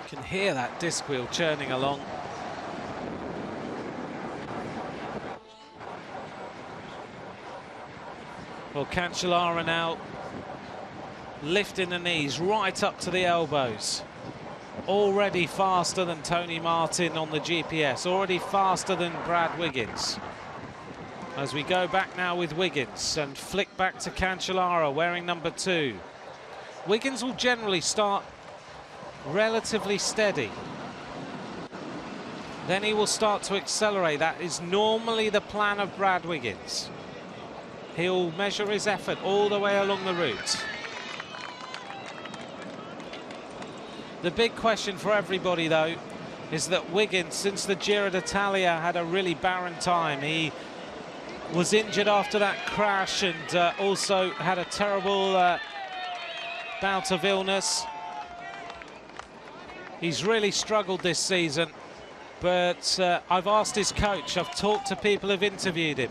You can hear that disc wheel churning along. Well, Cancellara now lifting the knees right up to the elbows. Already faster than Tony Martin on the GPS, already faster than Brad Wiggins. As we go back now with Wiggins and flick back to Cancellara wearing number 2. Wiggins will generally start relatively steady. Then he will start to accelerate. That is normally the plan of Brad Wiggins. He'll measure his effort all the way along the route. The big question for everybody, though, is that Wiggins, since the Giro d'Italia, had a really barren time. He was injured after that crash and also had a terrible bout of illness. He's really struggled this season, but I've asked his coach, I've talked to people who've interviewed him.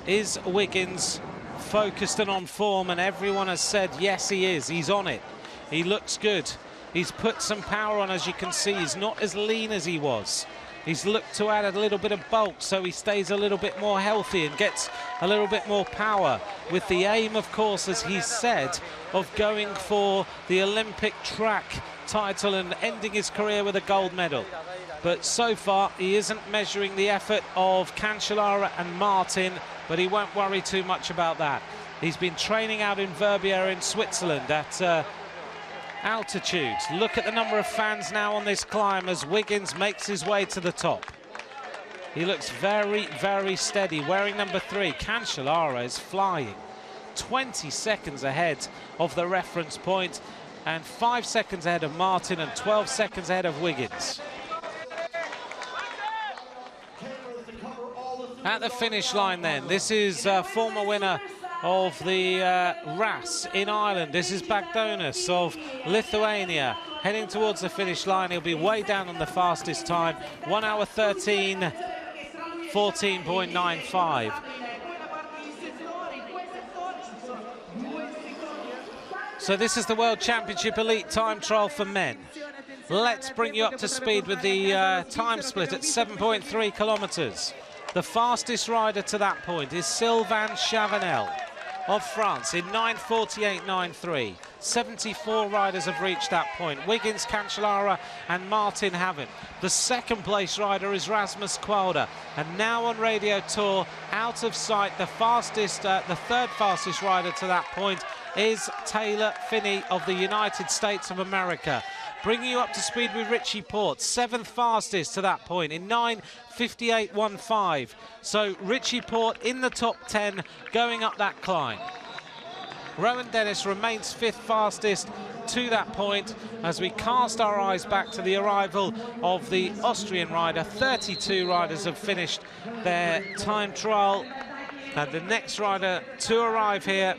Is Wiggins focused and on form? And everyone has said, yes, he is. He's on it. He looks good. He's put some power on, as you can see. He's not as lean as he was. He's looked to add a little bit of bulk so he stays a little bit more healthy and gets a little bit more power, with the aim, of course, as he said, of going for the Olympic track title and ending his career with a gold medal. But so far he isn't measuring the effort of Cancellara and Martin, but he won't worry too much about that. He's been training out in Verbier in Switzerland at altitude. Look at the number of fans now on this climb as Wiggins makes his way to the top. He looks very, very steady, wearing number 3. Cancellara is flying. 20 seconds ahead of the reference point and 5 seconds ahead of Martin and 12 seconds ahead of Wiggins. At the finish line then, this is former winner of the RAS in Ireland. This is Bagdonas of Lithuania heading towards the finish line. He'll be way down on the fastest time, 1 hour 13, 14.95. So this is the World Championship Elite Time Trial for men. Let's bring you up to speed with the time split at 7.3 kilometers. The fastest rider to that point is Sylvain Chavanel of France in 9:48.93. 74 riders have reached that point. Wiggins, Cancellara and Martin haven't. The second place rider is Rasmus Kwalda, and now on Radio Tour, out of sight, the fastest, the third fastest rider to that point is Taylor Phinney of the United States of America. Bringing you up to speed with Richie Porte, 7th fastest to that point in 9:58.15. So Richie Porte in the top 10 going up that climb. Rowan Dennis remains 5th fastest to that point as we cast our eyes back to the arrival of the Austrian rider. 32 riders have finished their time trial, and the next rider to arrive here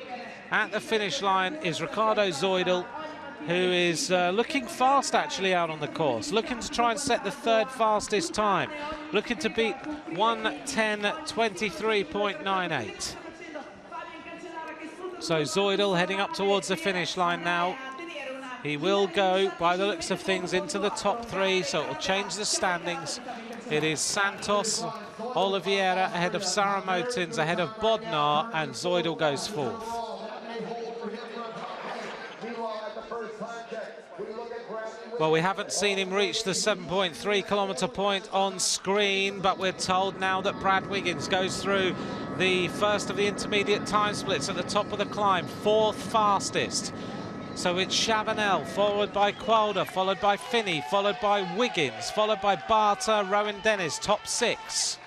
at the finish line is Ricardo Zoidel, who is looking fast actually out on the course, looking to try and set the third fastest time, looking to beat 1:10.23.98. So Zoidel heading up towards the finish line now. He will go, by the looks of things, into the top 3, so it will change the standings. It is Santos Oliveira ahead of Sarah Motins, ahead of Bodnar, and Zoidel goes 4th. Well, we haven't seen him reach the 7.3 kilometre point on screen, but we're told now that Brad Wiggins goes through the first of the intermediate time splits at the top of the climb, 4th fastest. So it's Chavanel, followed by Qualder, followed by Finney, followed by Wiggins, followed by Barter, Rowan Dennis, top 6.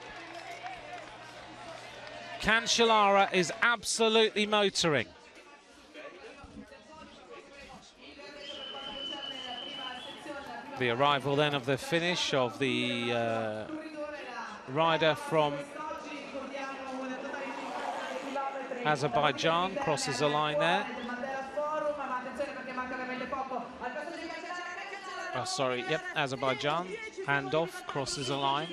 Cancellara is absolutely motoring. The arrival then of the finish of the rider from Azerbaijan, crosses the line there. Oh, sorry, yep, Azerbaijan, handoff, crosses the line.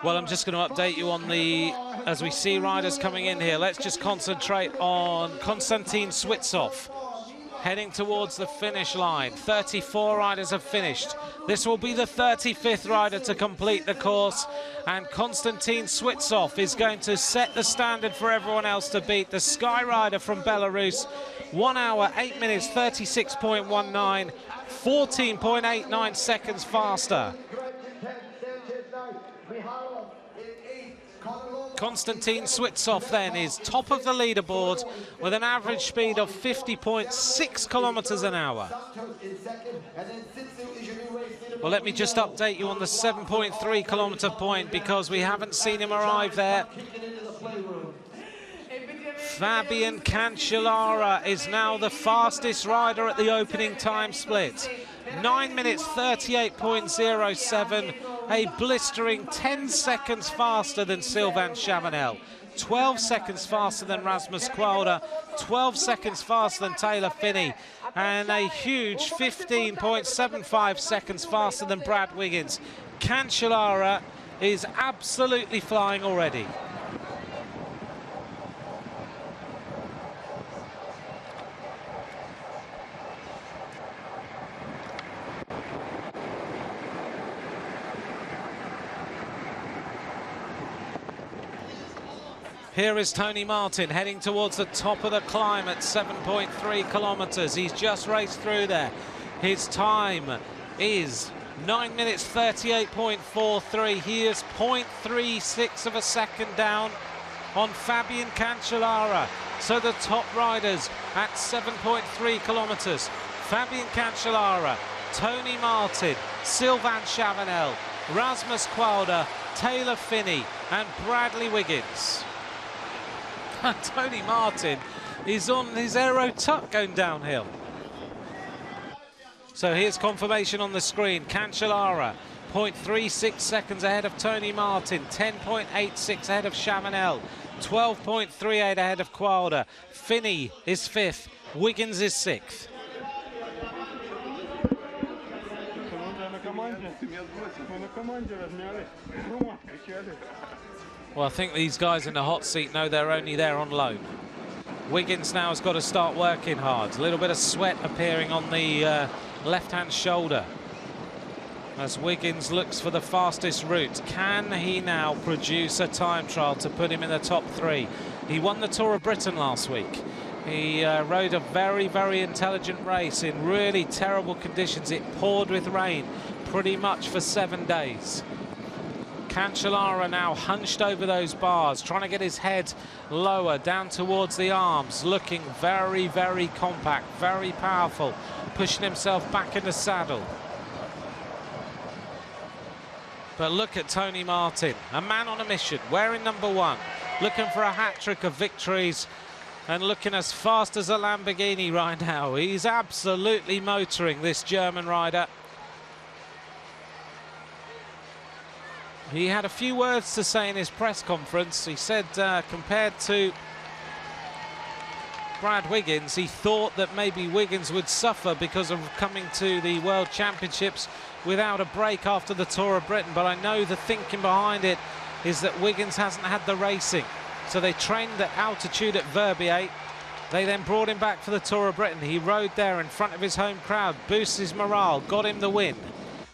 Well, I'm just going to update you on the, as we see riders coming in here, let's just concentrate on Konstantin Switsov, heading towards the finish line. 34 riders have finished. This will be the 35th rider to complete the course, and Konstantin Switsov is going to set the standard for everyone else to beat. The Sky rider from Belarus, 1 hour, 8 minutes, 36.19, 14.89 seconds faster. Konstantin Switsov then is top of the leaderboard with an average speed of 50.6 kilometers an hour. Well, let me just update you on the 7.3 kilometer point because we haven't seen him arrive there. Fabian Cancellara is now the fastest rider at the opening time split. 9 minutes 38.07, a blistering 10 seconds faster than Sylvain Chavanel, 12 seconds faster than Rasmus Qualder, 12 seconds faster than Taylor Finney, and a huge 15.75 seconds faster than Brad Wiggins. Cancellara is absolutely flying already. Here is Tony Martin heading towards the top of the climb at 7.3 kilometers. He's just raced through there. His time is 9 minutes 38.43. He is 0.36 of a second down on Fabian Cancellara. So the top riders at 7.3 kilometers. Fabian Cancellara, Tony Martin, Sylvain Chavanel, Rasmus Qualder, Taylor Finney and Bradley Wiggins. Tony Martin is on his aero tuck going downhill. So here's confirmation on the screen. Cancellara, 0.36 seconds ahead of Tony Martin, 10.86 ahead of Chavanel, 12.38 ahead of Qualder. Finney is 5th, Wiggins is 6th. Well, I think these guys in the hot seat know they're only there on loan. Wiggins now has got to start working hard. A little bit of sweat appearing on the left-hand shoulder as Wiggins looks for the fastest route. Can he now produce a time trial to put him in the top 3? He won the Tour of Britain last week. He rode a very, very intelligent race in really terrible conditions. It poured with rain pretty much for 7 days. Cancellara now hunched over those bars, trying to get his head lower, down towards the arms, looking very, very compact, very powerful, pushing himself back in the saddle. But look at Tony Martin, a man on a mission, wearing number 1, looking for a hat-trick of victories and looking as fast as a Lamborghini right now. He's absolutely motoring, this German rider. He had a few words to say in his press conference. He said compared to Brad Wiggins, he thought that maybe Wiggins would suffer because of coming to the World Championships without a break after the Tour of Britain. But I know the thinking behind it is that Wiggins hasn't had the racing. So they trained at altitude at Verbier. They then brought him back for the Tour of Britain. He rode there in front of his home crowd, boosted his morale, got him the win.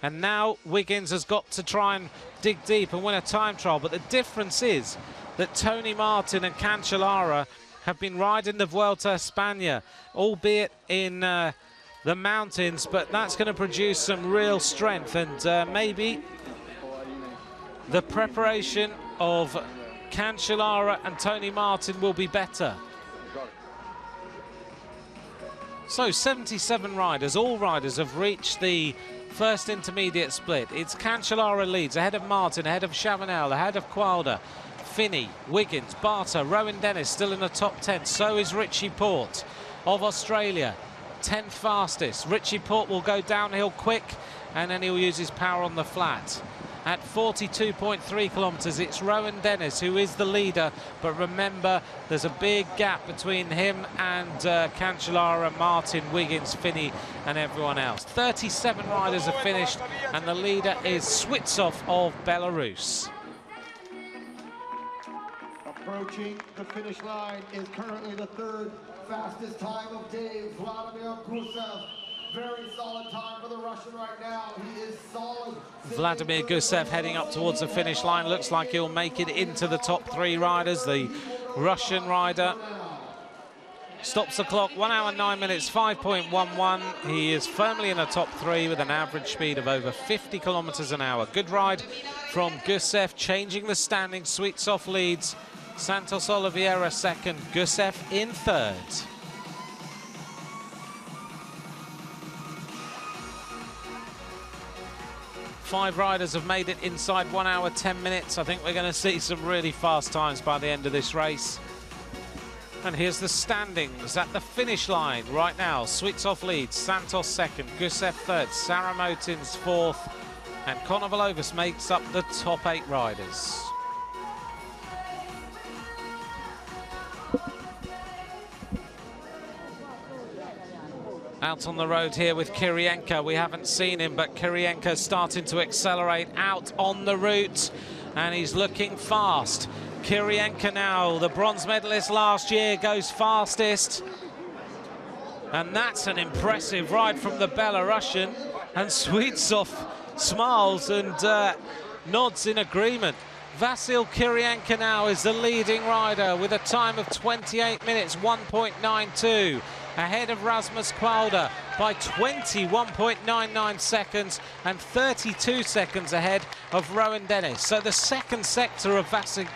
And now Wiggins has got to try and dig deep and win a time trial. But the difference is that Tony Martin and Cancellara have been riding the Vuelta a España, albeit in the mountains, but that's going to produce some real strength. And maybe the preparation of Cancellara and Tony Martin will be better. So 77 riders, all riders have reached the first intermediate split. It's Cancellara leads, ahead of Martin, ahead of Chavanel, ahead of Qualder, Finney, Wiggins, Barter, Rowan Dennis still in the top 10. So is Richie Porte of Australia, 10th fastest. Richie Porte will go downhill quick and then he'll use his power on the flat. At 42.3 kilometres, it's Rowan Dennis who is the leader, but remember there's a big gap between him and Cancellara, Martin, Wiggins, Finney and everyone else. 37 riders have finished and the leader is Switsov of Belarus. Approaching the finish line is currently the third fastest time of day, Vladimir Gusev. Very solid time for the Russian right now. He is solid. Vladimir Gusev heading up towards the finish line. Looks like he'll make it into the top 3 riders. The Russian rider stops the clock, 1 hour 9 minutes 5.11. He is firmly in the top 3 with an average speed of over 50 kilometers an hour. Good ride from Gusev, changing the standing. Switsov leads, Santos Oliveira second, Gusev in third. Five riders have made it inside 1 hour 10 minutes. I think we're going to see some really fast times by the end of this race. And here's the standings at the finish line right now. Switsov leads, Santos second, Gusev third, Saramotins fourth, and Konovalovas makes up the top 8 riders. Out on the road here with Kirienka. We haven't seen him, but Kirienka's starting to accelerate out on the route, and he's looking fast. Kirienka now, the bronze medalist last year, goes fastest. And that's an impressive ride from the Belarusian. And Switsov smiles and nods in agreement. Vasil Kirienka now is the leading rider with a time of 28 minutes 1.92. Ahead of Rasmus Qualder by 21.99 seconds and 32 seconds ahead of Rowan Dennis. So the second sector of Vasil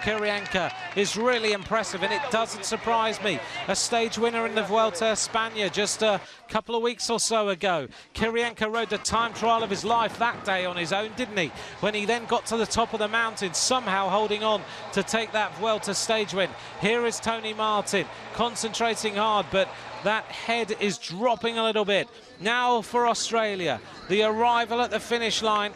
Kirienka is really impressive, and it doesn't surprise me. A stage winner in the Vuelta a España just a couple of weeks or so ago. Kirienka rode the time trial of his life that day on his own, didn't he? When he then got to the top of the mountain, somehow holding on to take that Vuelta stage win. Here is Tony Martin, concentrating hard, but that head is dropping a little bit. Now for Australia, the arrival at the finish line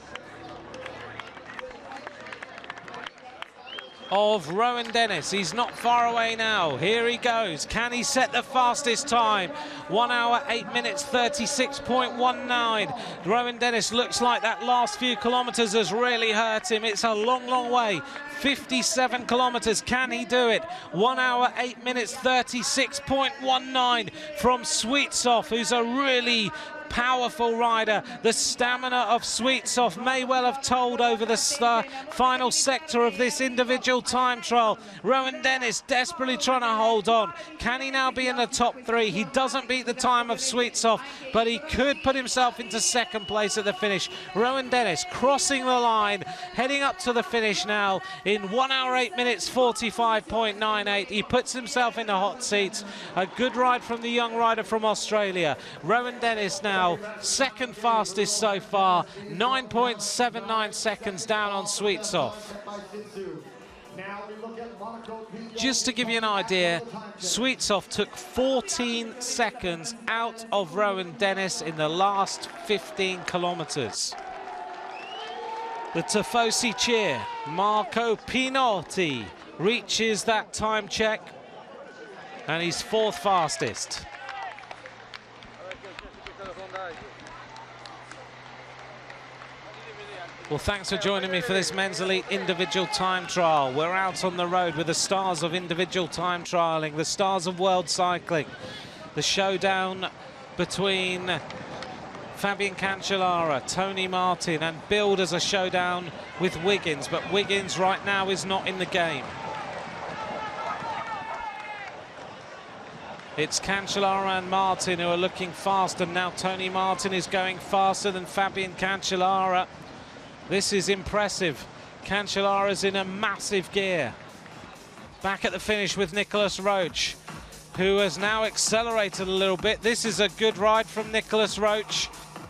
of Rowan Dennis. He's not far away now. Here he goes. Can he set the fastest time? 1 hour 8 minutes 36.19. Rowan Dennis looks like that last few kilometers has really hurt him. It's a long, long way. 57 kilometers. Can he do it? 1 hour 8 minutes 36.19 from Switsov, who's a really powerful rider. The stamina of Switsov may well have told over the final sector of this individual time trial. Rowan Dennis desperately trying to hold on. Can he now be in the top 3? He doesn't beat the time of Switsov, but he could put himself into second place at the finish. Rowan Dennis crossing the line, heading up to the finish now in 1 hour 8 minutes 45.98. He puts himself in the hot seats. A good ride from the young rider from Australia. Rowan Dennis now second fastest so far, 9.79 seconds down on Switsov. Just to give you an idea, Switsov took 14 seconds out of Rowan Dennis in the last 15 kilometers. The Tifosi cheer. Marco Pinotti reaches that time check, and he's 4th fastest. Well, thanks for joining me for this Men's Elite individual time trial. We're out on the road with the stars of individual time trialing, the stars of world cycling. The showdown between Fabian Cancellara, Tony Martin, and billed as a showdown with Wiggins, but Wiggins right now is not in the game. It's Cancellara and Martin who are looking fast, and now Tony Martin is going faster than Fabian Cancellara. This is impressive. Cancellara's in a massive gear. Back at the finish with Nicolas Roche. who has now accelerated a little bit. This is a good ride from Nicolas Roche.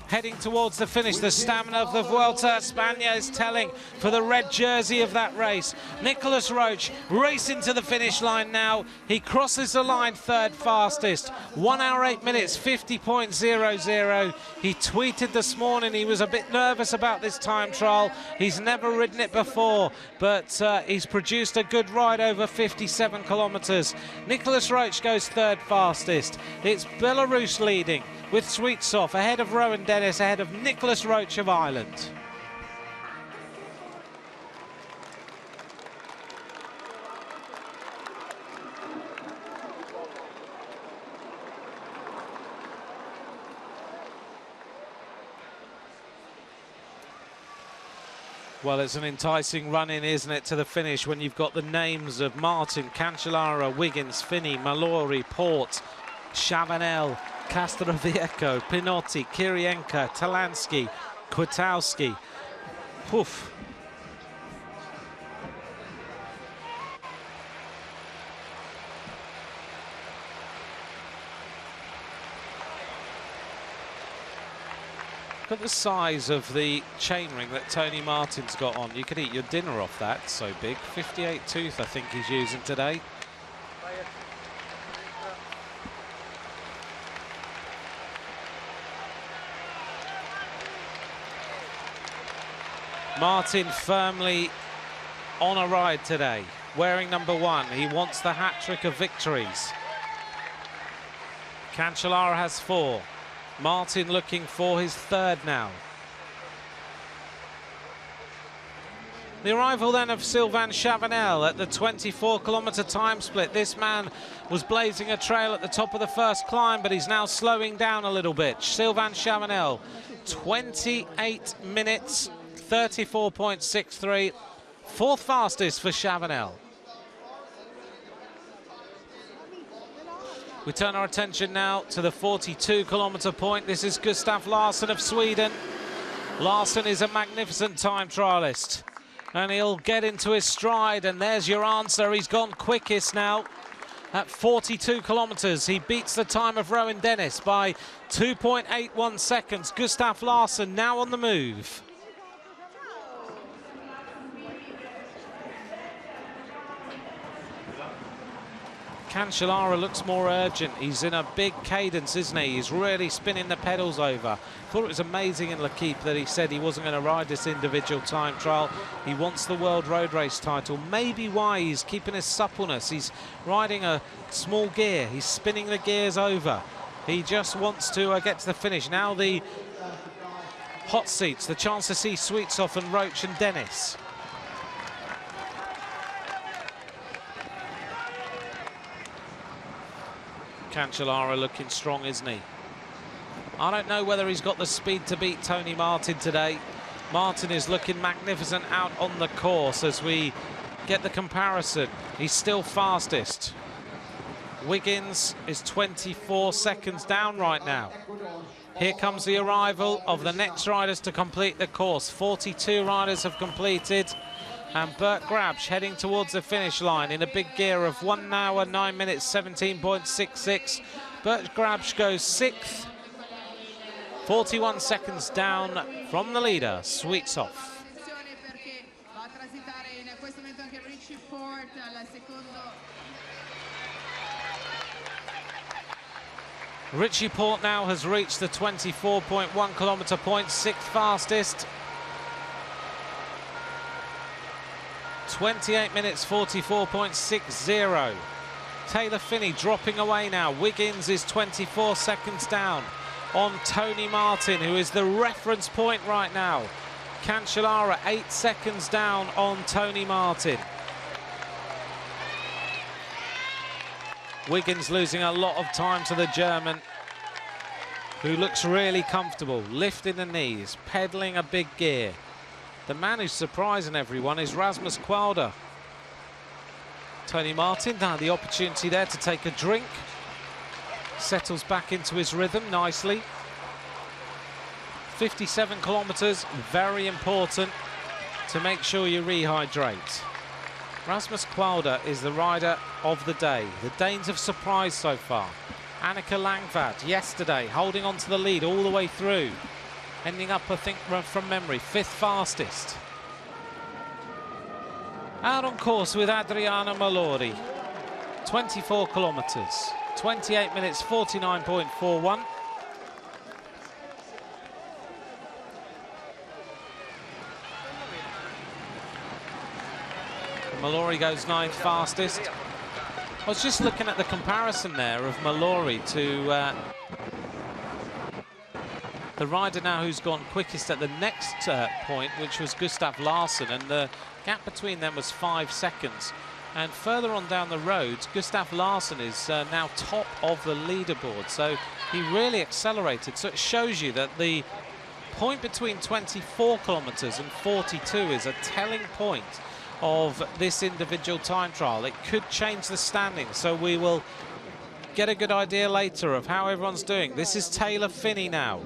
Heading towards the finish, the stamina of the Vuelta a España is telling for the red jersey of that race. Nicolas Roche racing to the finish line now. He crosses the line third fastest. 1 hour 8 minutes 50.00. He tweeted this morning he was a bit nervous about this time trial. He's never ridden it before, but he's produced a good ride over 57 kilometers. Nicolas Roche goes third fastest. It's Belarus leading, with Sweetsoff ahead of Rowan Dennis, ahead of Nicolas Roche of Ireland. Well, it's an enticing run-in, isn't it, to the finish when you've got the names of Martin, Cancellara, Wiggins, Finney, Mallory, Port, Chavanel, Castroviejo, Pinotti, Kirienka, Talansky, Kwiatkowski. Poof. Look at the size of the chainring that Tony Martin's got on. You could eat your dinner off that, it's so big. 58 tooth, I think he's using today. Martin firmly on a ride today, wearing number 1. He wants the hat-trick of victories. Cancellara has 4. Martin looking for his 3rd now. The arrival then of Sylvain Chavanel at the 24-kilometer time split. This man was blazing a trail at the top of the first climb, but he's now slowing down a little bit. Sylvain Chavanel, 28 minutes, 34.63, 4th fastest for Chavanel. We turn our attention now to the 42-kilometer point. This is Gustav Larsson of Sweden. Larsson is a magnificent time trialist, and he'll get into his stride, and there's your answer. He's gone quickest now at 42 kilometers. He beats the time of Rowan Dennis by 2.81 seconds. Gustav Larsson now on the move. Cancellara looks more urgent. He's in a big cadence, isn't he? He's really spinning the pedals over. Thought it was amazing in L'Equipe that he said he wasn't going to ride this individual time trial. He wants the World Road Race title. Maybe why he's keeping his suppleness. He's riding a small gear. He's spinning the gears over. He just wants to get to the finish. Now the hot seats, the chance to see Sweetsoff and Roche and Dennis. Cancellara looking strong, isn't he? I don't know whether he's got the speed to beat Tony Martin today. Martin is looking magnificent out on the course as we get the comparison. He's still fastest. Wiggins is 24 seconds down right now. Here comes the arrival of the next riders to complete the course. 42 riders have completed. And Bert Grabsch heading towards the finish line in a big gear of 1 hour, 9 minutes, 17.66. Bert Grabsch goes 6th, 41 seconds down from the leader, Sweetsoff. Richie Port now has reached the 24.1 kilometer point, 6th fastest. 28 minutes 44.60. Taylor Phinney dropping away now. Wiggins is 24 seconds down on Tony Martin, who is the reference point right now. Cancellara 8 seconds down on Tony Martin. Wiggins losing a lot of time to the German, who looks really comfortable, lifting the knees, pedaling a big gear. The man who's surprising everyone is Rasmus Kwalder. Tony Martin had the opportunity there to take a drink. Settles back into his rhythm nicely. 57 kilometers, very important to make sure you rehydrate. Rasmus Kwalder is the rider of the day. The Danes have surprised so far. Annika Langvad yesterday holding on to the lead all the way through, ending up, I think, from memory, 5th fastest. Out on course with Adriana Malori, 24 kilometres, 28 minutes 49.41. Malori goes 9th fastest. I was just looking at the comparison there of Malori to the rider now who's gone quickest at the next point, which was Gustav Larsson, and the gap between them was 5 seconds. And further on down the road, Gustav Larsson is now top of the leaderboard, so he really accelerated. So it shows you that the point between 24 kilometres and 42 is a telling point of this individual time trial. It could change the standings, so we will get a good idea later of how everyone's doing. This is Taylor Phinney now.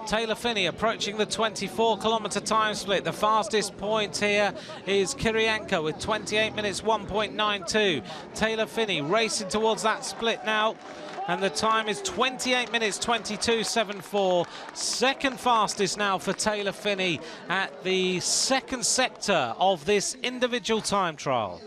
Taylor Phinney approaching the 24-kilometre time split. The fastest point here is Kirienka with 28 minutes 1.92. Taylor Phinney racing towards that split now, and the time is 28 minutes 22.74. Second fastest now for Taylor Phinney at the second sector of this individual time trial.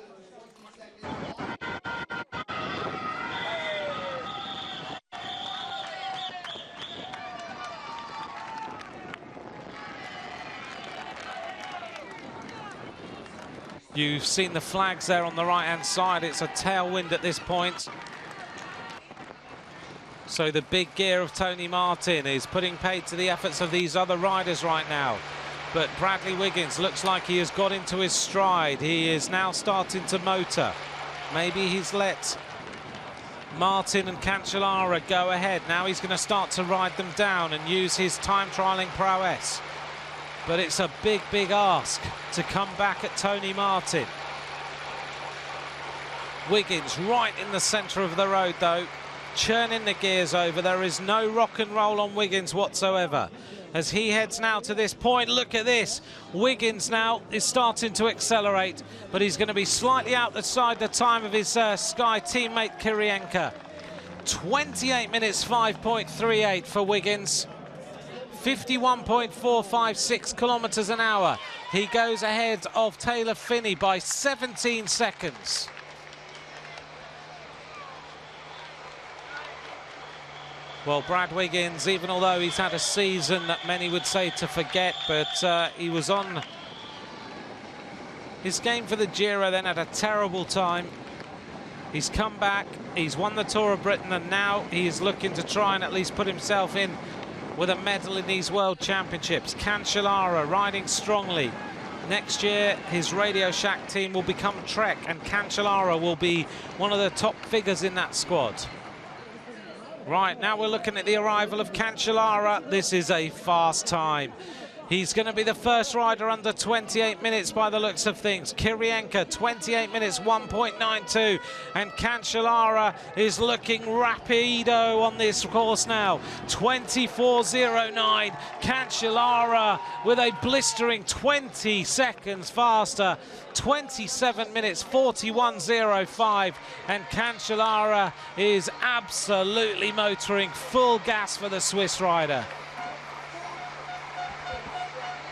You've seen the flags there on the right-hand side. It's a tailwind at this point. So the big gear of Tony Martin is putting paid to the efforts of these other riders right now. But Bradley Wiggins looks like he has got into his stride. He is now starting to motor. Maybe he's let Martin and Cancellara go ahead. Now he's going to start to ride them down and use his time trialing prowess. But it's a big, big ask to come back at Tony Martin. Wiggins right in the centre of the road, though, churning the gears over. There is no rock and roll on Wiggins whatsoever. As he heads now to this point, look at this. Wiggins now is starting to accelerate, but he's going to be slightly outside the time of his Sky teammate Kirienka. 28 minutes 5.38 for Wiggins. 51.456 kilometres an hour. He goes ahead of Taylor Phinney by 17 seconds. Well, Brad Wiggins, even although he's had a season that many would say to forget, but he was on his game for the Giro, then had a terrible time. He's come back, he's won the Tour of Britain, and now he is looking to try and at least put himself in with a medal in these World Championships. Cancellara riding strongly. Next year, his Radio Shack team will become Trek, and Cancellara will be one of the top figures in that squad. Right, now we're looking at the arrival of Cancellara. This is a fast time. He's going to be the first rider under 28 minutes by the looks of things. Kirienka, 28 minutes 1.92. And Cancellara is looking rapido on this course now. 24.09. Cancellara with a blistering 20 seconds faster. 27 minutes 41.05. And Cancellara is absolutely motoring full gas for the Swiss rider.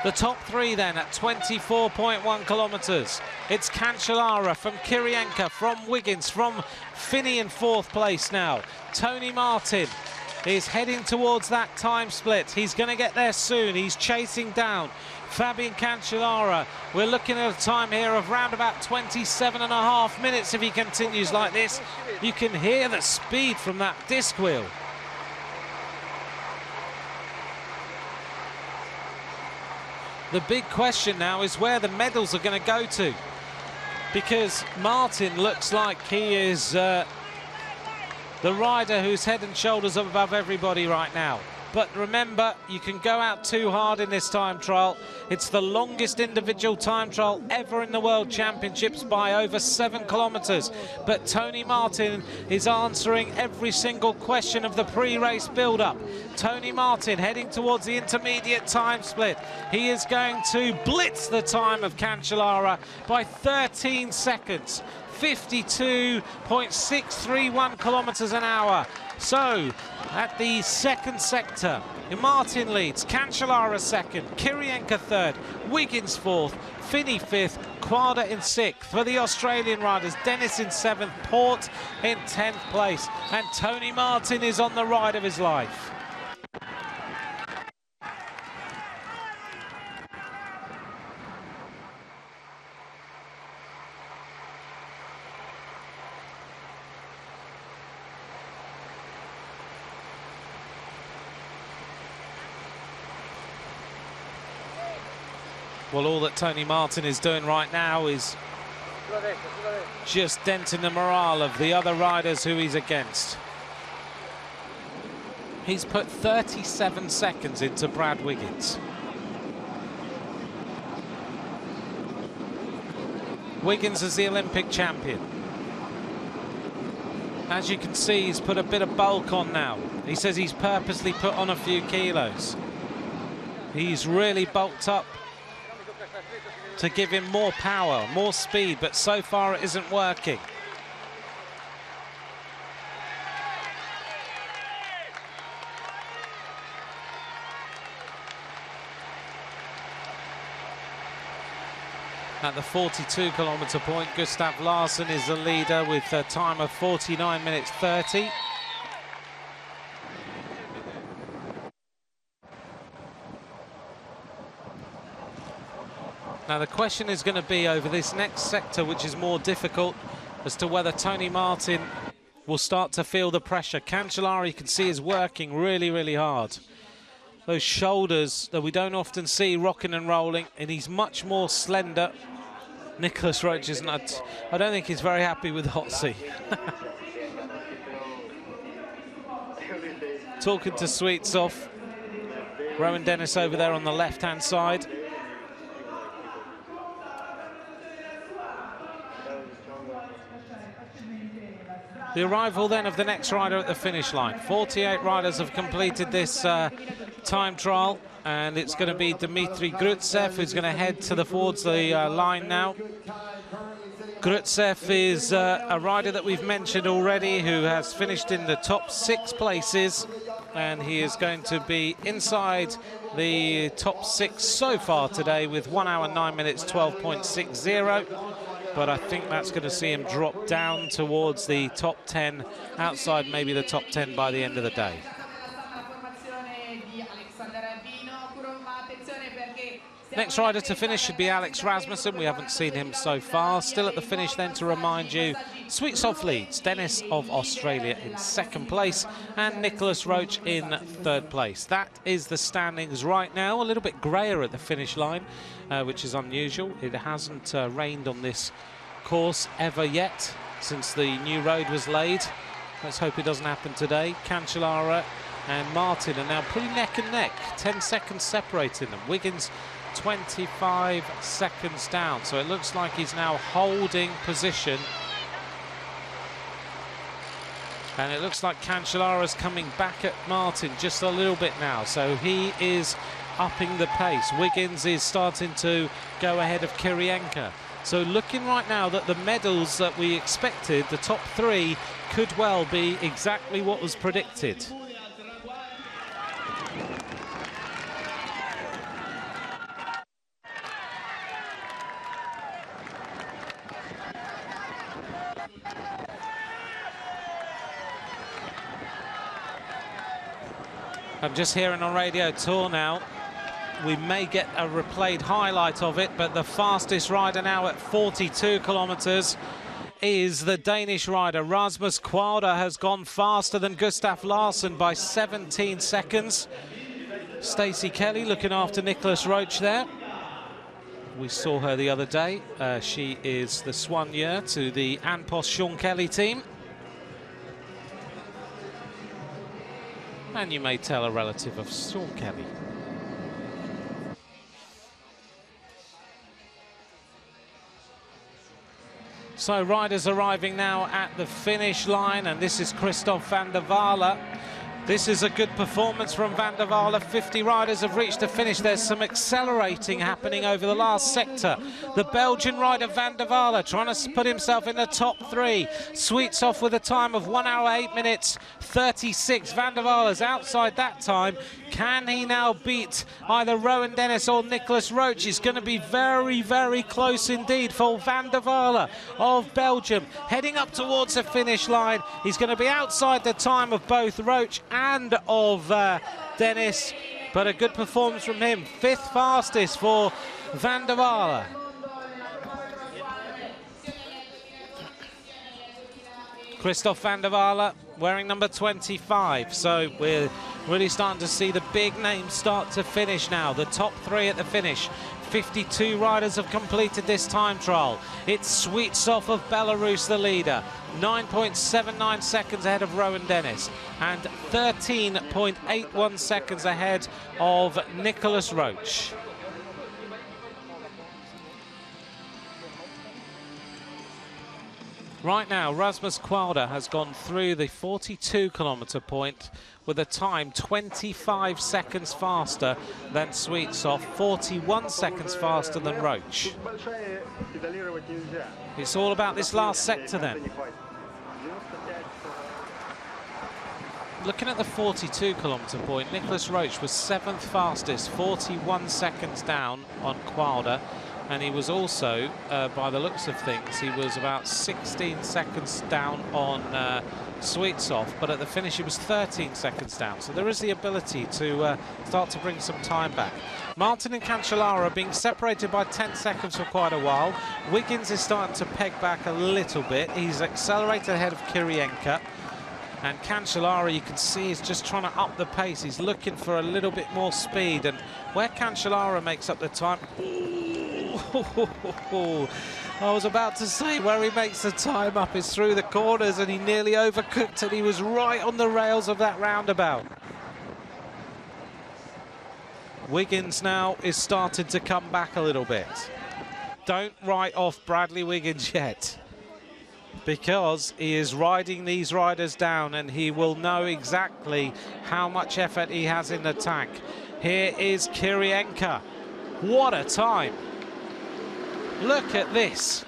The top three then at 24.1 kilometres. It's Cancellara from Kirienka, from Wiggins, from Phinney in 4th place now. Tony Martin is heading towards that time split. He's going to get there soon. He's chasing down Fabian Cancellara. We're looking at a time here of round about 27.5 minutes if he continues like this. You can hear the speed from that disc wheel. The big question now is where the medals are going to go to, because Martin looks like he is the rider who's head and shoulders above everybody right now. But remember, you can go out too hard in this time trial. It's the longest individual time trial ever in the World Championships by over 7 kilometers. But Tony Martin is answering every single question of the pre-race build-up. Tony Martin heading towards the intermediate time split. He is going to blitz the time of Cancellara by 13 seconds. 52.631 kilometers an hour. So, at the second sector, Martin leads, Cancellara second, Kirienka third, Wiggins fourth, Finney fifth, Quada in sixth. For the Australian riders, Dennis in seventh, Port in 10th place. And Tony Martin is on the ride of his life. Well, all that Tony Martin is doing right now is just denting the morale of the other riders who he's against. He's put 37 seconds into Brad Wiggins. Wiggins is the Olympic champion. As you can see, he's put a bit of bulk on now. He says he's purposely put on a few kilos. He's really bulked up to give him more power, more speed, but so far it isn't working. At the 42-kilometer point, Gustav Larsson is the leader with a time of 49 minutes 30. Now the question is going to be over this next sector, which is more difficult, as to whether Tony Martin will start to feel the pressure. Cancellara, you can see, is working really, really hard. Those shoulders that we don't often see rocking and rolling, and he's much more slender. Nicholas Roach is not, I don't think he's very happy with hot seat. Talking to Sweets off. Rowan Dennis over there on the left-hand side. The arrival then of the next rider at the finish line. 48 riders have completed this time trial, and it's going to be Dmitry Grutsev who's going to head towards the line now. Grutsev is a rider that we've mentioned already, who has finished in the top 6 places, and he is going to be inside the top 6 so far today with 1 hour 9 minutes 12.60. But I think that's going to see him drop down towards the top 10, outside maybe the top 10 by the end of the day. Next rider to finish should be Alex Rasmussen. We haven't seen him so far. Still at the finish then, to remind you, Sweetsoft leads, Dennis of Australia in 2nd place, and Nicholas Roach in 3rd place. That is the standings right now. A little bit grayer at the finish line, which is unusual. It hasn't rained on this course ever yet since the new road was laid. Let's hope it doesn't happen today. Cancellara and Martin are now pretty neck and neck, 10 seconds separating them. Wiggins 25 seconds down, so it looks like he's now holding position, and it looks like Cancellara's coming back at Martin just a little bit now, so he is upping the pace. Wiggins is starting to go ahead of Kirienka, so looking right now that the medals that we expected, the top 3, could well be exactly what was predicted. I'm just hearing on Radio Tour now, we may get a replayed highlight of it, but the fastest rider now at 42 kilometers is the Danish rider. Rasmus Quada has gone faster than Gustav Larsson by 17 seconds. Stacey Kelly looking after Nicholas Roach there. We saw her the other day. She is the soigneur to the Anpos Sean Kelly team. and you may tell a relative of Sean Kelly. So riders arriving now at the finish line, and this is Christophe van der Waele. This is a good performance from Van der Waele. 50 riders have reached the finish. There's some accelerating happening over the last sector. The Belgian rider Van der Waele trying to put himself in the top 3. Sweets off with a time of 1 hour 8 minutes 36. Van der Waele's outside that time. Can he now beat either Rowan Dennis or Nicolas Roche? It's going to be very, very close indeed for Van der Waele of Belgium. Heading up towards the finish line. He's going to be outside the time of both Roche and of Dennis, but a good performance from him. 5th fastest for Van der Waele. Christophe van der Waele wearing number 25, so we're really starting to see the big names start to finish now. The top 3 at the finish. 52 riders have completed this time trial. It's Sweetsoff of Belarus, the leader. 9.79 seconds ahead of Rowan Dennis and 13.81 seconds ahead of Nicolas Roche. Right now, Rasmus Kwalder has gone through the 42-kilometre point with a time 25 seconds faster than Sweetsoff, 41 seconds faster than Roche. It's all about this last sector then. Looking at the 42-kilometre point, Nicolas Roche was 7th fastest, 41 seconds down on Kwalder. And he was also, by the looks of things, he was about 16 seconds down on Sweetsoff, but at the finish he was 13 seconds down. So there is the ability to start to bring some time back. Martin and Cancellara are being separated by 10 seconds for quite a while. Wiggins is starting to peg back a little bit. He's accelerated ahead of Kirienka. And Cancellara, you can see, is just trying to up the pace. He's looking for a little bit more speed. And where Cancellara makes up the time... I was about to say where he makes the time up is through the corners, and he nearly overcooked it. He was right on the rails of that roundabout. Wiggins now is started to come back a little bit. Don't write off Bradley Wiggins yet, because he is riding these riders down and he will know exactly how much effort he has in the tank. Here is Kirienka. What a time. Look at this.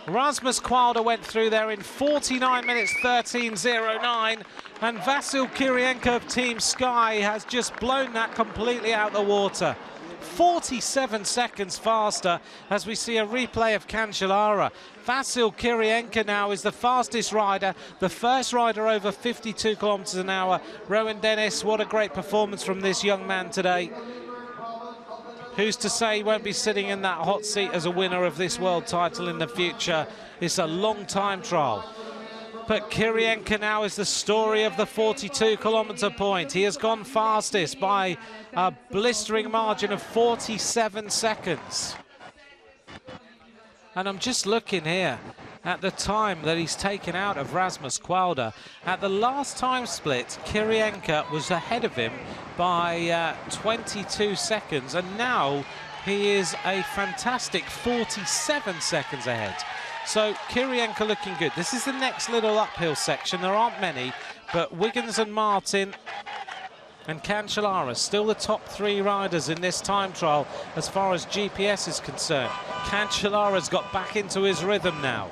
Rasmus Kwalder went through there in 49 minutes 13.09, and Vasil Kirienka of Team Sky has just blown that completely out the water. 47 seconds faster as we see a replay of Cancellara. Vasil Kirienka now is the fastest rider, the first rider over 52 kilometers an hour. Rowan Dennis, what a great performance from this young man today. Who's to say he won't be sitting in that hot seat as a winner of this world title in the future? It's a long time trial. But Kirienka now is the story of the 42-kilometre point. He has gone fastest by a blistering margin of 47 seconds. And I'm just looking here at the time that he's taken out of Rasmus Kwalder. At the last time split, Kirienka was ahead of him by 22 seconds, and now he is a fantastic 47 seconds ahead. So Kirienka looking good. This is the next little uphill section. There aren't many, but Wiggins and Martin and Cancellara still the top 3 riders in this time trial as far as GPS is concerned. Cancellara's got back into his rhythm now.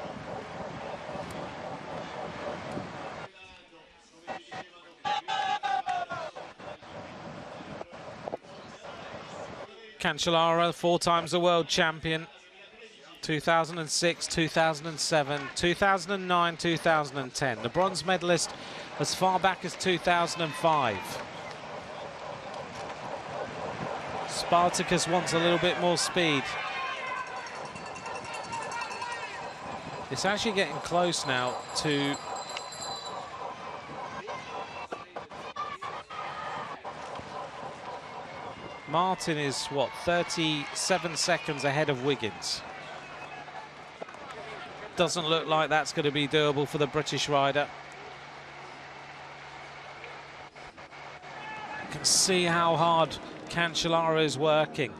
Cancellara, 4 times the world champion. 2006, 2007, 2009, 2010. The bronze medalist as far back as 2005. Spartacus wants a little bit more speed. It's actually getting close now to Martin is, what, 37 seconds ahead of Wiggins. Doesn't look like that's going to be doable for the British rider. see how hard Cancellara is working.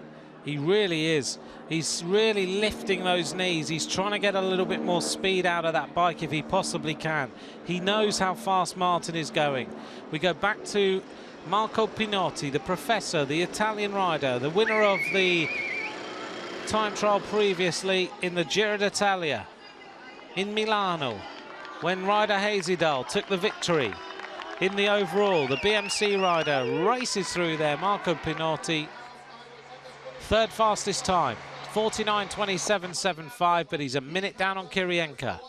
He really is. He's really lifting those knees. He's trying to get a little bit more speed out of that bike if he possibly can. He knows how fast Martin is going. We go back to Marco Pinotti, the professor, the Italian rider, the winner of the time trial previously in the Giro d'Italia in Milano, when Ryder Hazedal took the victory in the overall. The BMC rider races through there. Marco Pinotti, third fastest time, 49.27.75, but he's a minute down on Kirienka.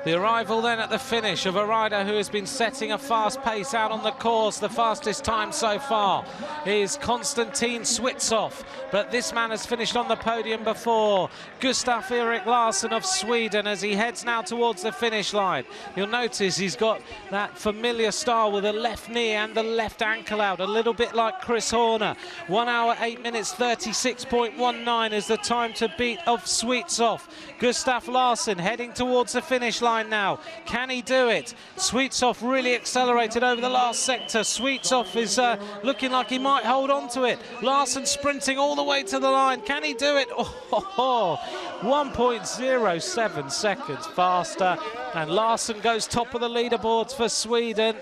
The arrival then at the finish of a rider who has been setting a fast pace out on the course. The fastest time so far is Konstantin Switsov, but this man has finished on the podium before. Gustaf Erik Larsson of Sweden, as he heads now towards the finish line. You'll notice he's got that familiar style with the left knee and the left ankle out, a little bit like Chris Horner. 1 hour, 8 minutes, 36.19 is the time to beat of Switsov. Gustaf Larsson heading towards the finish line now. Can he do it? Switsov really accelerated over the last sector. Switsov is looking like he might hold on to it. Larsson sprinting all the way to the line. Can he do it? 1.07 seconds faster. And Larsson goes top of the leaderboards for Sweden.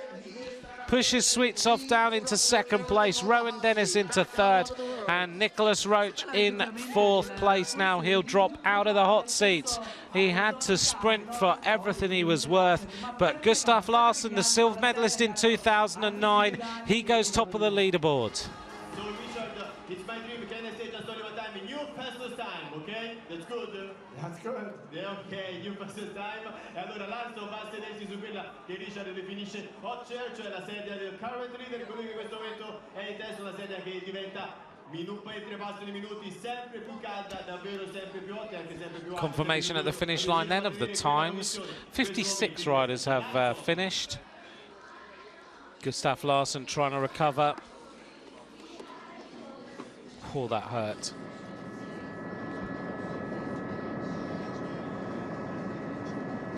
Pushes Switsov down into second place, Rowan Dennis into third, and Nicholas Roach in fourth place. Now he'll drop out of the hot seats. He had to sprint for everything he was worth, but Gustaf Larsson, the silver medalist in 2009, he goes top of the leaderboard. So Richard, it's my dream. Can I say just only one time? New fastest time, okay? That's good? That's good. Ok, new fastest time. E allora l'altro va a sedersi su quella che Richard definisce hot chair, cioè la sedia del current leader, colui che in questo momento è in testa, una sedia che diventa mentre passano i minuti sempre più calda, davvero sempre più hot e anche sempre più alta. Confirmation at the finish line then of the times. 56 riders have finished. Gustaf Larsson trying to recover. Oh, that hurt.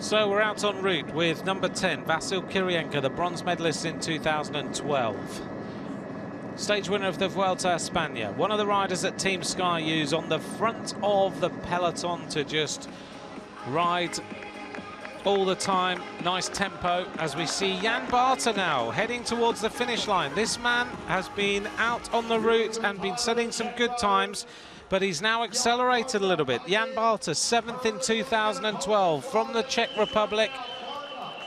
So we're out en route with number 10, Vasil Kirienka, the bronze medalist in 2012. Stage winner of the Vuelta a España. One of the riders that Team Sky use on the front of the peloton to just ride all the time. Nice tempo as we see Jan Barter now heading towards the finish line. This man has been out on the route and been setting some good times, but he's now accelerated a little bit. Jan Barter, 7th in 2012 from the Czech Republic,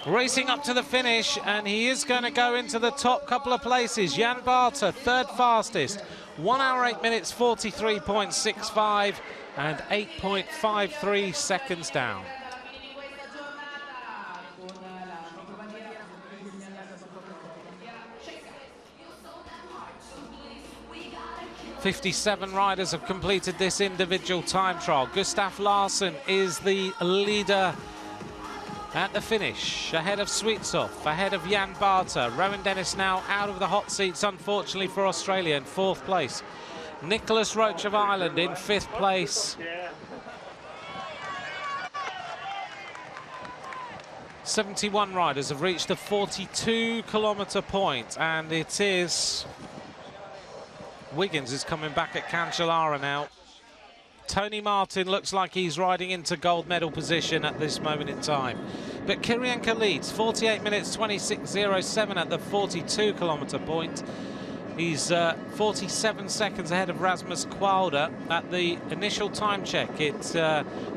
racing up to the finish, and he is going to go into the top couple of places. Jan Barter, third fastest, 1 hour, 8 minutes, 43.65 and 8.53 seconds down. 57 riders have completed this individual time trial. Gustaf Larsson is the leader at the finish, ahead of Switsov, ahead of Jan Barter. Rowan Dennis now out of the hot seats, unfortunately for Australia, in fourth place. Nicholas Roach of Ireland in fifth place. 71 riders have reached the 42-kilometre point, and it is Wiggins is coming back at Cancellara now. Tony Martin looks like he's riding into gold medal position at this moment in time. But Kirienka leads, 48 minutes 26.07 at the 42-kilometre point. He's 47 seconds ahead of Rasmus Kwalder at the initial time check. It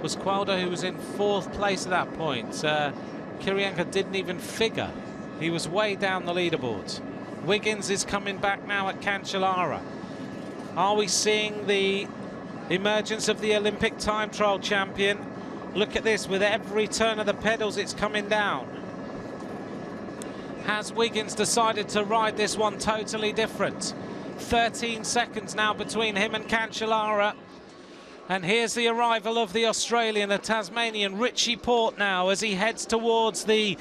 was Kwalder who was in fourth place at that point. Kirienka didn't even figure. He was way down the leaderboards. Wiggins is coming back now at Cancellara. Are we seeing the emergence of the Olympic time trial champion? Look at this, with every turn of the pedals it's coming down. Has Wiggins decided to ride this one totally different? 13 seconds now between him and Cancellara. And here's the arrival of the Australian, the Tasmanian, Richie Porte now, as he heads towards the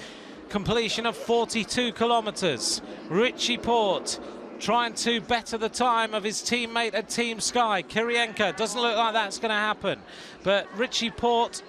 completion of 42 kilometres. Richie Porte trying to better the time of his teammate at Team Sky. Kirienka, doesn't look like that's going to happen. But Richie Porte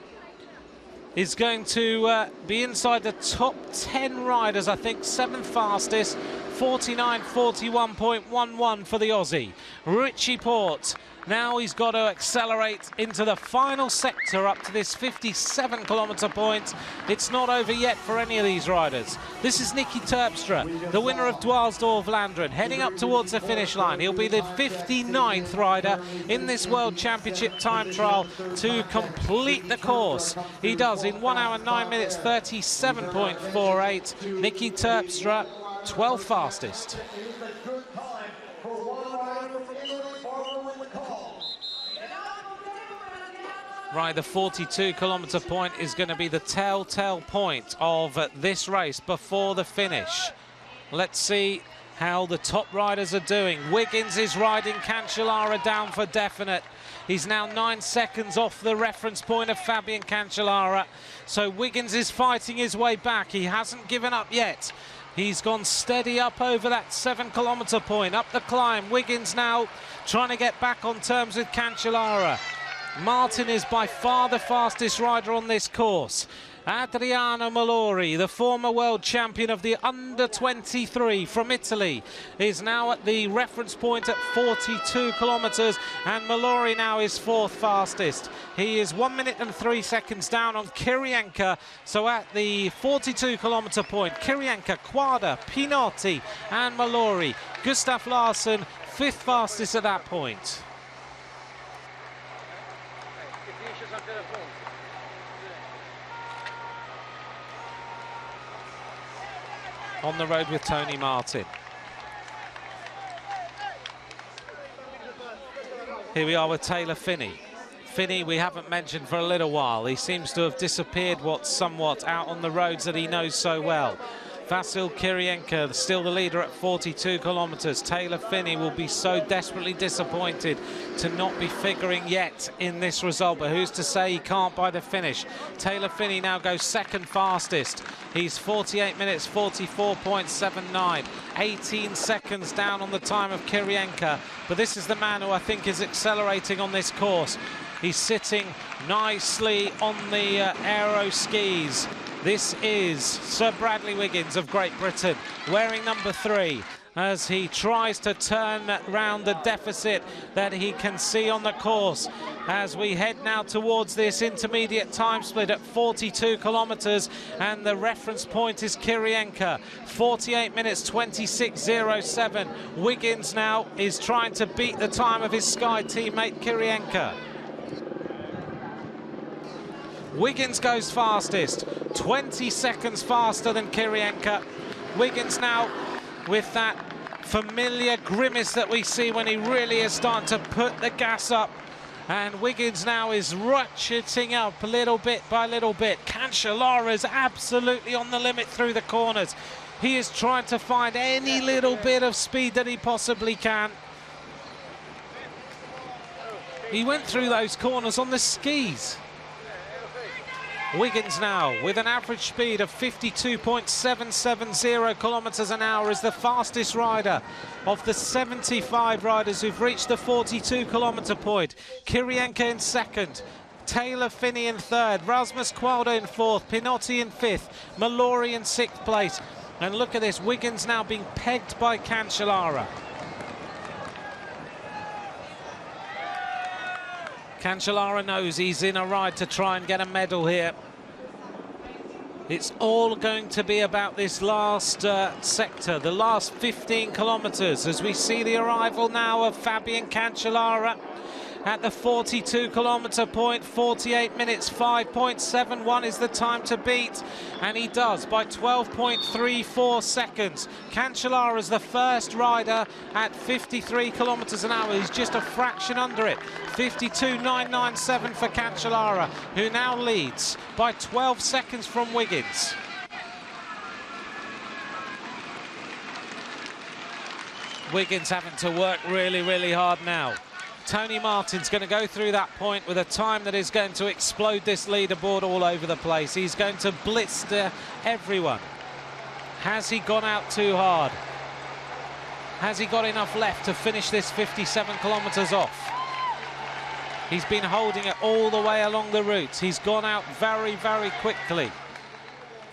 is going to be inside the top 10 riders, I think. 7th fastest, 49.41.11 for the Aussie. Richie Porte, now he's got to accelerate into the final sector up to this 57-kilometre point. It's not over yet for any of these riders. This is Nicky Terpstra, the winner of Dwaalsdorp-Vlaanderen, heading up towards the finish line. He'll be the 59th rider in this World Championship time trial to complete the course. He does in 1 hour 9 minutes 37.48. Nicky Terpstra, 12th fastest. Right, the 42-kilometre point is going to be the telltale point of this race before the finish. Let's see how the top riders are doing. Wiggins is riding Cancellara down for definite. He's now 9 seconds off the reference point of Fabian Cancellara. So Wiggins is fighting his way back. He hasn't given up yet. He's gone steady up over that 7-kilometre point, up the climb. Wiggins now trying to get back on terms with Cancellara. Martin is by far the fastest rider on this course. Adriano Malori, the former world champion of the under-23 from Italy, is now at the reference point at 42 kilometres, and Malori now is 4th fastest. He is 1 minute and 3 seconds down on Kirienka. So at the 42-kilometre point, Kirienka, Quada, Pinotti and Malori. Gustav Larsson, 5th fastest at that point. On the road with Tony Martin. Here we are with Taylor Phinney. Phinney we haven't mentioned for a little while. He seems to have disappeared somewhat out on the roads that he knows so well. Vasil Kirienka still the leader at 42 kilometres. Taylor Phinney will be so desperately disappointed to not be figuring yet in this result, but who's to say he can't by the finish. Taylor Phinney now goes 2nd fastest. He's 48 minutes 44.79, 18 seconds down on the time of Kirienka, but this is the man who I think is accelerating on this course. He's sitting nicely on the aero skis. This is Sir Bradley Wiggins of Great Britain, wearing number 3, as he tries to turn round the deficit that he can see on the course. As we head now towards this intermediate time split at 42 kilometres, and the reference point is Kirienka, 48 minutes 26.07. Wiggins now is trying to beat the time of his Sky teammate Kirienka. Wiggins goes fastest, 20 seconds faster than Kirienka. Wiggins now with that familiar grimace that we see when he really is starting to put the gas up. And Wiggins now is ratcheting up little bit by little bit. Cancellara is absolutely on the limit through the corners. He is trying to find any little bit of speed that he possibly can. He went through those corners on the skis. Wiggins now with an average speed of 52.770 kilometres an hour is the fastest rider of the 75 riders who've reached the 42-kilometre point. Kirienka in 2nd, Taylor Phinney in 3rd, Rasmus Qualda in 4th, Pinotti in 5th, Malori in 6th place. And look at this, Wiggins now being pegged by Cancellara. Cancellara knows he's in a ride to try and get a medal here. It's all going to be about this last sector, the last 15 kilometres, as we see the arrival now of Fabian Cancellara at the 42-kilometre point. 48 minutes 5.71 is the time to beat, and he does by 12.34 seconds. Cancellara is the first rider at 53 kilometres an hour. He's just a fraction under it. 52.997 for Cancellara, who now leads by 12 seconds from Wiggins. Wiggins having to work really, really hard now. Tony Martin's going to go through that point with a time that is going to explode this leaderboard all over the place. He's going to blister everyone. Has he gone out too hard? Has he got enough left to finish this 57 kilometres off? He's been holding it all the way along the route. He's gone out very, very quickly.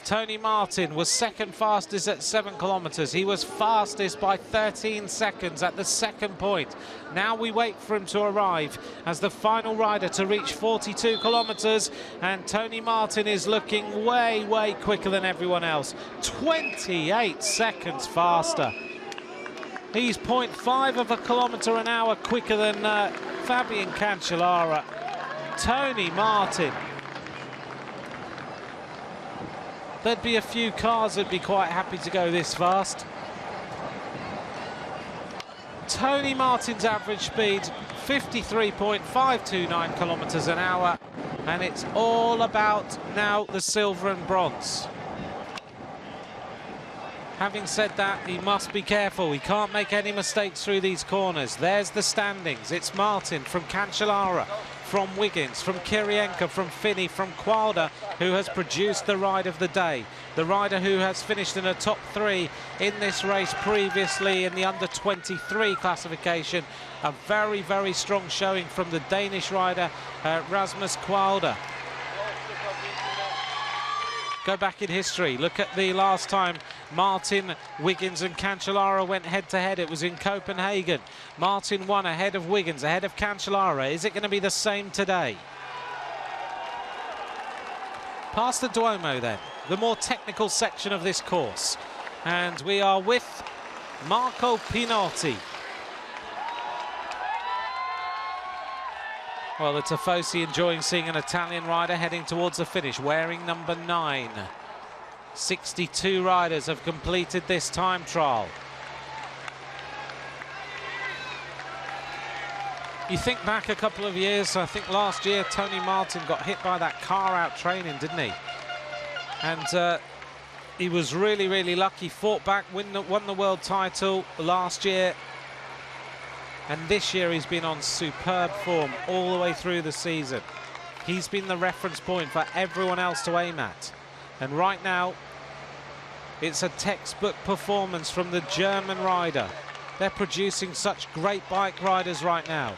Tony Martin was second fastest at 7 kilometers. He was fastest by 13 seconds at the second point. Now we wait for him to arrive as the final rider to reach 42 kilometers. And Tony Martin is looking way, way quicker than everyone else. 28 seconds faster. He's 0.5 of a kilometer an hour quicker than Fabian Cancellara. Tony Martin. There'd be a few cars that'd be quite happy to go this fast. Tony Martin's average speed, 53.529 kilometers an hour, and it's all about now the silver and bronze. Having said that, he must be careful. He can't make any mistakes through these corners. There's the standings. It's Martin from Cancellara, from Wiggins, from Kirienka, from Finney, from Qualder, who has produced the ride of the day. The rider who has finished in a top 3 in this race previously in the under-23 classification. A very, very strong showing from the Danish rider, Rasmus Qualder. Go back in history, look at the last time Martin, Wiggins and Cancellara went head-to-head. It was in Copenhagen. Martin won ahead of Wiggins, ahead of Cancellara. Is it going to be the same today? Past the Duomo then, the more technical section of this course. And we are with Marco Pinotti. Well, the Tifosi enjoying seeing an Italian rider heading towards the finish, wearing number 9. 62 riders have completed this time trial. You think back a couple of years, I think last year Tony Martin got hit by that car out training, didn't he? And he was really, really lucky, fought back, won the world title last year. And this year he's been on superb form all the way through the season. He's been the reference point for everyone else to aim at. And right now, it's a textbook performance from the German rider. They're producing such great bike riders right now.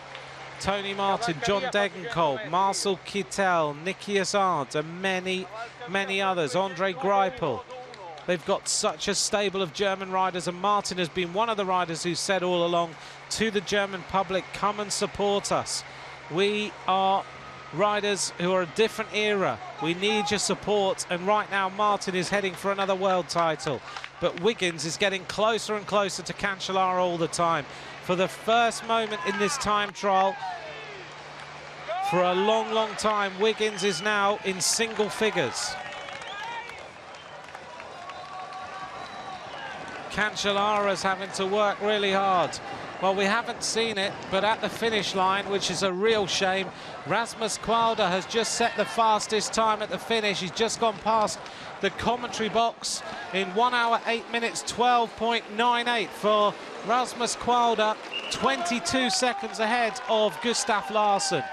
Tony Martin, John Degenkolb, Marcel Kittel, Nikias Arndt, and many, many others. Andre Greipel. They've got such a stable of German riders, and Martin has been one of the riders who said all along to the German public, come and support us. We are riders who are a different era. We need your support, and right now Martin is heading for another world title. But Wiggins is getting closer and closer to Cancellara all the time. For the first moment in this time trial, for a long, long time, Wiggins is now in single figures. Cancellara's having to work really hard. Well, we haven't seen it, but at the finish line, which is a real shame, Rasmus Qualder has just set the fastest time at the finish. He's just gone past the commentary box in 1 hour, 8 minutes, 12.98 for Rasmus Qualder, 22 seconds ahead of Gustaf Larsson.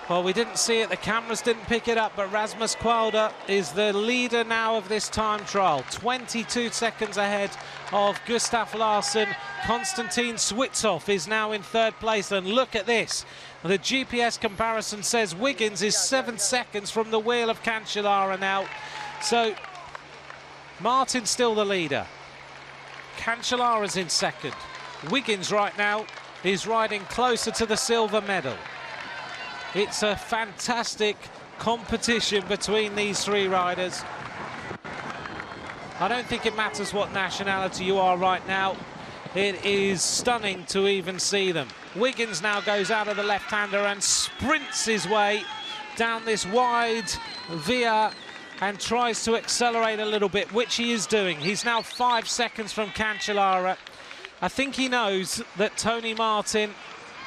Well, we didn't see it, the cameras didn't pick it up, but Rasmus Qualder is the leader now of this time trial. 22 seconds ahead of Gustaf Larsson. Konstantin Switzoff is now in 3rd place, and look at this. The GPS comparison says Wiggins is 7 seconds from the wheel of Cancellara now. So, Martin's still the leader. Cancellara's in 2nd. Wiggins right now is riding closer to the silver medal. It's a fantastic competition between these 3 riders. I don't think it matters what nationality you are right now. It is stunning to even see them. Wiggins now goes out of the left-hander and sprints his way down this wide via and tries to accelerate a little bit, which he is doing. He's now 5 seconds from Cancellara. I think he knows that Tony Martin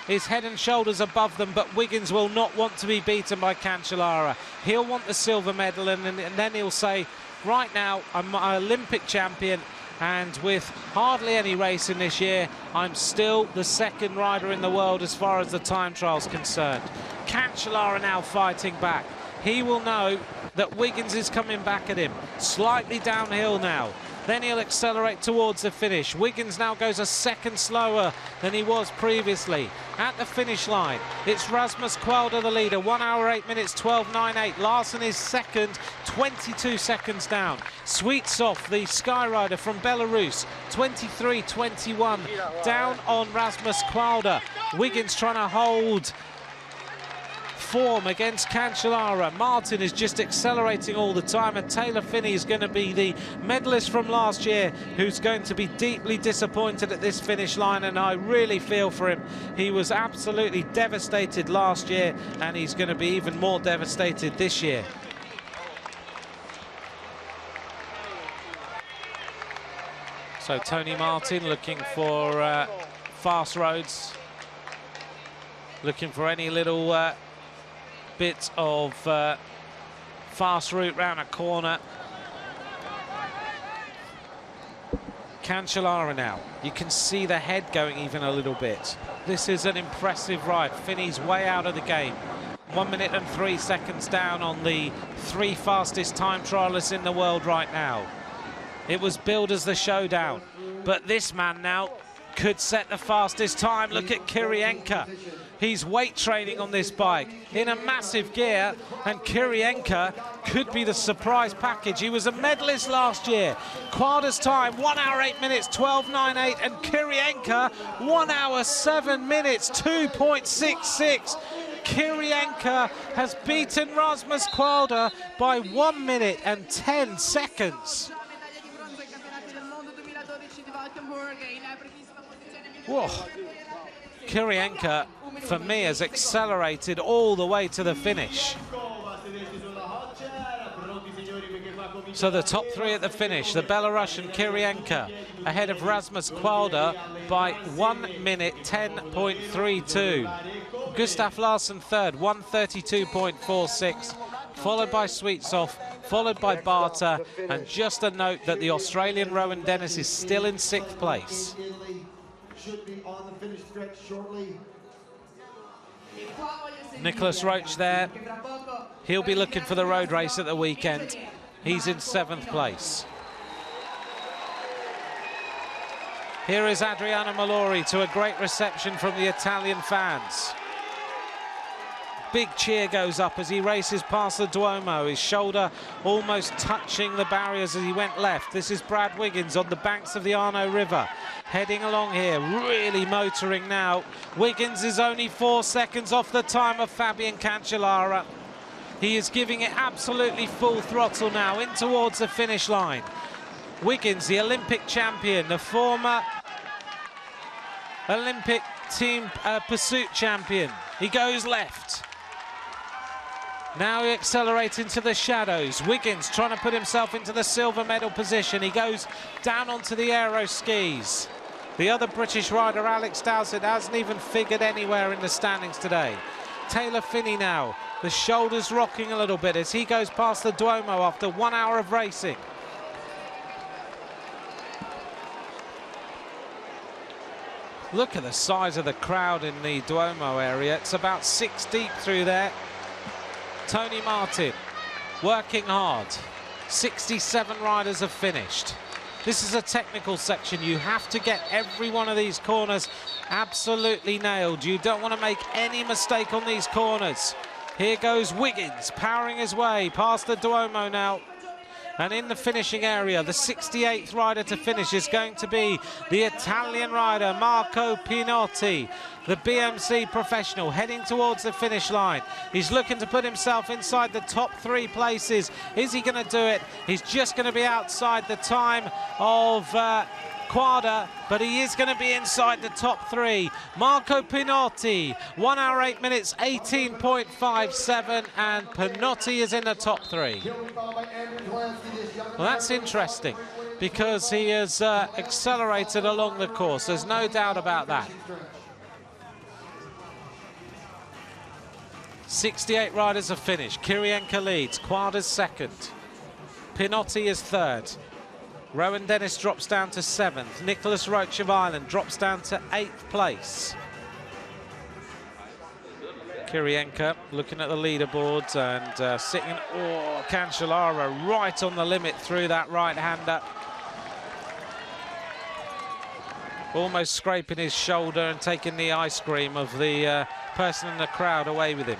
is head and shoulders above them, but Wiggins will not want to be beaten by Cancellara. He'll want the silver medal, and then he'll say, right now, I'm an Olympic champion, and with hardly any racing this year, I'm still the 2nd rider in the world as far as the time trial's concerned. Cancellara now fighting back. He will know that Wiggins is coming back at him. Slightly downhill now. then he'll accelerate towards the finish. Wiggins now goes a second slower than he was previously. At the finish line, it's Rasmus Kwalder, the leader, 1 hour 8 minutes 12.98. Larsen is second, 22 seconds down. Sweetsoff, the Skyrider from Belarus, 23.21, down on Rasmus Kwalder. Wiggins trying to hold form against Cancellara. Martin is just accelerating all the time, and Taylor Phinney is going to be the medalist from last year, who's going to be deeply disappointed at this finish line, and I really feel for him. He was absolutely devastated last year, and he's going to be even more devastated this year. So Tony Martin looking for fast roads, looking for any little bit of fast route round a corner. Cancellara now, you can see the head going even a little bit. This is an impressive ride. Phinney's way out of the game. 1 minute and 3 seconds down on the 3 fastest time trialists in the world right now. It was billed as the showdown, but this man now could set the fastest time. Look at Kirienka. He's weight training on this bike in a massive gear, and Kirienka could be the surprise package. He was a medalist last year. Kwalder's time, 1 hour 8 minutes 12.98, and Kirienka 1 hour 7 minutes 2.66. Kirienka has beaten Rasmus Kwalder by 1 minute and 10 seconds. Whoa. Kirienka, for me, has accelerated all the way to the finish. So the top 3 at the finish, the Belarusian Kirienka ahead of Rasmus Kwalder by 1 minute 10.32. Gustav Larsen third, 1:32.46, followed by Sweetsoff, followed by Barter, and just a note that the Australian Rowan Dennis is still in 6th place. Should be on the finish stretch shortly. Nicholas Roach there. He'll be looking for the road race at the weekend. He's in 7th place. Here is Adriano Malori to a great reception from the Italian fans. Big cheer goes up as he races past the Duomo, his shoulder almost touching the barriers as he went left. This is Brad Wiggins on the banks of the Arno River, heading along here, really motoring now. Wiggins is only 4 seconds off the time of Fabian Cancellara. He is giving it absolutely full throttle now in towards the finish line. Wiggins, the Olympic champion, the former Olympic team pursuit champion. He goes left. Now he accelerates into the shadows. Wiggins trying to put himself into the silver medal position. He goes down onto the aero skis. The other British rider, Alex Dowsett, hasn't even figured anywhere in the standings today. Taylor Phinney now, the shoulders rocking a little bit as he goes past the Duomo after 1 hour of racing. Look at the size of the crowd in the Duomo area. It's about 6 deep through there. Tony Martin working hard. 67 riders have finished. This is a technical section. You have to get every one of these corners absolutely nailed. You don't want to make any mistake on these corners. Here goes Wiggins powering his way past the Duomo now. And in the finishing area, the 68th rider to finish is going to be the Italian rider, Marco Pinotti, the BMC professional, heading towards the finish line. He's looking to put himself inside the top 3 places. Is he going to do it? He's just going to be outside the time of Kwalder, but he is going to be inside the top 3. Marco Pinotti, 1 hour 8 minutes 18.57, and Pinotti is in the top 3. Well, that's interesting because he has accelerated along the course. There's no doubt about that. 68 riders have finished. Kirienka leads. Kwalder's second. Pinotti is third. Rowan Dennis drops down to 7th. Nicholas Roach of Ireland drops down to 8th place. Kirienka looking at the leaderboards and sitting, Cancellara right on the limit through that right-hander. almost scraping his shoulder and taking the ice cream of the person in the crowd away with him.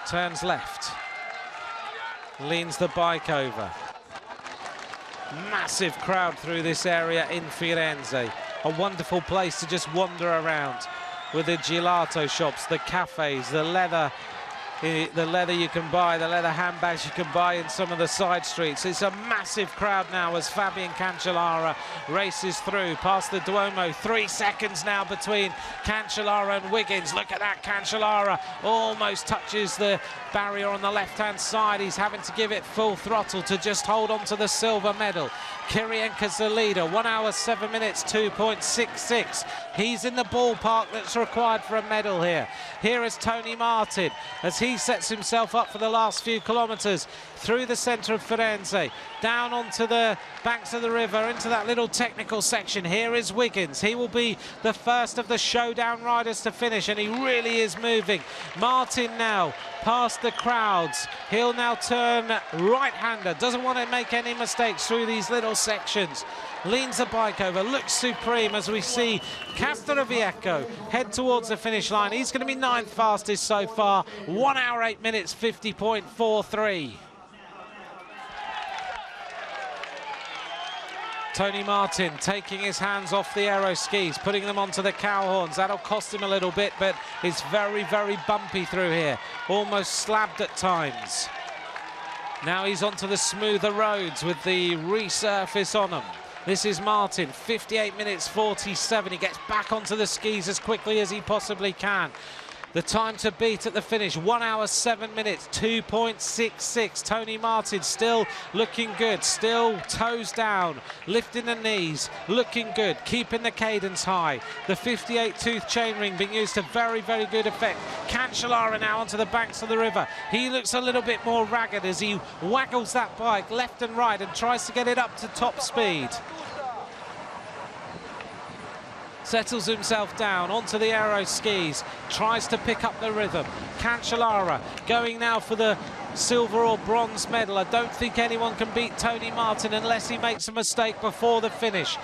Turns left, leans the bike over. Massive crowd through this area in Firenze. A wonderful place to just wander around with the gelato shops, the cafes, the leather you can buy, the leather handbags you can buy in some of the side streets. It's a massive crowd now as Fabian Cancellara races through past the Duomo. 3 seconds now between Cancellara and Wiggins. Look at that, Cancellara almost touches the barrier on the left-hand side. He's having to give it full throttle to just hold on to the silver medal. Kirienka's the leader, 1 hour 7 minutes 2.66. He's in the ballpark that's required for a medal here. Here is Tony Martin as he sets himself up for the last few kilometres through the centre of Firenze, down onto the banks of the river, into that little technical section. Here is Wiggins. He will be the first of the showdown riders to finish, and he really is moving. Martin now past the crowds. He'll now turn right-hander. Doesn't want to make any mistakes through these little sections. Leans the bike over, looks supreme as we see Castroviejo head towards the finish line. He's going to be 9th fastest so far, 1 hour 8 minutes 50.43. Tony Martin taking his hands off the aero skis, putting them onto the cow horns. That'll cost him a little bit, but it's very, very bumpy through here. Almost slabbed at times. Now he's onto the smoother roads with the resurface on them. This is Martin, 58 minutes 47. He gets back onto the skis as quickly as he possibly can. The time to beat at the finish, 1 hour 7 minutes 2.66. Tony Martin still looking good, still toes down, lifting the knees, looking good, keeping the cadence high. The 58-tooth chainring being used to very, very good effect. Cancellara now onto the banks of the river. He looks a little bit more ragged as he waggles that bike left and right and tries to get it up to top speed. Settles himself down onto the aero skis, tries to pick up the rhythm. Cancellara going now for the silver or bronze medal. I don't think anyone can beat Tony Martin unless he makes a mistake before the finish.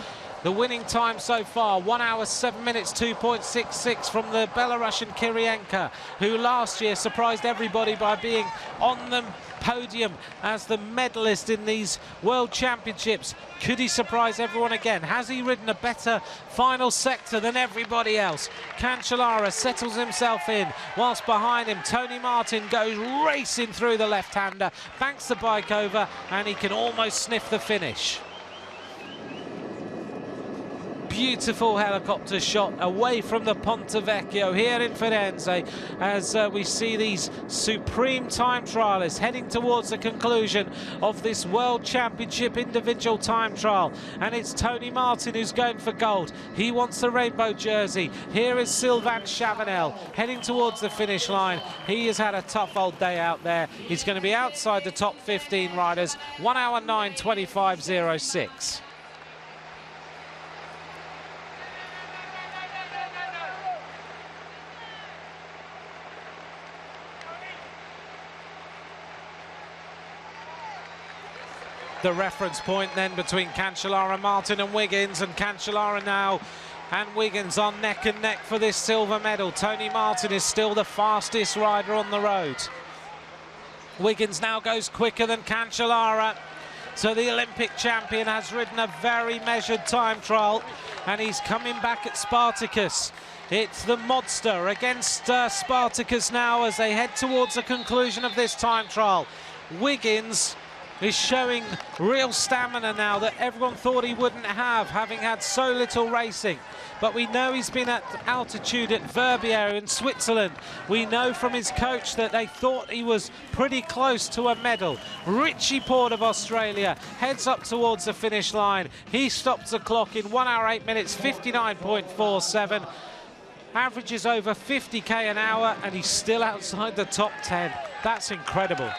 The winning time so far, 1 hour 7 minutes 2.66 from the Belarusian Kirienka, who last year surprised everybody by being on the podium as the medalist in these World Championships. Could he surprise everyone again? Has he ridden a better final sector than everybody else? Cancellara settles himself in, whilst behind him Tony Martin goes racing through the left-hander, banks the bike over, and he can almost sniff the finish. Beautiful helicopter shot away from the Ponte Vecchio here in Firenze as we see these supreme time trialists heading towards the conclusion of this World Championship individual time trial. And it's Tony Martin who's going for gold. He wants the rainbow jersey. Here is Sylvain Chavanel heading towards the finish line. He has had a tough old day out there. He's going to be outside the top 15 riders. 1 hour 9:25.06. The reference point then between Cancellara, Martin and Wiggins, and Cancellara now and Wiggins on neck and neck for this silver medal. Tony Martin is still the fastest rider on the road. Wiggins now goes quicker than Cancellara. So the Olympic champion has ridden a very measured time trial, and he's coming back at Spartacus. It's the Modster against Spartacus now as they head towards the conclusion of this time trial. Wiggins is showing real stamina now that everyone thought he wouldn't have, having had so little racing. But we know he's been at altitude at Verbier in Switzerland. We know from his coach that they thought he was pretty close to a medal. Richie Port of Australia heads up towards the finish line. He stops the clock in 1 hour 8 minutes 59.47. Averages over 50k an hour, and he's still outside the top 10. That's incredible.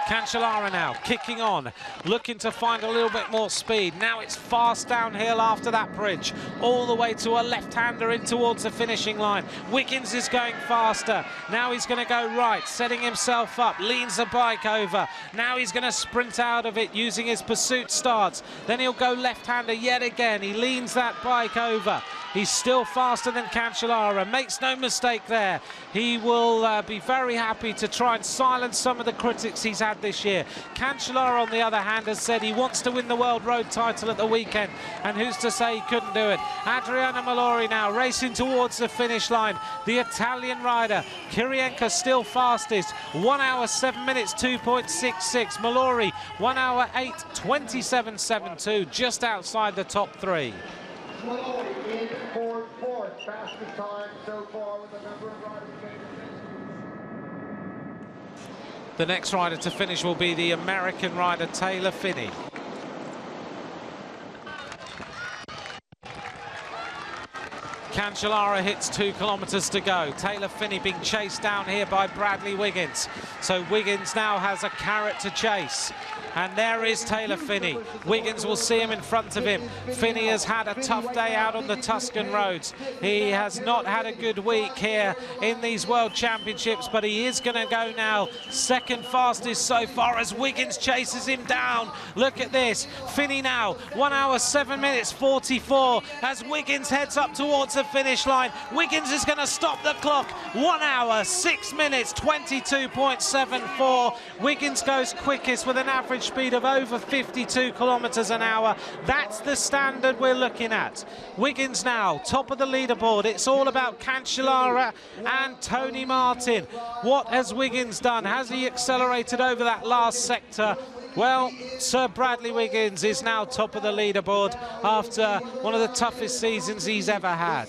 Cancellara now kicking on, looking to find a little bit more speed. Now it's fast downhill after that bridge, all the way to a left-hander in towards the finishing line. Wiggins is going faster. Now he's going to go right, setting himself up, leans the bike over. Now he's going to sprint out of it using his pursuit starts. Then he'll go left-hander yet again. He leans that bike over. He's still faster than Cancellara, makes no mistake there. He will be very happy to try and silence some of the critics he's had this year. Cancellara, on the other hand, has said he wants to win the World Road title at the weekend, and who's to say he couldn't do it? Adriano Malori now racing towards the finish line. The Italian rider, Kirienka still fastest, 1 hour 7 minutes 2.66. Malori 1 hour 8:27.72, just outside the top three. In fourth, fastest time so far with a number of riders. The next rider to finish will be the American rider Taylor Phinney. Cancellara hits 2 kilometers to go. Taylor Phinney being chased down here by Bradley Wiggins. So Wiggins now has a carrot to chase. And there is Taylor Phinney. Wiggins will see him in front of him. Phinney has had a tough day out on the Tuscan roads. He has not had a good week here in these World Championships, but he is going to go now second fastest so far as Wiggins chases him down. Look at this. Phinney now, 1 hour 7 minutes 44 as Wiggins heads up towards the finish line. Wiggins is going to stop the clock. 1 hour 6 minutes 22.74. Wiggins goes quickest with an average speed of over 52 kilometers an hour. That's the standard we're looking at. Wiggins now top of the leaderboard. It's all about Cancellara and Tony Martin. What has Wiggins done? Has he accelerated over that last sector? Well, Sir Bradley Wiggins is now top of the leaderboard after one of the toughest seasons he's ever had.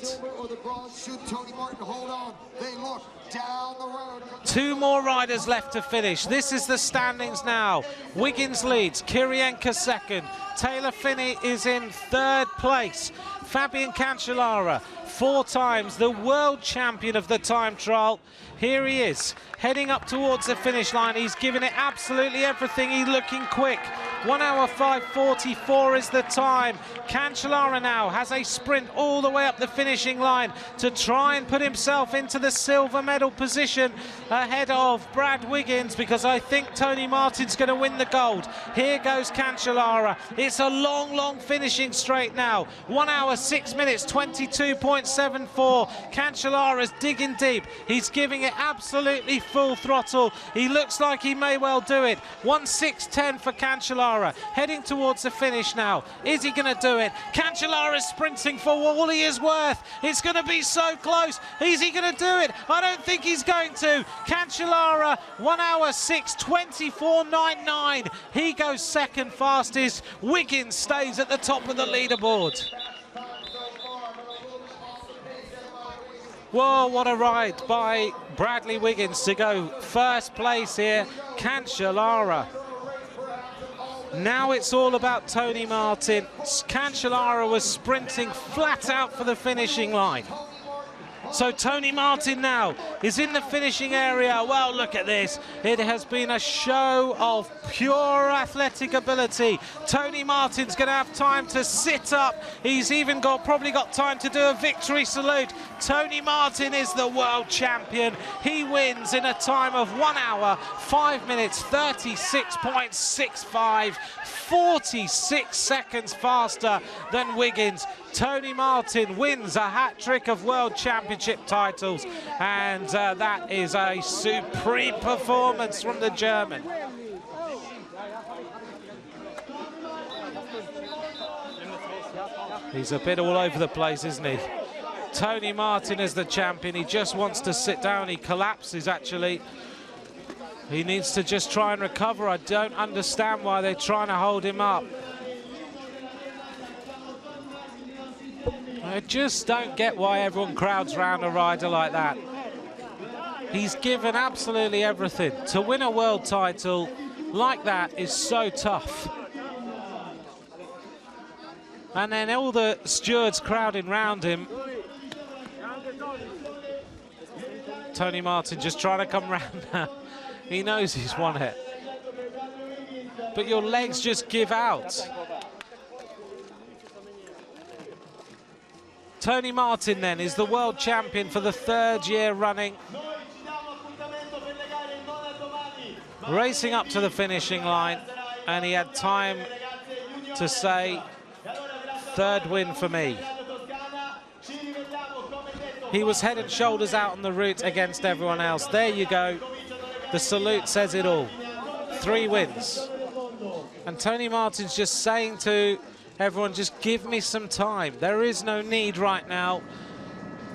2 more riders left to finish. This is the standings now. Wiggins leads, Kirienka second. Taylor Phinney is in 3rd place. Fabian Cancellara, 4 times the world champion of the time trial. Here he is, heading up towards the finish line. He's given it absolutely everything. He's looking quick. 1 hour 5:44 is the time. Cancellara now has a sprint all the way up the finishing line to try and put himself into the silver medal position ahead of Brad Wiggins, because I think Tony Martin's going to win the gold. Here goes Cancellara. It's a long, long finishing straight now. 1 hour 6 minutes 22.74. Cancellara's digging deep. He's giving it absolutely full throttle. He looks like he may well do it. 1:06.10 for Cancellara, heading towards the finish now. Is he going to do it? Cancellara's sprinting for all he is worth. It's going to be so close. Is he going to do it? I don't think he's going to. Cancellara, 1 hour 6:24.99. He goes second fastest. Wiggins stays at the top of the leaderboard. Whoa, what a ride by Bradley Wiggins to go first place here. Cancellara. Now it's all about Tony Martin. Cancellara was sprinting flat out for the finishing line. So Tony Martin now is in the finishing area. Well, look at this. It has been a show of pure athletic ability. Tony Martin's going to have time to sit up. He's even probably got time to do a victory salute. Tony Martin is the world champion. He wins in a time of 1 hour, 5 minutes, 36.65. 46 seconds faster than Wiggins. Tony Martin wins a hat-trick of World Championship titles, and that is a supreme performance from the German. He's a bit all over the place, isn't he? Tony Martin is the champion. He just wants to sit down. He collapses, actually. He needs to just try and recover. I don't understand why they're trying to hold him up. I just don't get why everyone crowds around a rider like that. He's given absolutely everything. To win a world title like that is so tough. And then all the stewards crowding round him. Tony Martin just trying to come round now. He knows he's won it. but your legs just give out. Tony Martin then is the world champion for the 3rd year running. Racing up to the finishing line, and he had time to say, 3rd win for me. He was head and shoulders out on the route against everyone else. There you go. The salute says it all. 3 wins. And Tony Martin's just saying to everyone, just give me some time. There is no need right now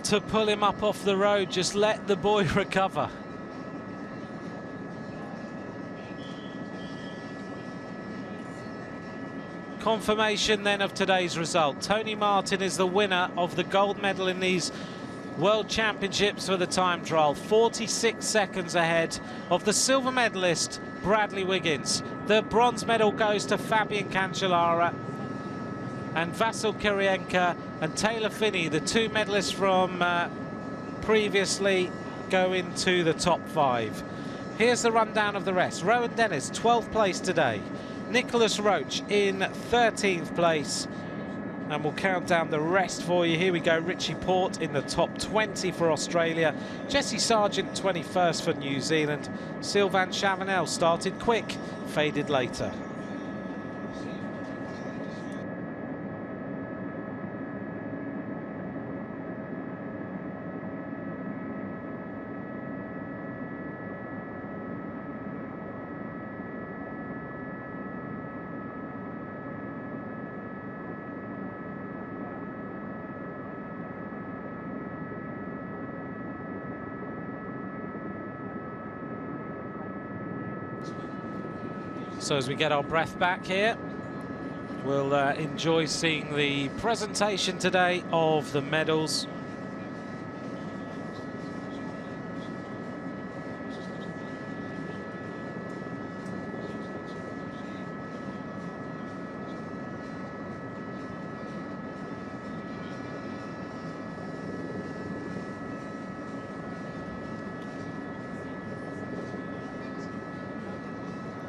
to pull him up off the road. Just let the boy recover. Confirmation then of today's result. Tony Martin is the winner of the gold medal in these World Championships for the time trial. 46 seconds ahead of the silver medalist, Bradley Wiggins. The bronze medal goes to Fabian Cancellara and Vasyl Kirienka and Taylor Phinney. The 2 medalists from previously go into the top 5. Here's the rundown of the rest. Rowan Dennis, 12th place today. Nicholas Roach in 13th place. And we'll count down the rest for you. Here we go. Richie Port in the top 20 for Australia. Jesse Sargent, 21st for New Zealand. Sylvain Chavanel started quick, faded later. So as we get our breath back here, we'll enjoy seeing the presentation today of the medals.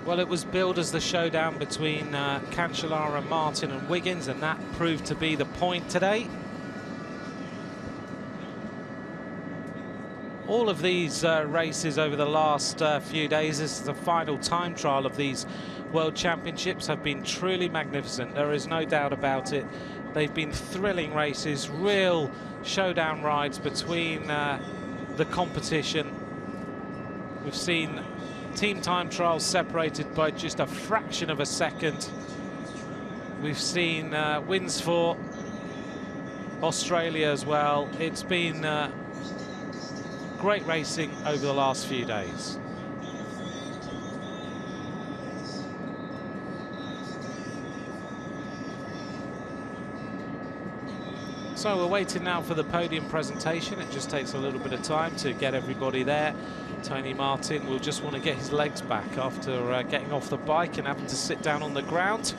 Well, it was billed as the showdown between Cancellara, Martin and Wiggins, and that proved to be the point today. All of these races over the last few days, this is the final time trial of these World Championships, have been truly magnificent. There is no doubt about it. They've been thrilling races, real showdown rides between the competition. We've seen team time trials separated by just a fraction of a second. We've seen wins for Australia as well. It's been great racing over the last few days. So we're waiting now for the podium presentation. It just takes a little bit of time to get everybody there. Tony Martin will just want to get his legs back after getting off the bike and having to sit down on the ground.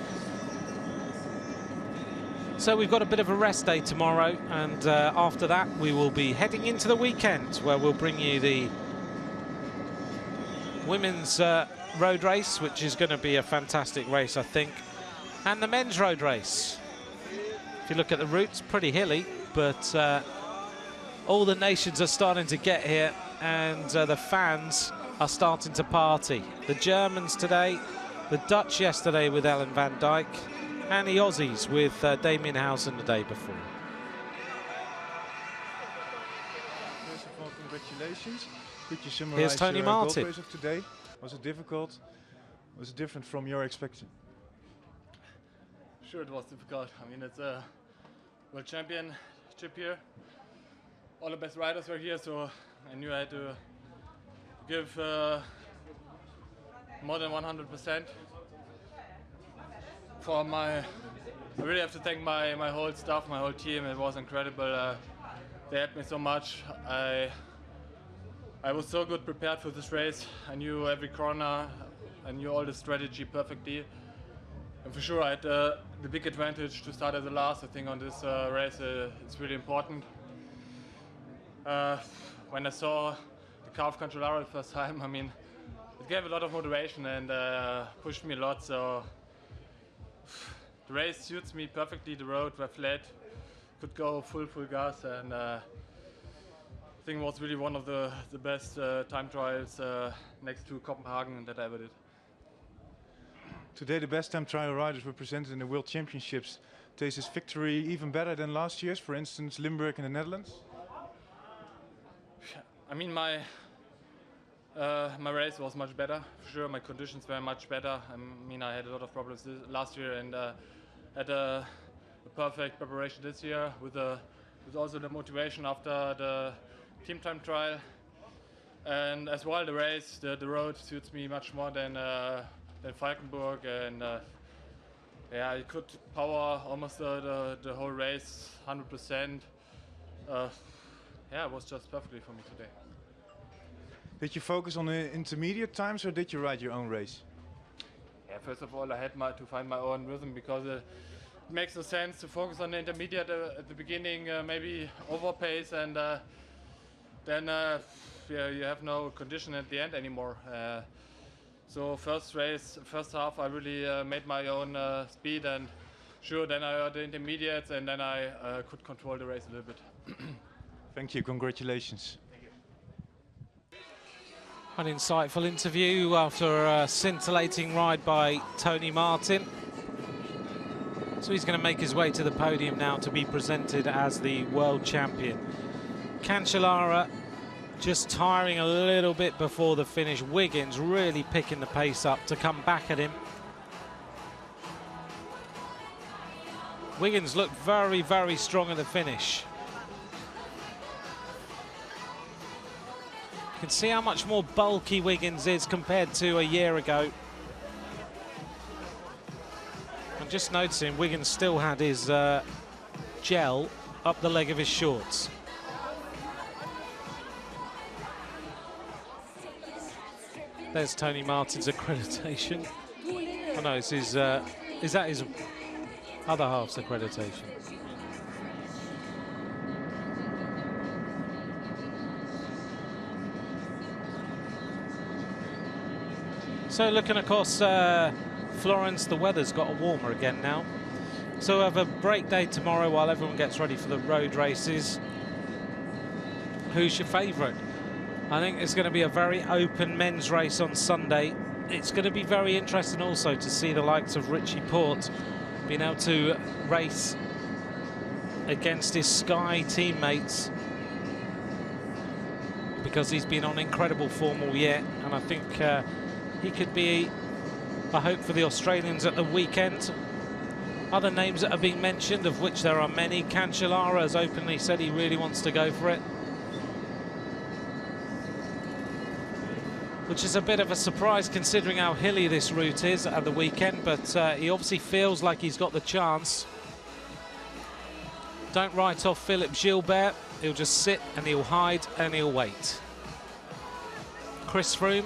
So we've got a bit of a rest day tomorrow, and after that we will be heading into the weekend, where we'll bring you the women's road race, which is going to be a fantastic race, I think, and the men's road race. If you look at the routes, pretty hilly, but all the nations are starting to get here, and the fans are starting to party. The Germans today, the Dutch yesterday with Ellen van Dijk, and the Aussies with Damien Housen the day before. First of all, congratulations. Could you summarize Here's Tony your Martin. gold race of today? Was it difficult? Was it different from your expectation? Sure, it was difficult. I mean, it's a World Championship here. All the best riders were here, so I knew I had to give more than 100%. I really have to thank my whole staff, my whole team. It was incredible. They helped me so much. I was so good prepared for this race. I knew every corner. I knew all the strategy perfectly. And for sure, I had the big advantage to start as the last. I think on this race, it's really important. When I saw the car of Cancellara the first time, I mean, it gave a lot of motivation and pushed me a lot. So the race suits me perfectly. The road were flat, could go full gas, and I think it was really one of the best time trials next to Copenhagen that I ever did. Today the best time trial riders were presented in the World Championships. Is this victory even better than last year's, for instance, Limburg in the Netherlands? I mean, my race was much better. For sure, my conditions were much better. I mean, I had a lot of problems last year and had a perfect preparation this year with also the motivation after the team time trial. And as well, the race, the road suits me much more than Falkenburg, and yeah, I could power almost the whole race 100%. Yeah, it was just perfectly for me today. Did you focus on the intermediate times or did you ride your own race? Yeah, first of all, I had to find my own rhythm, because it makes no sense to focus on the intermediate at the beginning, maybe overpace, and then yeah, you have no condition at the end anymore. So first half, I really made my own speed, and sure, then I heard the intermediates, and then I could control the race a little bit. Thank you, congratulations. An insightful interview after a scintillating ride by Tony Martin. So he's going to make his way to the podium now to be presented as the world champion. Cancellara just tiring a little bit before the finish. Wiggins really picking the pace up to come back at him. Wiggins looked very, very strong at the finish. You can see how much more bulky Wiggins is compared to a year ago. I'm just noticing Wiggins still had his gel up the leg of his shorts. There's Tony Martin's accreditation. Oh no, it's his, is that his other half's accreditation? So looking across Florence, the weather's got warmer again now. So we have a break day tomorrow while everyone gets ready for the road races. Who's your favourite? I think it's going to be a very open men's race on Sunday. It's going to be very interesting also to see the likes of Richie Porte being able to race against his Sky teammates, because he's been on incredible form all year, and I think he could be a hope for the Australians at the weekend. Other names that are being mentioned, of which there are many. Cancellara has openly said he really wants to go for it, which is a bit of a surprise considering how hilly this route is at the weekend, but he obviously feels like he's got the chance. Don't write off Philippe Gilbert. He'll just sit and he'll hide and he'll wait. Chris Froome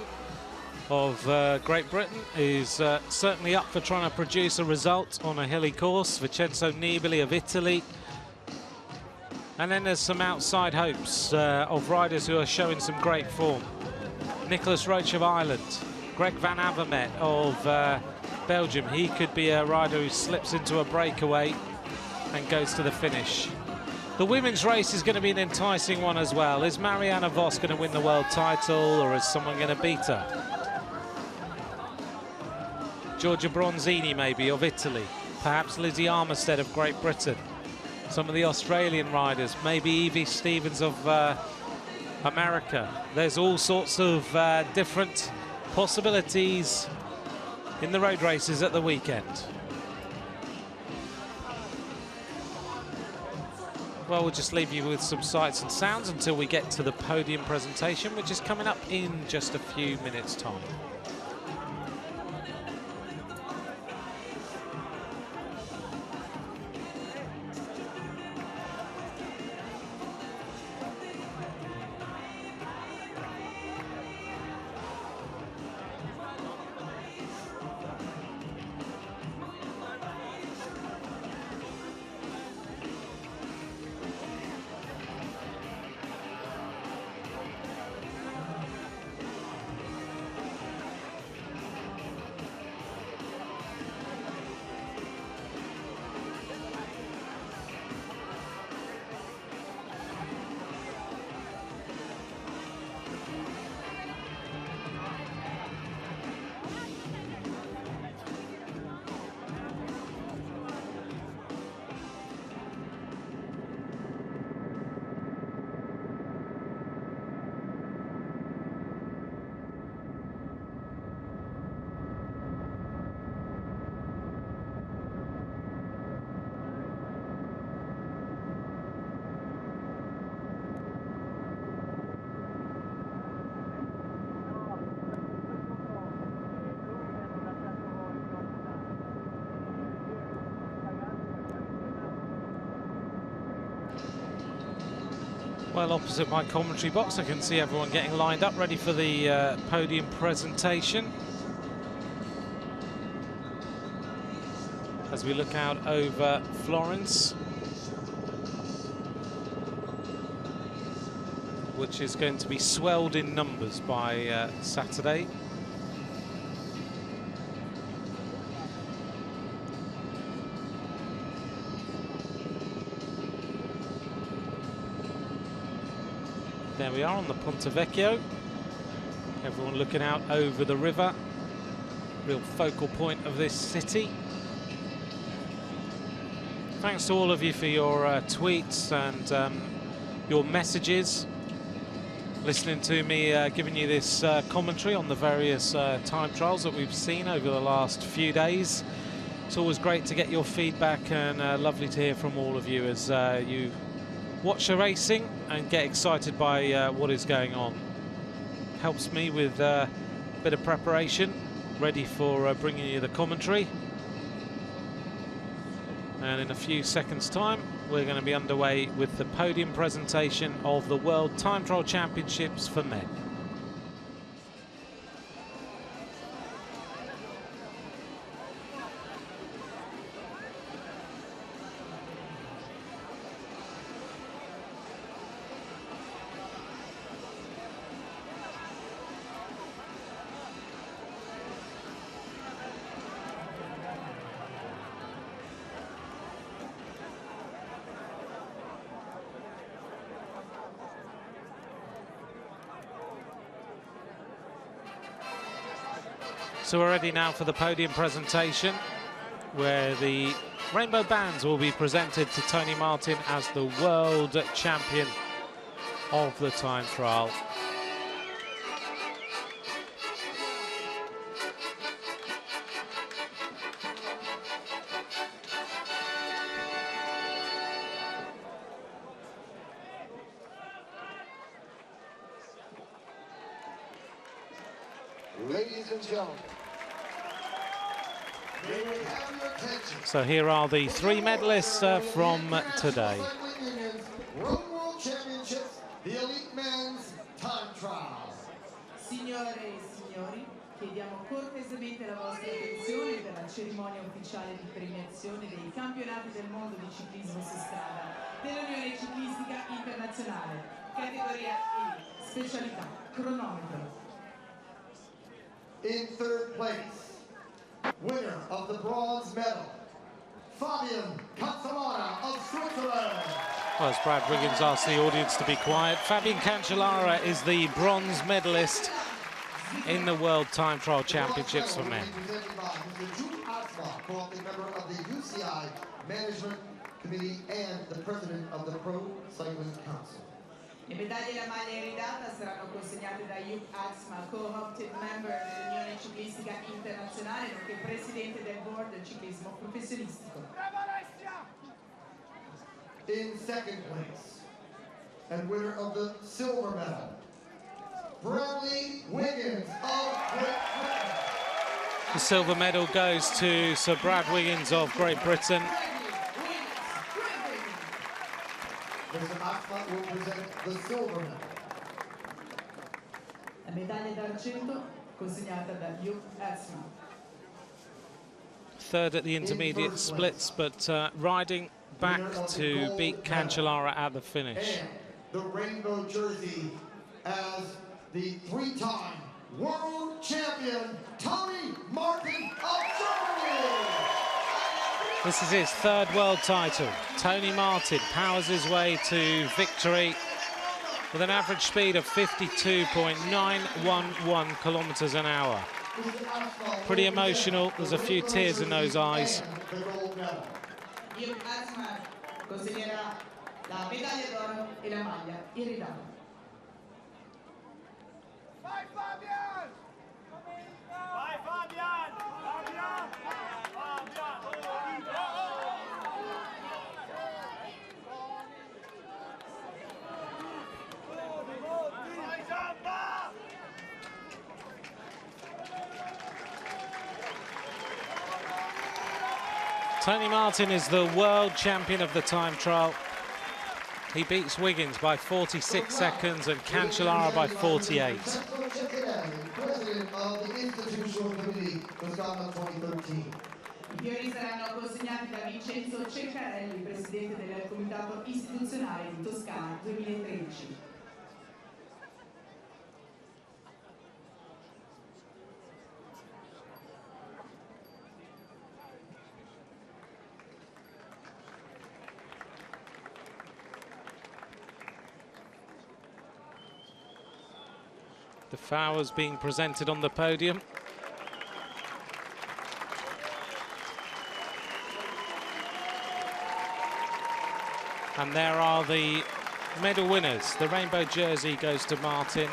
of Great Britain is certainly up for trying to produce a result on a hilly course. Vincenzo Nibali of Italy. And then there's some outside hopes of riders who are showing some great form. Nicholas Roach of Ireland, Greg Van Avermaet of Belgium. He could be a rider who slips into a breakaway and goes to the finish. The women's race is going to be an enticing one as well. Is Marianne Vos going to win the world title, or is someone going to beat her? Giorgia Bronzini maybe of Italy, perhaps Lizzie Armistead of Great Britain. Some of the Australian riders, maybe Evie Stevens of America. There's all sorts of different possibilities in the road races at the weekend. Well, we'll just leave you with some sights and sounds until we get to the podium presentation, which is coming up in just a few minutes' time. Well, opposite my commentary box, I can see everyone getting lined up, ready for the podium presentation. As we look out over Florence, which is going to be swelled in numbers by Saturday. There we are on the Ponte Vecchio. Everyone looking out over the river. Real focal point of this city. Thanks to all of you for your tweets and your messages. Listening to me giving you this commentary on the various time trials that we've seen over the last few days. It's always great to get your feedback, and lovely to hear from all of you as you watch the racing and get excited by what is going on. Helps me with a bit of preparation, ready for bringing you the commentary. And in a few seconds' time, we're going to be underway with the podium presentation of the World Time Trial Championships for men. So we're ready now for the podium presentation, where the rainbow bands will be presented to Tony Martin as the world champion of the time trial. Ladies and gentlemen, may we have your attention. So here are the three medalists from today. Road World Championships, the elite men's time trial. Signore e signori, chiediamo cortesemente la vostra attenzione per la cerimonia ufficiale di premiazione dei campionati del mondo di ciclismo su strada dell'Unione Ciclistica Internazionale, categoria E, specialità cronometro. In third place, winner of the bronze medal, Podium of Switzerland. Well, as Brad Wiggins asked the audience to be quiet, Fabian Cancellara is the bronze medalist in the World Time Trial Championships for men. Presented by Mr. currently member of the UCI Management Committee and the president of the Pro Cycling Council. Le medaglie e la maglia iridata saranno consegnate da Hugh Atzma, co-opted member dell'Unione Ciclistica Internazionale, nonché presidente del board del ciclismo professionistico. In second place, and winner of the silver medal, Bradley Wiggins of Great Britain. The silver medal goes to Sir Brad Wiggins of Great Britain. Mr. Atzma will present the silver medal. La medaglia d'argento consegnata da Hugh Atzma. Third at the intermediate splits, but riding back to beat Cancellara at the finish. And the rainbow jersey as the three-time world champion, Tony Martin of Germany. This is his third world title. Tony Martin powers his way to victory with an average speed of 52.911 kilometers an hour. Pretty emotional. There's a few tears in those eyes. Hugh Atzma consegnerà la medaglia d'oro e la maglia iridata. Vai Fabian! Vai Fabian! Fabian! Tony Martin is the world champion of the time trial. He beats Wiggins by 46 seconds and Cancellara by 48. President of the Institutional Committee for Scotland 2013. I fiori saranno consegnati da Vincenzo Ceccarelli, presidente del Comitato Istituzionale di Toscana 2013. The flowers being presented on the podium. And there are the medal winners. The rainbow jersey goes to Martin.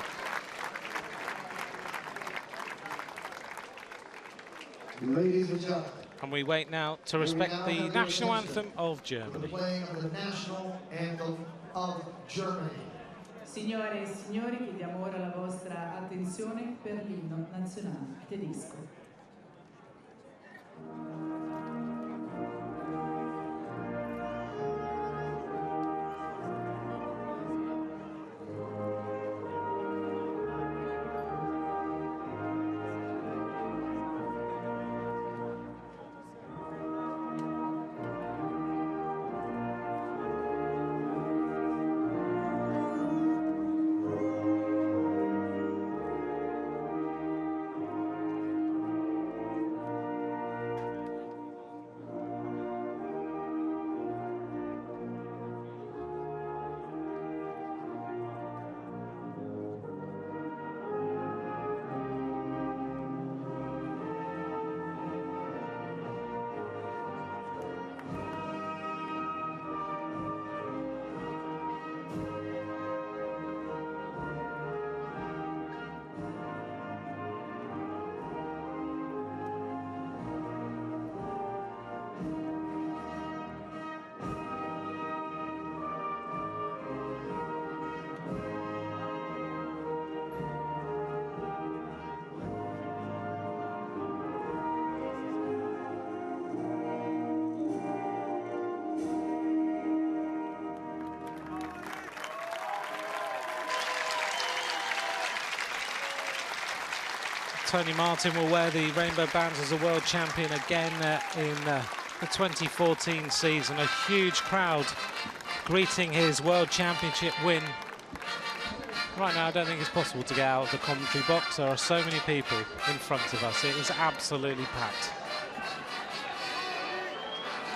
Ladies and gentlemen. And we wait now to respect the national anthem of Germany. The playing of the national anthem of Germany. Signore e signori, chiediamo ora la vostra attenzione per l'inno nazionale tedesco. Tony Martin will wear the rainbow bands as a world champion again in the 2014 season. A huge crowd greeting his world championship win. Right now, I don't think it's possible to get out of the commentary box. There are so many people in front of us. It is absolutely packed.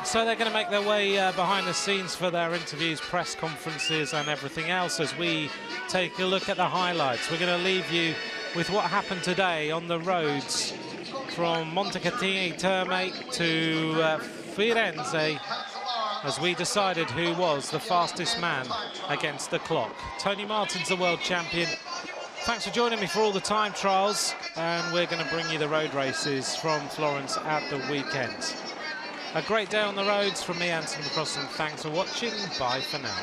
So they're going to make their way behind the scenes for their interviews, press conferences and everything else as we take a look at the highlights. We're going to leave you with what happened today on the roads from Montecatini Terme to Firenze as we decided who was the fastest man against the clock. Tony Martin's the world champion. Thanks for joining me for all the time trials, and we're going to bring you the road races from Florence at the weekend. A great day on the roads from me, Anthony McCrossan. Thanks for watching. Bye for now.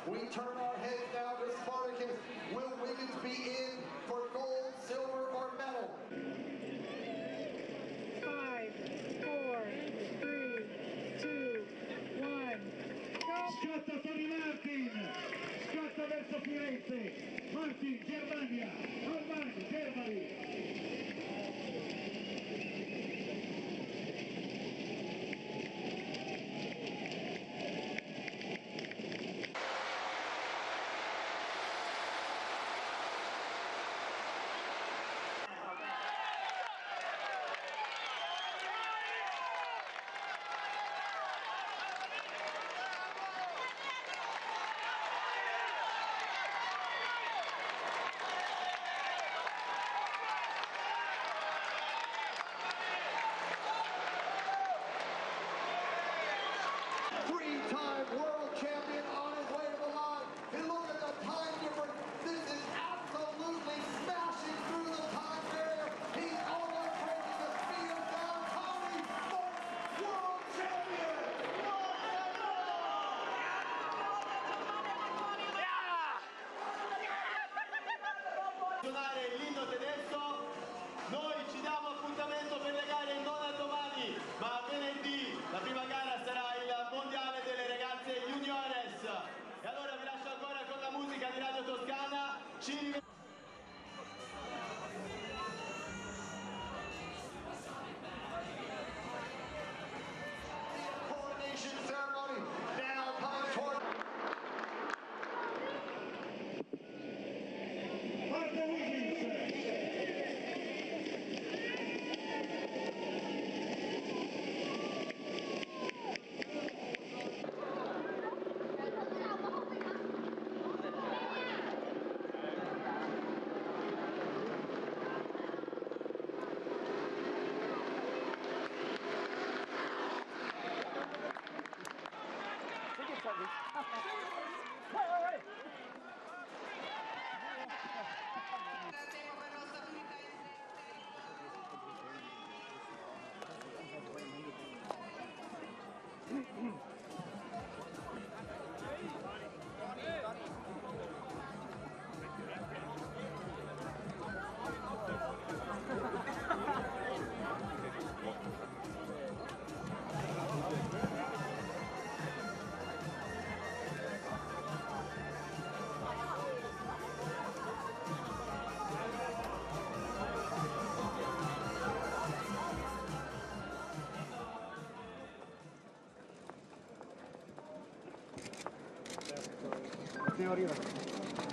We turn our heads now to Spartacus. Will Wiggins be in for gold, silver, or medal? 5, 4, 3, 2, 1, go! Scatta Tony Martin! Scatta passa verso Firenze, Martin, Germania, Alman, Germany. Three-time world champion on his way to the line. And look at the time difference. This is absolutely smashing through the time barrier. He's almost breaking the speed of sound. Tony Marks, world champion. Suonare l'inno tedesco, noi ci diamo appuntamento per le gare non a domani, ma a venerdì. La prima gara sarà il mondiale delle ragazze juniores. E allora vi lascio ancora con la musica di Radio Toscana. Ci rivediamo. Coronation ceremony now coming toward. Marco Wiggins. Devo arrivare.